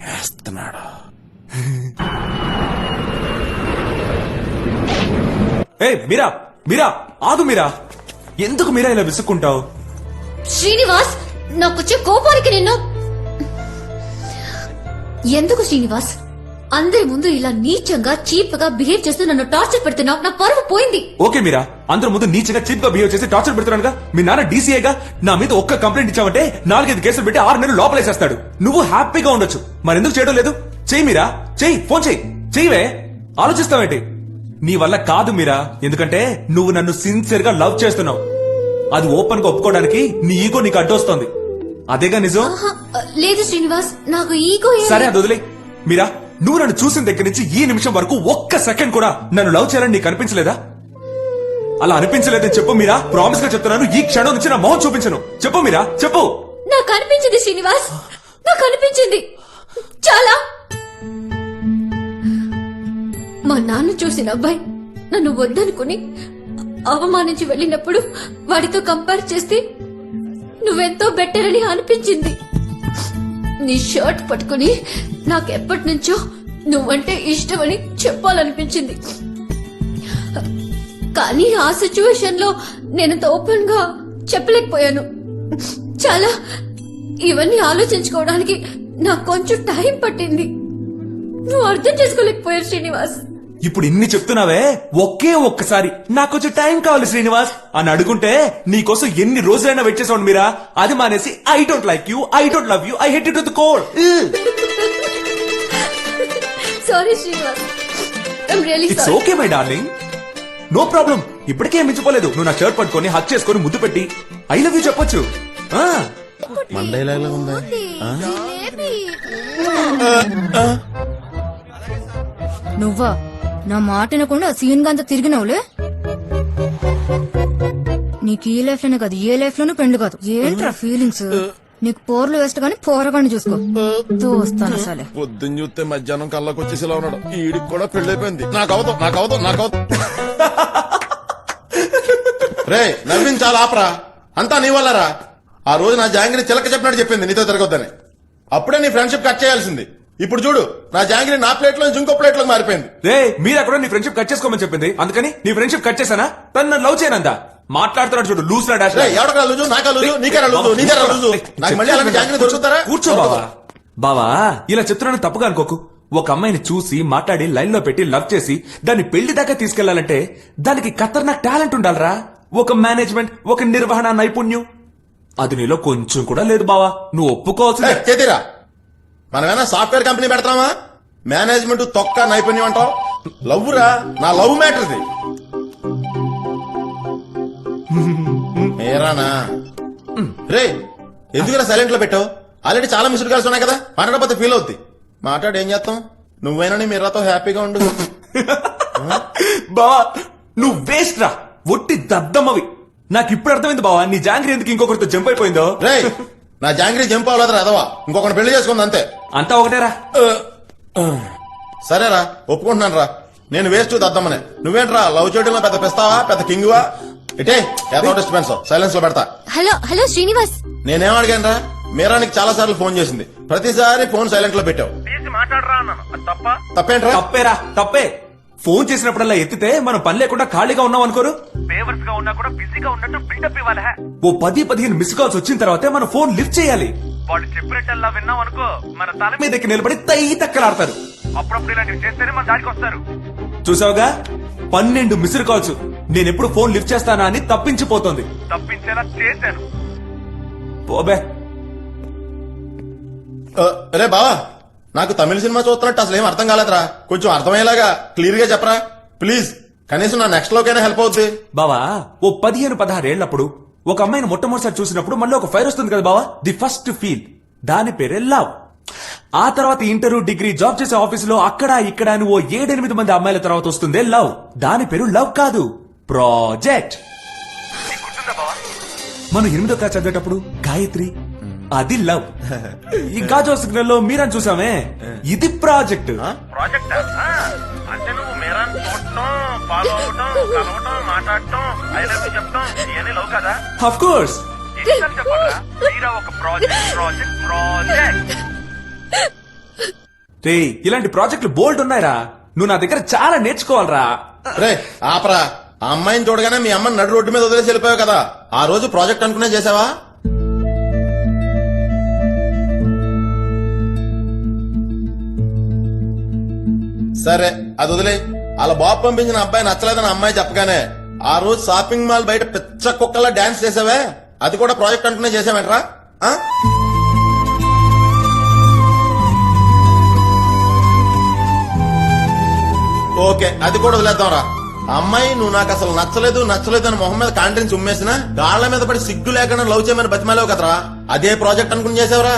వేస్తున్నాడు. ఏ మీరా, మీరా ఆగు. మీరా, ఎందుకు మీరా ఇలా విసుక్కుంటావు? శ్రీనివాస్, నాకొచ్చే కోపానికి నిన్ను ఎందుకు శ్రీనివాస్ అందరి ముందు ఇలా నీచంగా చీప్ గా బిహేవ్ చేస్తూ నన్ను టార్చర్ పెడుతున్నావు? నా పరువు పోయింది. ఓకే మీరా, అందరి ముందు నీచగా చీప్ గా బిహేవ్ చేసి టార్చర్ పెడుతున్నానుగా. మీ నాన్న డీసీఏగా నా మీద ఒక్క కంప్లైంట్ ఇచ్చావంటే 4-5 కేసులు పెట్టి 6 నెలలు లోపలేసేస్తాడు. నువ్వు హ్యాపీగా ఉండొచ్చు, మరెందుకు చేయడం లేదు? చెయ్యి మీరా, చెయ్యి, ఫోన్ చెయ్యి. చెయ్యివే, ఆలోచిస్తావేంటి? నీ వల్ల కాదు మీరా, ఎందుకంటే నువ్వు నన్ను సిన్సియర్ గా లవ్ చేస్తున్నావు. అది ఓపెన్ గా ఒప్పుకోవడానికి నీ ఈగో నీకు అడ్డొస్తోంది. అదేగా నిజం? లేదు శ్రీనివాస్, నాకు ఈగో. సరే అది వదిలే. మీరా, నువ్వు నన్ను చూసిన దగ్గర నుంచి ఈ నిమిషం వరకు ఒక్క సెకండ్ కూడా నన్ను లవ్ చేయాలని నీకు అనిపించలేదా? అలా అనిపించలేదని చెప్పు మీరా. ప్రామిస్ గా చెప్తున్నాను, ఈ క్షణం నుంచి నా మొహం చూపించను. చెప్పు మీరా, చెప్పు. నాకు అనిపించింది శ్రీనివాస్, నాకు అనిపించింది చాలా. మా నాన్న చూసిన అబ్బాయి నన్ను వద్దనుకుని అవమానించి వెళ్ళినప్పుడు వాడితో కంపేర్ చేస్తే నువ్వెంతో బెటర్ అని అనిపించింది. నీ షర్ట్ పట్టుకుని నాకెప్పటి నుంచో నువ్వంటే ఇష్టమని చెప్పాలనిపించింది. కానీ ఆ సిచ్యువేషన్ లో నేను ఓపెన్ గా చెప్పలేకపోయాను. చాలా ఇవన్నీ ఆలోచించుకోవడానికి నాకు కొంచెం టైం పట్టింది. నువ్వు అర్థం చేసుకోలేకపోయావు శ్రీనివాస్. ఇప్పుడు ఇన్ని చెప్తున్నావే, ఒకే ఒక్కసారి నాకు కొంచెం టైం కావాలి శ్రీనివాస్ అని అడుగుంటే నీకోసం ఎన్ని రోజులైనా వెయిట్ చేసావు మీరా. అది మానేసి I don't like you, I don't love you, I hate you to the core. Sorry Srinivas, I'm really it's sorry. Okay my darling, no problem. ఇప్పటికే మించిపోలేదు. నువ్వు నా షర్ట్ పట్టుకొని హక్ చేసుకొని ముద్దు పెట్టి ఐ లవ్ యూ చెప్పొచ్చు. మన డైలాగ్ లా ఉందా? నువ్వా నా మాట వినకుండా సీన్ గంత తిరిగినావులే. నీకు ఈ లైఫ్ లోనే కాదు, ఏ లైఫ్ లోనూ పెండ్లు కాదు. ఏంట్రా ఫీలింగ్స్? నీకు పోర్లు వేస్ట్ గానీ పోరగాన్ని చూసుకో. దోస్తాను సలే. పొద్దున్న చూస్తే మధ్యాహ్నం కళ్ళకి వచ్చేసిలా ఉన్నాడు. ఈడికి కూడా పెళ్ళైపోయింది. నాకు అవదు. రే, నవ్వించాలి ఆపరా. అంతా నీ వల్లరా. ఆ రోజు నా జాంగిరి చిలక చెప్పినట్టు చెప్పింది నీతో తిరగొద్దని. అప్పుడే నీ ఫ్రెండ్షిప్ కట్ చేయాల్సింది. ఇప్పుడు చూడు, నా జాంగిరి నా ప్లేట్ లో ఇంకో ప్లేట్ లో మారిపోయింది. రే, మీరు కూడా నీ ఫ్రెండ్షిప్ కట్ చేసుకోమని చెప్పింది, అందుకని నీ ఫ్రెండ్షిప్ కట్ చేశానా? తను నన్ను లవ్ చేయనందా? మాట్లాడుతున్నాడు చూడు, లూజ్ లా డాష్. ఎవడకా లూజు? నాకా లూజు? నీకేనా లూజు? నాకు మళ్ళీ అలాంటి జాంగిరి దొరుకుతారా? కూర్చో బావా. బావా, ఇలా చెప్తున్నాను తప్పుగా అనుకోకు. ఒక అమ్మాయిని చూసి మాట్లాడి లైన్ లో పెట్టి లవ్ చేసి దాన్ని పెళ్లి దాకా తీసుకెళ్లాలంటే దానికి ఖతర్నాక్ టాలెంట్ ఉండాలరా. ఒక మేనేజ్మెంట్, ఒక నిర్వహణ నైపుణ్యం. అది నీలో కొంచెం కూడా లేదు బావా. నువ్వు ఒప్పుకోవాల్సిందే. చేతిరా, మనమేనా సాఫ్ట్వేర్ కంపెనీ పెడతామా? మేనేజ్మెంట్ తొక్క నైపుణ్యం అంటావు? లవ్ రా, నా లవ్ మ్యాటర్ ఇది. ఏరానా రే, ఎందుకురా సైలెంట్ లో పెట్టావు? ఆల్రెడీ చాలా మిస్డ్ కాల్స్ ఉన్నాయి కదా, మాట్లాడకపోతే ఫీల్ అవుద్ది. మాట్లాడి ఏం చేస్తాం? నువ్వైనా నీ మీరాతో హ్యాపీగా ఉండు. బావా, నువ్వు వేస్ట్ రా, ఒట్టి దద్దమ్మవి. నాకు ఇప్పుడు అర్థమైంది బావా, నీ జాంగ్రీ ఎందుకు ఇంకొకరితో జంప్ అయిపోయిందో. రే, నా జాంగ్రీ జంప్ అవ్వలేదు రాదవా, ఇంకొకరిని పెళ్లి చేసుకుంది అంతే. అంతా ఒకటేరా. సరేరా, ఒప్పుకుంటున్నాను రా, నేను వేస్ట్ దద్దమ్మనే. నువ్వేంట్రా లవ్ చేయడంలో పెద్ద పిస్తావా, పెద్ద కింగువా? ఇటే ఏదో డిస్టర్బెన్స్, సైలెన్స్ లో పెడతా. హలో శ్రీనివాస్. నేనేం అడిగాను రా? మీరా నీకు చాలా సార్లు ఫోన్ చేసింది, ప్రతిసారి ఫోన్ సైలెంట్ లో పెట్టావు. తీసి మాట్లాడరా అన్నాను, అది తప్ప? తప్పేంట్రా? తప్పేరా, తప్పే. ఫోన్ చేసినప్పుడల్లా ఎత్తితే మనం పని లేకుండా ఖాళీగా ఉన్నాం అనుకోరు. ఫేవర్స్ గా ఉన్నా కూడా బిజీగా ఉన్నట్టు బిల్డప్ ఇవ్వాలి. ఓ 10-15 మిస్ కాల్స్ వచ్చిన తర్వాతే మనం ఫోన్ లిఫ్ట్ చేయాలి. వాళ్ళు చెప్పినట్టల్లా విన్నాం అనుకో, మన తల మీద మీదకి నిలబడి తై తక్కలాడతారు. అప్పుడప్పుడు ఇలాంటివి చేస్తేనే మన దారికి వస్తారు. చూసావుగా 12 మిస్డ్ కాల్స్ నేనెప్పుడు ఫోన్ లిఫ్ట్ చేస్తానా అని తప్పించిపోతుంది. తప్పించేలా చేశాను. పోబే. రే బావా, నాకు తమిళ సినిమా చూస్తున్నట్టు అసలు ఏం అర్థం కాలేదురా. కొంచెం అర్థమయ్యేలాగా క్లియర్ గా చెప్పరా ప్లీజ్. కనీసం నా నెక్స్ట్ లోకైనా హెల్ప్ అవుద్ది. బావా, ఓ 15-16 ఏళ్లప్పుడు ఒక అమ్మాయిని మొట్టమొదటిసారి చూసినప్పుడు మళ్ళీ ఒక ఫైర్ వస్తుంది కదా బావా, ది ఫస్ట్ ఫీల్, దాని పేరే లవ్. ఆ తర్వాత ఇంటరు, డిగ్రీ, జాబ్ చేసే ఆఫీసులో అక్కడ ఇక్కడ అని ఓ 7-8 మంది అమ్మాయిల తర్వాత వస్తుందే లవ్. దాని పేరు లవ్ కాదు, ప్రాజెక్ట్. మనం 8వ క్లాస్ చదివేటప్పుడు గాయత్రి, అది లవ్. ఈ గాజో సిగ్నల్ లో మీరని చూసామే, ఇది ప్రాజెక్ట్. ప్రాజెక్ట్ అంటే నువ్వు మీరాన్ని చూడటం, ఫాలో అవటం, కలవటం, మాట్లాడటం, ఐ లవ్ యూ చెప్పటం, ఇవన్నీ లవ్ కదా? Of course. ఎన్నిసార్లు చెప్పాలా? మీరా ఒక ప్రాజెక్ట్ ప్రాజెక్ట్ ప్రాజెక్ట్. రే, ఇలాంటి ప్రాజెక్టులు బోల్డ్ ఉన్నాయిరా. నువ్వు నా దగ్గర చాలా నేర్చుకోవాలరా. రే ఆపరా, ఆ అమ్మాయిని చూడగానే మీ అమ్మని నడు రోడ్డు మీద వదిలేసి వెళ్ళిపోయావు కదా, ఆ రోజు ప్రాజెక్ట్ అనుకునే చేసావా? సరే అది వదిలే. అలా బాబు పంపించిన అబ్బాయి నచ్చలేదని అమ్మాయి చెప్పగానే ఆ రోజు షాపింగ్ మాల్ బయట పిచ్చ కుక్కలా డాన్స్ చేసావే, అది కూడా ప్రాజెక్ట్ అనుకునే చేసావేంట్రా? ఓకే, అది కూడా వదిలేద్దాంరా. అమ్మాయి నువ్వు నాకు అసలు నచ్చలేదు అని మొహం మీద కాంట్రించి ఉమ్మేసినా గాళ్ల మీద పడి సిగ్గు లేకుండా లవ్ చేయమని బతిమాలేవు కదరా, అదే ప్రాజెక్ట్ అనుకుని చేసావురా.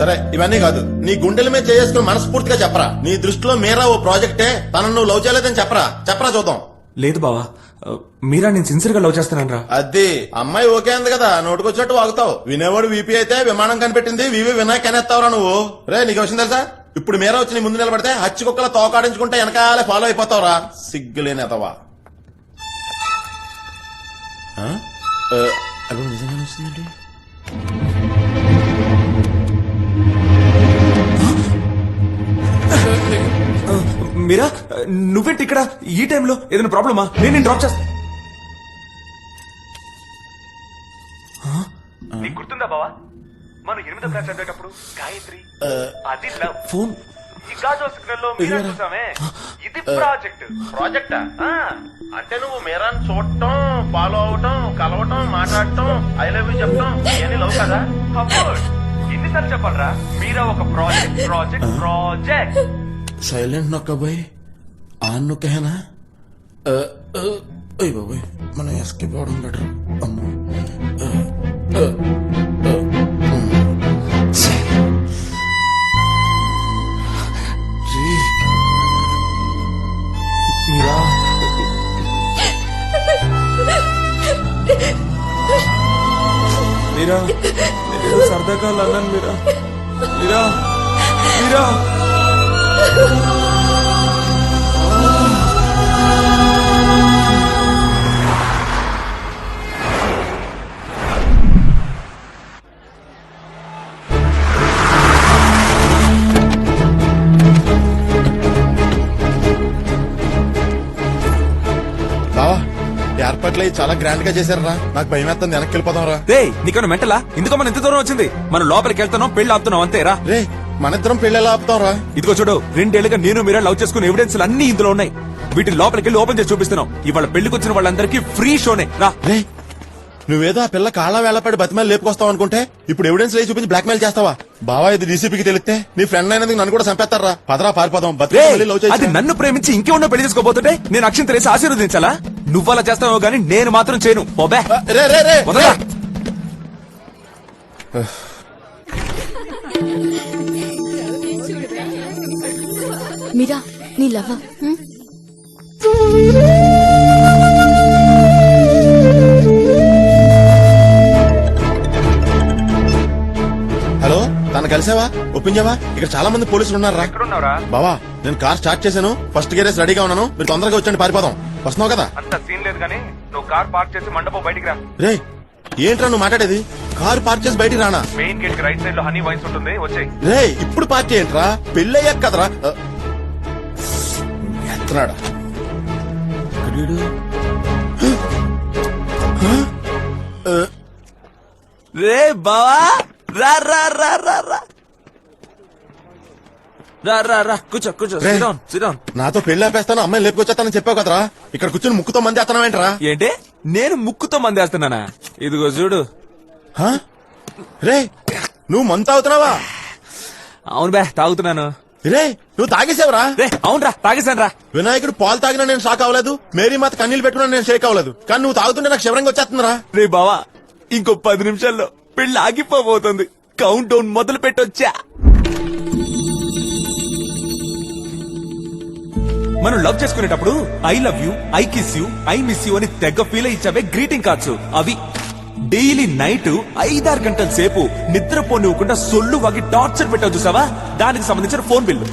సరే ఇవన్నీ కాదు, నీ గుండెల మీద చేసుకుని మనస్ఫూర్తిగా చెప్పరా, నీ దృష్టిలో మీరా ఓ ప్రాజెక్టే, తనను నువ్వు లవ్ చేయలేదని చెప్పరా చూద్దాం. లేదు బావా, మీరా నేను సిన్సియర్ గా లవ్ చేస్తానరా. అది అమ్మాయి ఓకే అంది కదా, నోటుకొచ్చినట్టు వాగుతావు. వినేవాడు వీపీ అయితే విమానం కనిపెట్టింది వివి వినాయక్ అనేస్తావురా నువ్వు. రే నీకు వచ్చింది తెలుసా, ఇప్పుడు మీరా వచ్చి నీ ముందు నిలబడితే హచ్చి కుక్కల తోకాడించుకుంటే వెనకాలే ఫాలో అయిపోతావురా, సిగ్గులేని అతవా. నిజంగానే వస్తుందండి. మీరా, నువ్వేంటి ఇక్కడ ఈ టైంలో? ఏదైనా ప్రాబ్లమా? నేను డ్రాప్ చేస్తా. నీకు గుర్తుందా బావా, మనం 8వ క్లాస్ చదివేటప్పుడు గాయత్రి, అది లవ్. ఫోన్ ఈ గాజో సిగ్నల్ లో మీరా చూసామే, ఇది ప్రాజెక్ట్. ప్రాజెక్టా అంటే నువ్వు మీరాన్ని చూడటం, ఫాలో అవటం, కలవటం, మాట్లాడటం, ఐ లవ్ యూ చెప్పటం, ఇవన్నీ లవ్ కదా? ఎన్నిసార్లు చెప్పాలరా, మీరా ఒక ప్రాజెక్ట్ ప్రాజెక్ట్ ప్రాజెక్ట్. సైలెంట్ నొక్క బాయ్, ఆన్ నొక్కేనా? అయ్య బాబోయ్, మనం ఎస్కేప్ అవడం బెటర్. మీరా, మీరా, నేను సరదాగా అన్నాను మీరా. మీరా, మీరా. బావా, ఏర్పాట్లు అయి చాలా గ్రాండ్ గా చేశారా, నాకు భయం వేస్తుంది, వెనక్కి వెళ్ళిపోదాం రా. రే, నీకన్నా మెంటలా? ఎందుకో మనం ఇంత దూరం వచ్చింది. మనం లోపలికి వెళ్తున్నాం, పెళ్లి ఆపుతున్నాం అంతేరా. రే మనిద్దరం పెళ్లి ఎలా ఆపుతాం రా? ఇదిగో చూడు, 2 ఏళ్లుగా నేను మీరా లవ్ చేసుకునే ఎవిడెన్స్ అన్ని ఇందులో ఉన్నాయి. వీటిని లోపలికి వెళ్ళి ఓపెన్ చేసి చూపిస్తున్నాం. ఇవాళ పెళ్లికి వచ్చిన వాళ్ళందరికీ ఫ్రీ షోనే రా. రే నువ్వేదో ఆ పిల్ల కాళ్ళ వేళపడి బతిమాలి లేపుకొస్తావు అనుకుంటే ఇప్పుడు ఎవిడెన్స్ లేచి చూపించి బ్లాక్ మెయిల్ చేస్తావా? బావా, ఇది డీసీపీకి తెలిస్తే నీ ఫ్రెండ్ అయినందుకు నన్ను కూడా చంపేస్తారా. పదరా పారిపోదాం. అది నన్ను ప్రేమించి ఇంకేమన్నా పెళ్లి చేసుకోబోతుంటే నేను అక్షింత వేసి ఆశీర్వదించాలా? నువ్వు అలా చేస్తావో గానీ నేను మాత్రం చేయను. పోబే. వదలరా. మీరా, నీ లవ్. హలో, తను కలిసావా? ఒప్పించావా? ఇక్కడ చాలా మంది పోలీసులు ఉన్నారా? బావా, నేను కార్ స్టార్ట్ చేశాను, ఫస్ట్ గేరేసి రెడీగా ఉన్నాను, మీరు తొందరగా వచ్చండి, పారిపోదాం. వస్తున్నావు కదా? అంత సీన్ లేదు కానీ నువ్వు కార్ పార్క్ చేసి మండపం బయటికి రా. రే ఏంట్రా నువ్వు మాట్లాడేది? కారు పార్క్ చేసి బయటికి రానా మెయిన్ గేట్ కి రైట్ సైడ్ లో హనీ వైన్స్ ఉంటుంది వచ్చేయ్. రే ఇప్పుడు పార్టీ ఏంట్రా పెళ్ళయ్యాక కదరా ఎత్తనాడా రే బావా రా రా రా రా రా రా రా రా కూర్చో కూర్చో రే. sit down, sit down. నాతో పెళ్లి ఆపేస్తాను అమ్మాయిని లేపుకొచ్చేస్తానని చెప్పావు కదరా ఇక్కడ కూర్చొని ముక్కుతో మంది ఎత్తనవేంట్రా ఏంటి నేను ముక్కుతో మందేస్తున్నానా ఇదిగో చూడు రే నువ్వు మందు తాగుతున్నావా అవును బే తాగుతున్నాను రే నువ్వు తాగేసావురా రే అవునరా తాగేశాను రా వినాయకుడు పాలు తాగినా నేను షాక్ అవ్వలేదు మేరీ మాత కన్నీళ్ళు పెట్టుకున్నా నేను షేక్ అవ్వలేదు కానీ నువ్వు తాగుతుంటే నాకు శివరంగా వచ్చేస్తుందిరా రే బావా ఇంకో 10 నిమిషాల్లో పెళ్లి ఆగిపోబోతుంది కౌంట్ డౌన్ మొదలు పెట్టొచ్చా మనం లవ్ చేసుకునేటప్పుడు I love you I kiss you I miss you అని తెగ ఫీల్ ఇచ్చావే గ్రీటింగ్ కార్డ్స్ అవి డైలీ నైట్ 5-6 గంటల సేపు నిద్రపోనివ్వకుండా సొల్లు వాగి టార్చర్ పెట్టావు చూసావా దానికి సంబంధించిన phone bill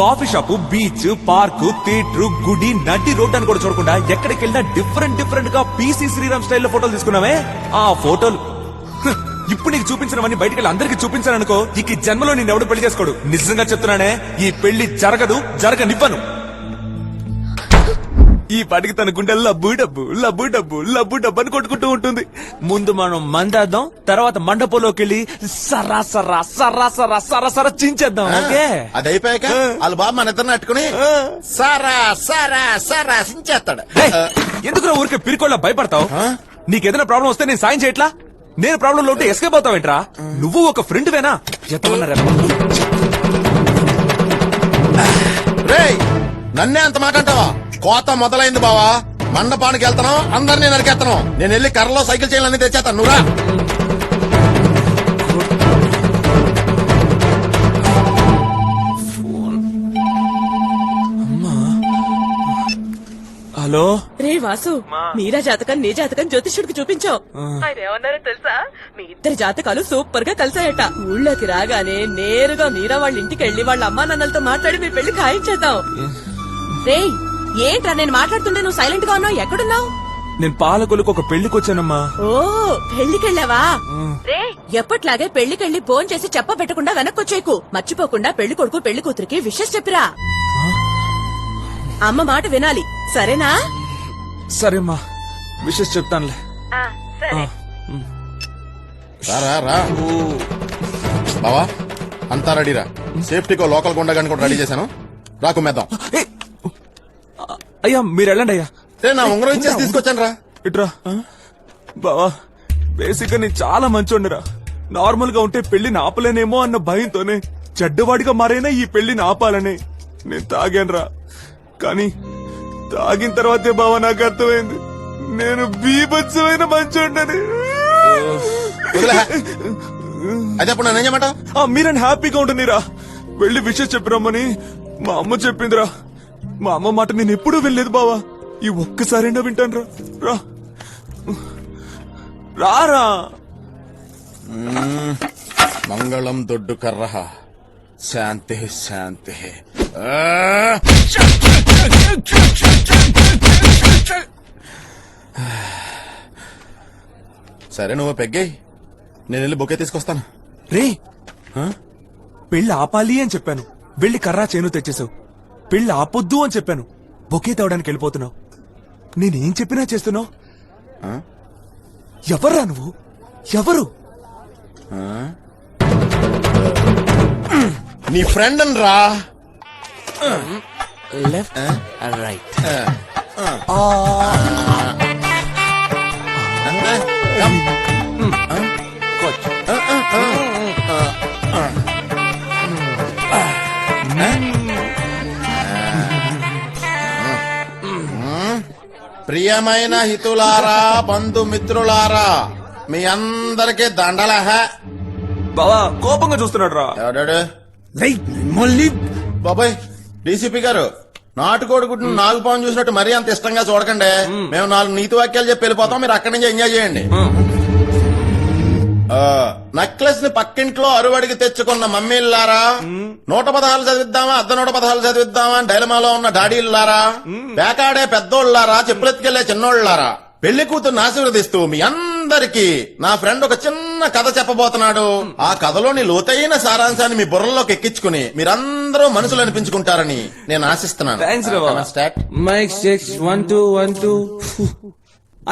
coffee shop beach park theatre గుడి నడి రోడ్ అని కూడా చూడకుండా ఎక్కడికి వెళ్ళినా డిఫరెంట్ గా పీసీ శ్రీరామ్ స్టైల్లో ఫోటోలు తీసుకున్నావే ఆ ఫోటోలు ఇప్పుడు నీకు చూపించినవన్నీ బయటికి వెళ్ళి అందరికి చూపించాననుకో ఇక ఈ జన్మలో నేను ఎవడు పెళ్లి చేసుకోడు నిజంగా చెప్తున్నానే ఈ పెళ్లి జరగనివ్వను ఈ పాటికి తన గుండె లబ్బు డబ్బు లబ్బు డబ్బు లబ్బు డబ్బు అని కొట్టుకుంటూ ఉంటుంది ముందు మనం మందేద్దాం తర్వాత మండపంలోకి వెళ్ళి సరా సరా సరా సరా సరా సరా చించేద్దాం ఓకే అది అయిపోయాక వాళ్ళ బాబు మన ఇద్దరిని అట్టుకుని సారా సారా సారా సించేస్తాడు ఎందుకు ఊరికే పిరికోళ్ళ భయపడతావు నీకేదైనా ప్రాబ్లం వస్తే నేను సాయం చేయట్లా నేను ప్రాబ్లం లో ఉంటే ఎస్కేప్ అవుతావేంట్రా నువ్వు ఒక ఫ్రెండ్ వేనా రేయ్ నన్నే అంత మాట అంటావా కోత మొదలైంది బావా మండపానికి వెళ్తాను అందరినీ నరికేస్తాను నేను వెళ్ళి కర్రలో సైకిల్ చైన్లన్నీ తెచ్చేస్తాను నువ్వురా హలో రే వాసు మీరా జాతకం నీ జాతకం జ్యోతిష్యుడికి చూపించావు ఆయన ఏమన్నారో తెలుసా మీ ఇద్దరి జాతకాలు సూపర్ గా కలిసాయట ఊళ్ళోకి రాగానే నేరుగా మీరా వాళ్ళ ఇంటికి వెళ్లి వాళ్ళ అమ్మా నాన్నలతో మాట్లాడి మీ పెళ్లి ఖాయం చేద్దాం రే ఏంట్రా నేను మాట్లాడుతుంటే నువ్వు సైలెంట్ గా ఉన్నావు ఎక్కడున్నావు నేను పాలకొలకు ఒక పెళ్లికి వచ్చానమ్మా ఓ పెళ్లికెళ్ళావా రే ఎప్పట్లాగే పెళ్లికెళ్ళి ఫోన్ చేసి చెప్ప పెట్టకుండా వెనక్కొచ్చేకు మర్చిపోకుండా పెళ్లి కొడుకు పెళ్లి కూతురికి విషెస్ చెప్పిరా అమ్మ మాట వినాలి సరేనా సరేమ్మా విషెస్ చెప్తానులే రా రా బావా అంతా రెడీరా సేఫ్టీకో లోకల్ గుండగాని కూడా రెడీ చేశాను రాకు మేద్దాం అయ్యా మీరు వెళ్ళండి అయ్యా నా ఉంగరం ఇచ్చేసి తీసుకొచ్చాను రా ఇట్రా బావా బేసిక్ గా నేను చాలా మంచోండిరా నార్మల్ గా ఉంటే పెళ్లిని ఆపలేనేమో అన్న భయంతోనే చెడ్డవాడిగా మారైనా ఈ పెళ్లిని ఆపాలని నేను తాగానురా కానీ తాగిన తర్వాతే బావా నాకు అర్థమైంది నేను బీభత్సమైన మంచోండని అయితే అప్పుడు నన్ను ఏం చేయమంటావు మీరని హ్యాపీగా ఉంటుందిరా వెళ్ళి విషయం చెప్పిరమ్మని మా అమ్మ చెప్పిందిరా మా అమ్మ మాట నేను ఎప్పుడూ వెళ్ళలేదు బావా ఈ ఒక్కసారైనా వింటాను రా రారా మంగళం దొడ్డు కర్ర శాంతి శాంతి సరే నువ్వు పెగ్గాయి నేను వెళ్ళి బొకే తీసుకొస్తాను రే పెళ్లి ఆపాలి అని చెప్పాను వెళ్ళి కర్రా చేను తెచ్చేసావు పెళ్లి ఆపొద్దు అని చెప్పాను బొకే తేవడానికి వెళ్ళిపోతున్నావు నేనేం చెప్పినా చేస్తున్నావు ఎవర్రా నువ్వు ఎవరు నీ ఫ్రెండ్ రా లెఫ్ట్ రైట్ ప్రియమైన హితులారా బంధుమిత్రులారా మీ అందరికీ దండలహ బావా కోపంగా చూస్తున్నాడు రా ఎవడాడు బాబాయ్ డీసీపీ గారు నాటుకోడి గుడ్డు నాగుపాము చూసినట్టు మరీ అంత ఇష్టంగా చూడకండి మేము 4 నీతి వాక్యాలు చెప్పి వెళ్ళిపోతాం మీరు అక్కడి నుంచి ఎంజాయ్ చేయండి నెక్లెస్ ని పక్కింట్లో అరువడికి తెచ్చుకున్న మమ్మీల్లారా 116 చదివిద్దామా అర్ధ 116 చదివిద్దామా అని డైలమాలో ఉన్న డాడీల్లారా పేకాడే పెద్దోళ్లారా చెప్పులెత్తుకెళ్లే చిన్నోళ్లారా పెళ్లి కూతురు ఆశీర్వదిస్తూ మీ అందరి అందరికీ నా ఫ్రెండ్ ఒక చిన్న కథ చెప్పబోతున్నాడు. ఆ కథలోని లోతైన సారాంశాన్ని మీ బుర్రలోకి ఎక్కించుకుని మీరందరూ మనసులు అనిపించుకుంటారని నేను ఆశిస్తున్నాను. థ్యాంక్స్ రా బావ. Start. Mic 6 1 2 1 2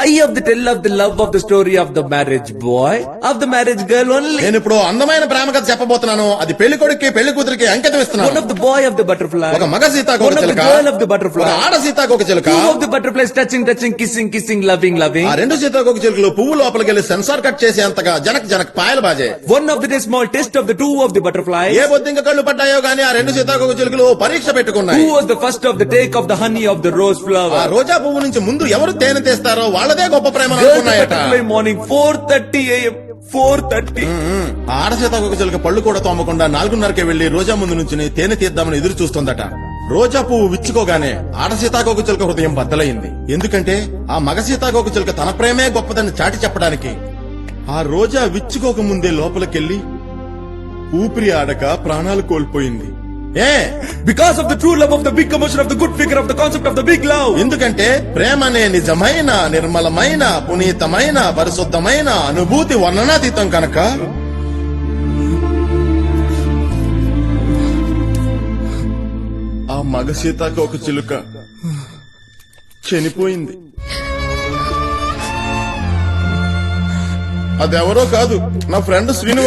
I of the tell of the love of the story of the marriage boy of the marriage girl only. నేను ఇప్పుడు అందమైన ప్రేమ కథ చెప్పబోతున్నాను. అది పెళ్లి కొడుక్కి పెళ్లి కూతురికి అంకితం One ఇస్తున్నాను. of the boy of the butterfly. ఒక మగ సీతాకోక One of the చిలుక, girl of the butterfly. ఒక ఆడ సీతాకోక చిలుక. Two of the butterflies touching, touching, kissing, kissing, loving, loving. ఆ రెండు సీతాకోక చిలుకలు పువ్వు లోపలికి వెళ్ళి సెన్సార్ కట్ చేసేంతగా జనక్ జనక్ పాయలు బాజే. One of the small test of the two of the butterflies. ఏ బొద్దింక కళ్ళు పడ్డాయో గానీ ఆ రెండు సీతాకోక చిలుకలు పరీక్ష పెట్టుకున్నాయి. Who was the first of the take of the honey of the rose ఆ flower? రోజా పువ్వు నుంచి ముందు ఎవరు తేనె తీస్తారో వాళ్ళదే గొప్ప ప్రేమ Girl అనుకున్నాయట. butterfly morning 4:30 a.m. 4:30. ఆ ఆడ సీతాకోక చిలుక పళ్ళు కూడా తోమకుండా 4:30కే వెళ్లి రోజా ముందు నుంచి తేనె తీద్దామని ఎదురు చూస్తుందట. రోజా పువ్వు విచ్చుకోగానే ఆడ సీతాకోక చిలుక హృదయం బద్దలైంది. ఎందుకంటే ఆ మగ సీతాకోక చిలుక తన ప్రేమే గొప్పదని చాటి చెప్పడానికి ఆ రోజా విచ్చుకోక ముందే లోపలికెళ్లి ఊపిరి ఆడక ప్రాణాలు కోల్పోయింది. Because of the true love of the big commotion of the good figure of the concept of the big love. ఎందుకంటే ప్రేమనే నిజమైన నిర్మలమైన పునీతమైన పరిశుద్ధమైన అనుభూతి వర్ణనాతీతం కనుక. ఆ మగ సీతాకోక చిలుక చనిపోయింది. అదెవరో కాదు, నా ఫ్రెండ్ శ్రీను.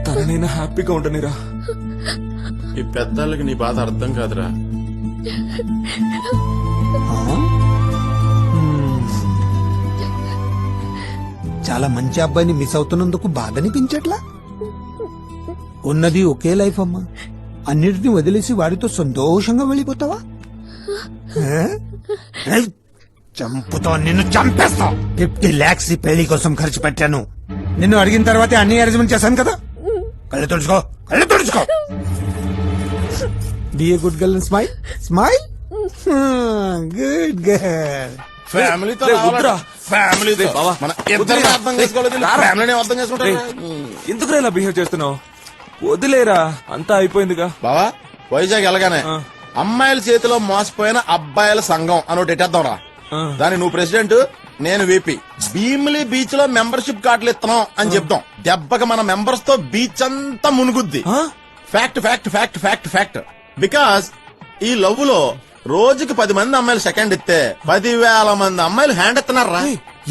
తననైనా హ్యాపీగా ఉండనిరా. ఈ పెద్దాళ్ళకి నీ బాధ అర్థం కాదురా. చాలా మంచి అబ్బాయిని మిస్ అవుతున్నందుకు బాధ అనిపించట్లా? ఉన్నది ఒకే లైఫ్ అమ్మా, అన్నిటిని వదిలేసి వాడితో సంతోషంగా వెళ్ళిపోతావా? చంపుతా, నిన్ను చంపేస్తా. 50 lakhs ఈ పెళ్లి కోసం ఖర్చు పెట్టాను. నిన్ను అడిగిన తర్వాతే అన్ని అరేంజ్మెంట్ చేశాను కదా. కళ్ళు తుడుచుకో, కళ్ళు తుడుచుకో. Be a good girl, smile smile. Good girl. ఫ్యామిలీతో రే, వద్దురా. ఫ్యామిలీతో బావా, మన ఇద్దరిని అర్థం చేసుకోలేదు, ఫ్యామిలీని అర్థం చేసుకుంటారు. ఎందుకు ఇలా బిహేవ్ చేస్తున్నావు? వదిలేరా, అంతా అయిపోయిందిగా. బావా, వైజాగ్ వెళ్ళగానే అమ్మాయిల చేతిలో మోసపోయిన అబ్బాయిల సంఘం అని ఒకటి ఎట్టేద్దాం రా. దాని నువ్వు ప్రెసిడెంట్, నేను వీపీ. భీమిలి బీచ్ లో మెంబర్షిప్ కార్డులు ఇస్తున్నాం అని చెప్తాం. దెబ్బకి మన మెంబర్స్ తో బీచ్ అంతా మునుగుద్ది. Fact fact fact fact fact. Because ఈ లవ్ లో రోజుకి 10 మంది అమ్మాయిలు సెకండ్ ఇస్తే 10,000 మంది అమ్మాయిలు హ్యాండ్ ఇస్తున్నారా.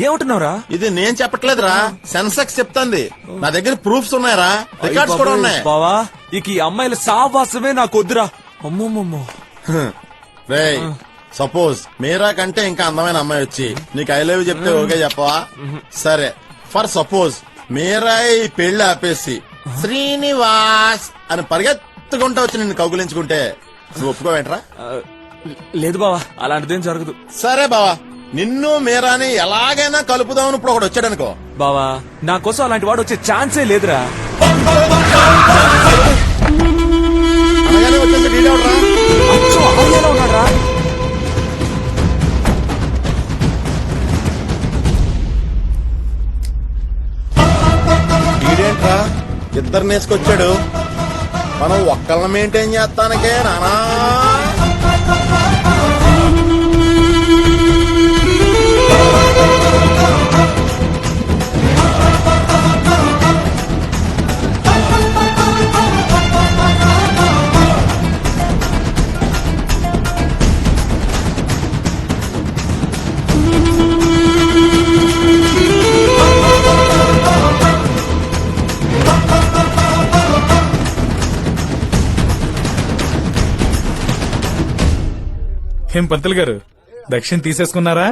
ఏమంటున్నావురా? ఇది నేను చెప్పట్లేదురా, సెన్సెక్స్ చెప్తాంది. నా దగ్గర ప్రూఫ్స్ ఉన్నాయరా, రికార్డ్స్ కూడా ఉన్నాయి. బావా, ఇక ఈ అమ్మాయిల సావాసమే నాకు వద్దురా. అమ్మమ్మమ్మో. రేయ్, సపోజ్ మీరా కంటే ఇంకా అందమైన అమ్మాయి వచ్చి నీకు ఐ లవ్ చెప్తే ఓకే చెప్పవా? సరే, ఫర్ సపోజ్ మీరా ఈ పెళ్లి ఆపేసి శ్రీనివాస్ అని పరిగెత్తుకుంటా వచ్చి నిన్ను కౌగులించుకుంటే నువ్వు ఒప్పుకోవేంట్రా? లేదు బావా, అలాంటిదేం జరగదు. సరే బావా, నిన్ను మీరాని ఎలాగైనా కలుపుదామని ఇప్పుడు ఒకటి వచ్చాడనుకో. బావా, నా కోసం అలాంటి వాడు వచ్చే ఛాన్సే లేదురా. అనగానే వచ్చేసి డీడెవడ్రా? అచ్చో, అయ్యేలా ఉన్నాడురా. డీడేంట్రా ఇద్దరు నేసుకొచ్చాడు. మనం ఒక్కళ్ళని మెయింటైన్ చేస్తానికే నానా. ఏం పంతులు గారు, దక్షిణ తీసేసుకున్నారా?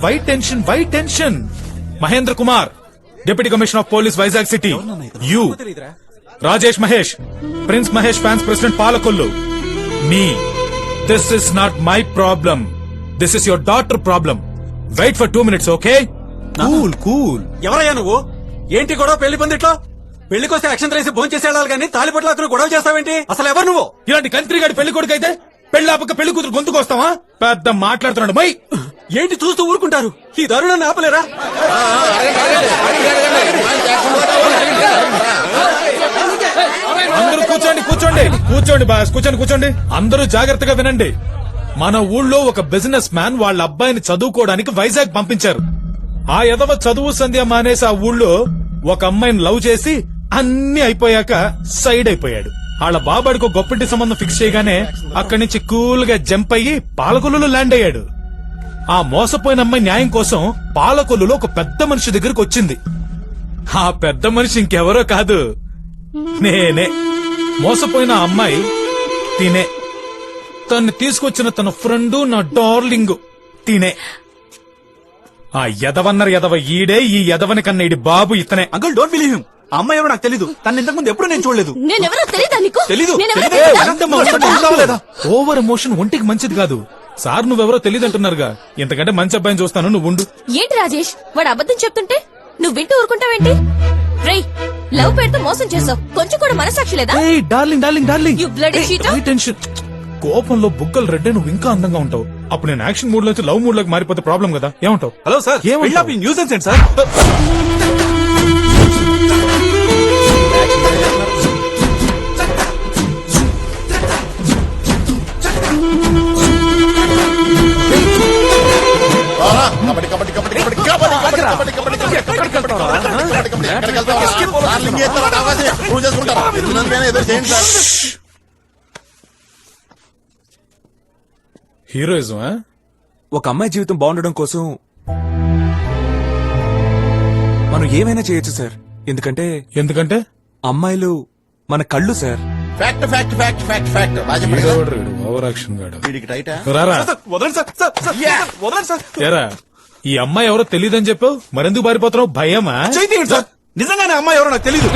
Why tension, why tension? Mahendra Kumar, deputy commissioner of police, Vizag city. You Rajesh Mahesh, prince Mahesh fans president Palakollu. మీ this is not my problem, this is your daughter problem. Wait for 2 minutes, okay? Cool cool. ఎవరయ్యా నువ్వు? ఏంటి గొడవ పెళ్లి పందిట్లో? పెళ్లికొస్తే అక్షంతలు వేసి భోజనం చేసి వెళ్ళాలి కానీ తాలిపట్ల అతను గొడవ చేస్తావేంటి? అసలు ఎవరు నువ్వు? ఇలాంటి కంత్రిగాడి పెళ్లి కొడుకు అయితే పెళ్లి ఆపక పెళ్లి కూతురు గొంతుకొస్తావా? పెద్ద మాట్లాడుతున్నాడు మై. ఏంటి చూస్తూ ఊరుకుంటారు? ఈ దారుణాన్ని ఆపలేరా? అందరూ కూర్చోండి కూర్చోండి కూర్చోండి బాస్, కూర్చోండి. అందరూ జాగ్రత్తగా వినండి. మన ఊళ్ళో ఒక బిజినెస్ మ్యాన్ వాళ్ళ అబ్బాయిని చదువుకోవడానికి వైజాగ్ పంపించారు. ఆ ఎదవ చదువు సంధ్య మానేసి ఆ ఊళ్ళో ఒక అమ్మాయిని లవ్ చేసి అన్ని అయిపోయాక సైడ్ అయిపోయాడు. వాళ్ళ బాబాడికి ఒక గొప్పటి సంబంధం ఫిక్స్ చేయగానే అక్కడి నుంచి కూల్ గా జంప్ అయ్యి పాలకొల్లులో ల్యాండ్ అయ్యాడు. ఆ మోసపోయిన అమ్మాయి న్యాయం కోసం పాలకొల్లులో ఒక పెద్ద మనిషి దగ్గరకు వచ్చింది. ఆ పెద్ద మనిషి ఇంకెవరో కాదు, నేనే. మోసపోయిన ఆ అమ్మాయి తినే. తన్ని తీసుకొచ్చిన తన ఫ్రెండ్ నా డార్లింగ్ తినే. ఆ ఎదవన్నర ఎదవ ఈడే, ఈ ఎదవని కన్నా ఈడి బాబు ఇతనే. Uncle don't believe him. అమ్మాయి ఎవరో నాకు తెలీదు. తన ఇంతకు ముందు ఎప్పుడు నేను చూడలేదు. నేనెవరో తెలీదా నీకు? తెలీదు. ఓవర్ ఎమోషన్ ఒంటికి మంచిది కాదు. సార్ నువ్వెవరో తెలియదంటున్నారుగా. ఇంతకంటే మంచి అబ్బాయిని చూస్తాను, నువ్వు ఉండు. ఏంటి రాజేష్, వాడు అబద్ధం చెప్తుంటే నువ్వు వింటూ ఊరుకుంటావేంటి? రేయ్, లవ్ పేరుతో మోసం చేసావు. కొంచెం కూడా మనసాక్షి లేదా? ఏయ్ darling darling darling, You bloody cheater. Tension. కోపంలో బుగ్గలు రెడ్డే నువ్వు ఇంకా అందంగా ఉంటావు. అప్పుడు నేను యాక్షన్ మూడ్ నుంచి లవ్ మూడ్ లోకి మారిపోతే ప్రాబ్లం కదా. ఏమంటావు? హలో సార్, ఏమంటావు? న్యూసెన్స్ ఏంటి సార్? కబడ్డీ కబడ్డీ కబడ్డీ కబడ్డీ కబడ్డీ కబడ్డీ కబడ్డీ కబడ్డీ కబడ్డీ ఎక్కడికి వెళ్తావా? డార్లింగ్ చేస్తావా? అవకాశం ప్రూవ్ చేసుకుంటారా? ఎన్నున్నాను ఏదో చేయండి సార్. హీరోయిజం. ఒక అమ్మాయి జీవితం బాగుండడం కోసం మనం ఏమైనా చేయొచ్చు సార్. ఎందుకంటే అమ్మాయిలు మన కళ్ళు sir. Fact fact fact fact fact రాజపడి ఓవర్ యాక్షన్ గాడు. వీడికి టైటా? రారా. వదలండి సార్, సార్, సార్, సార్, వదలండి సార్. ఏరా, ఈ అమ్మాయి ఎవరో తెలియదని చెప్పావు, మరెందుకు పారిపోతున్నావు? భయమా? చేయండి సార్. నిజంగానే అమ్మాయి ఎవరో నాకు తెలీదు.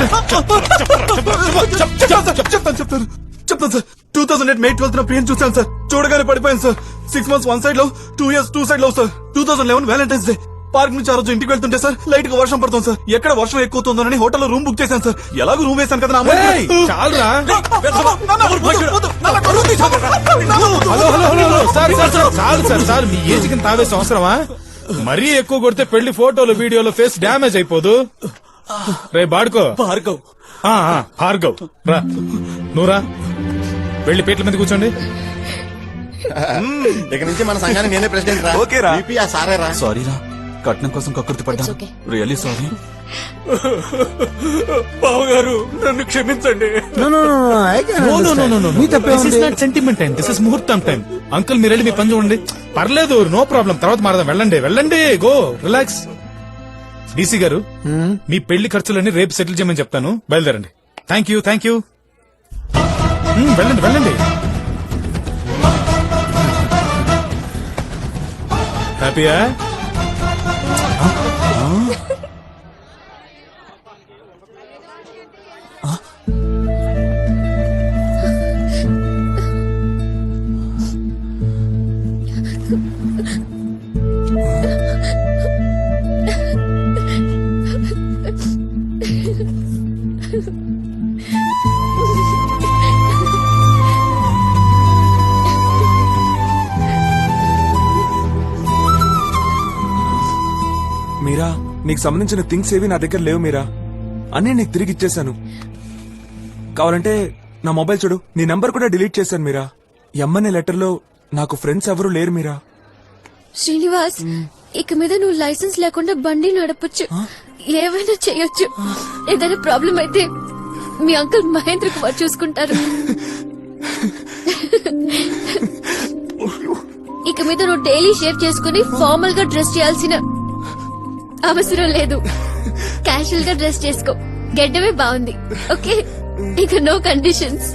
చెప్తాను సార్. 2008 May 12th ప్రియం చూశాను సార్. చూడగానే పడిపోయాను సార్. 6 months 1 side లో, 2 years 2 side లో సార్. 2011 Valentine's Day పార్క్ నుంచి ఆ రోజు ఇంటికి వెళ్తుంటే సార్ లైట్ గా వర్షం పడుతుంది సార్. ఎక్కడ వర్షం ఎక్కుతుందోనని హోటల్లో రూమ్ బుక్ చేశాను సార్. ఎలాగో రూమ్ వేశాను కదా. ఏయ్, చాలురా. Hello hello hello hello, sir sir sir, చాలు సార్. సార్ మీ ఏజ్ కింద తావేసి అవసరమా? మరీ ఎక్కువ కొడితే పెళ్లి ఫోటోలు వీడియోలో ఫేస్ డ్యామేజ్ అయిపోదు. రే బాడుకో. భార్గవ్. భార్గవ్ రా, నువ్వురా. వెళ్ళి పేట్ల మీద కూర్చోండి. ఇక నుంచి మన సంఘానికి నేనే ప్రెసిడెంట్ రా. ఓకే రా. VP ఆ సారే రా. సారీ రా, కట్నం కోసం కకృతి పడ్డా. okay. Really sorry. బావగారు నన్ను క్షమించండి. సెంటిమెంట్ టైం, దిస్ ఇస్ ముహూర్తం టైం. అంకుల్ మీరు వెళ్ళి మీ పని చూడండి. పర్లేదు, నో ప్రాబ్లం. తర్వాత మారదాం. వెళ్ళండి వెళ్ళండి, గో రిలాక్స్. డీసీ గారు, మీ పెళ్లి ఖర్చులన్నీ రేపు సెటిల్ చేయమని చెప్తాను. బయలుదేరండి. Thank you thank you. వెళ్ళండి వెళ్ళండి. హ్యాపీయా? మీరా, నీకు సంబంధించిన థింగ్స్ ఏవి నా దగ్గర లేవు మీరా. అన్నీ నీకు తిరిగి ఇచ్చేశాను. కావాలంటే నా మొబైల్ చూడు, నీ నంబర్ కూడా డిలీట్ చేశాను మీరా. ఎమ్మనే లెటర్ లో నాకు ఫ్రెండ్స్ ఎవరు లేరు మీరా. శ్రీనివాస్, ఇక మీద నువ్వు లైసెన్స్ లేకుండా బండి నడపొచ్చు, ఏమైనా చేయొచ్చు. ఏదైనా ప్రాబ్లం అయితే మీ అంకుల్ మహేంద్ర కుమార్ చూసుకుంటారు. ఇక మీద నువ్వు డైలీ షేవ్ చేసుకుని ఫార్మల్ గా డ్రెస్ చేయాల్సిన అవసరం లేదు. క్యాషువల్ గా డ్రెస్ చేసుకో. గెడ్డమే బాగుంది. ఓకే, ఇక నో కండిషన్స్.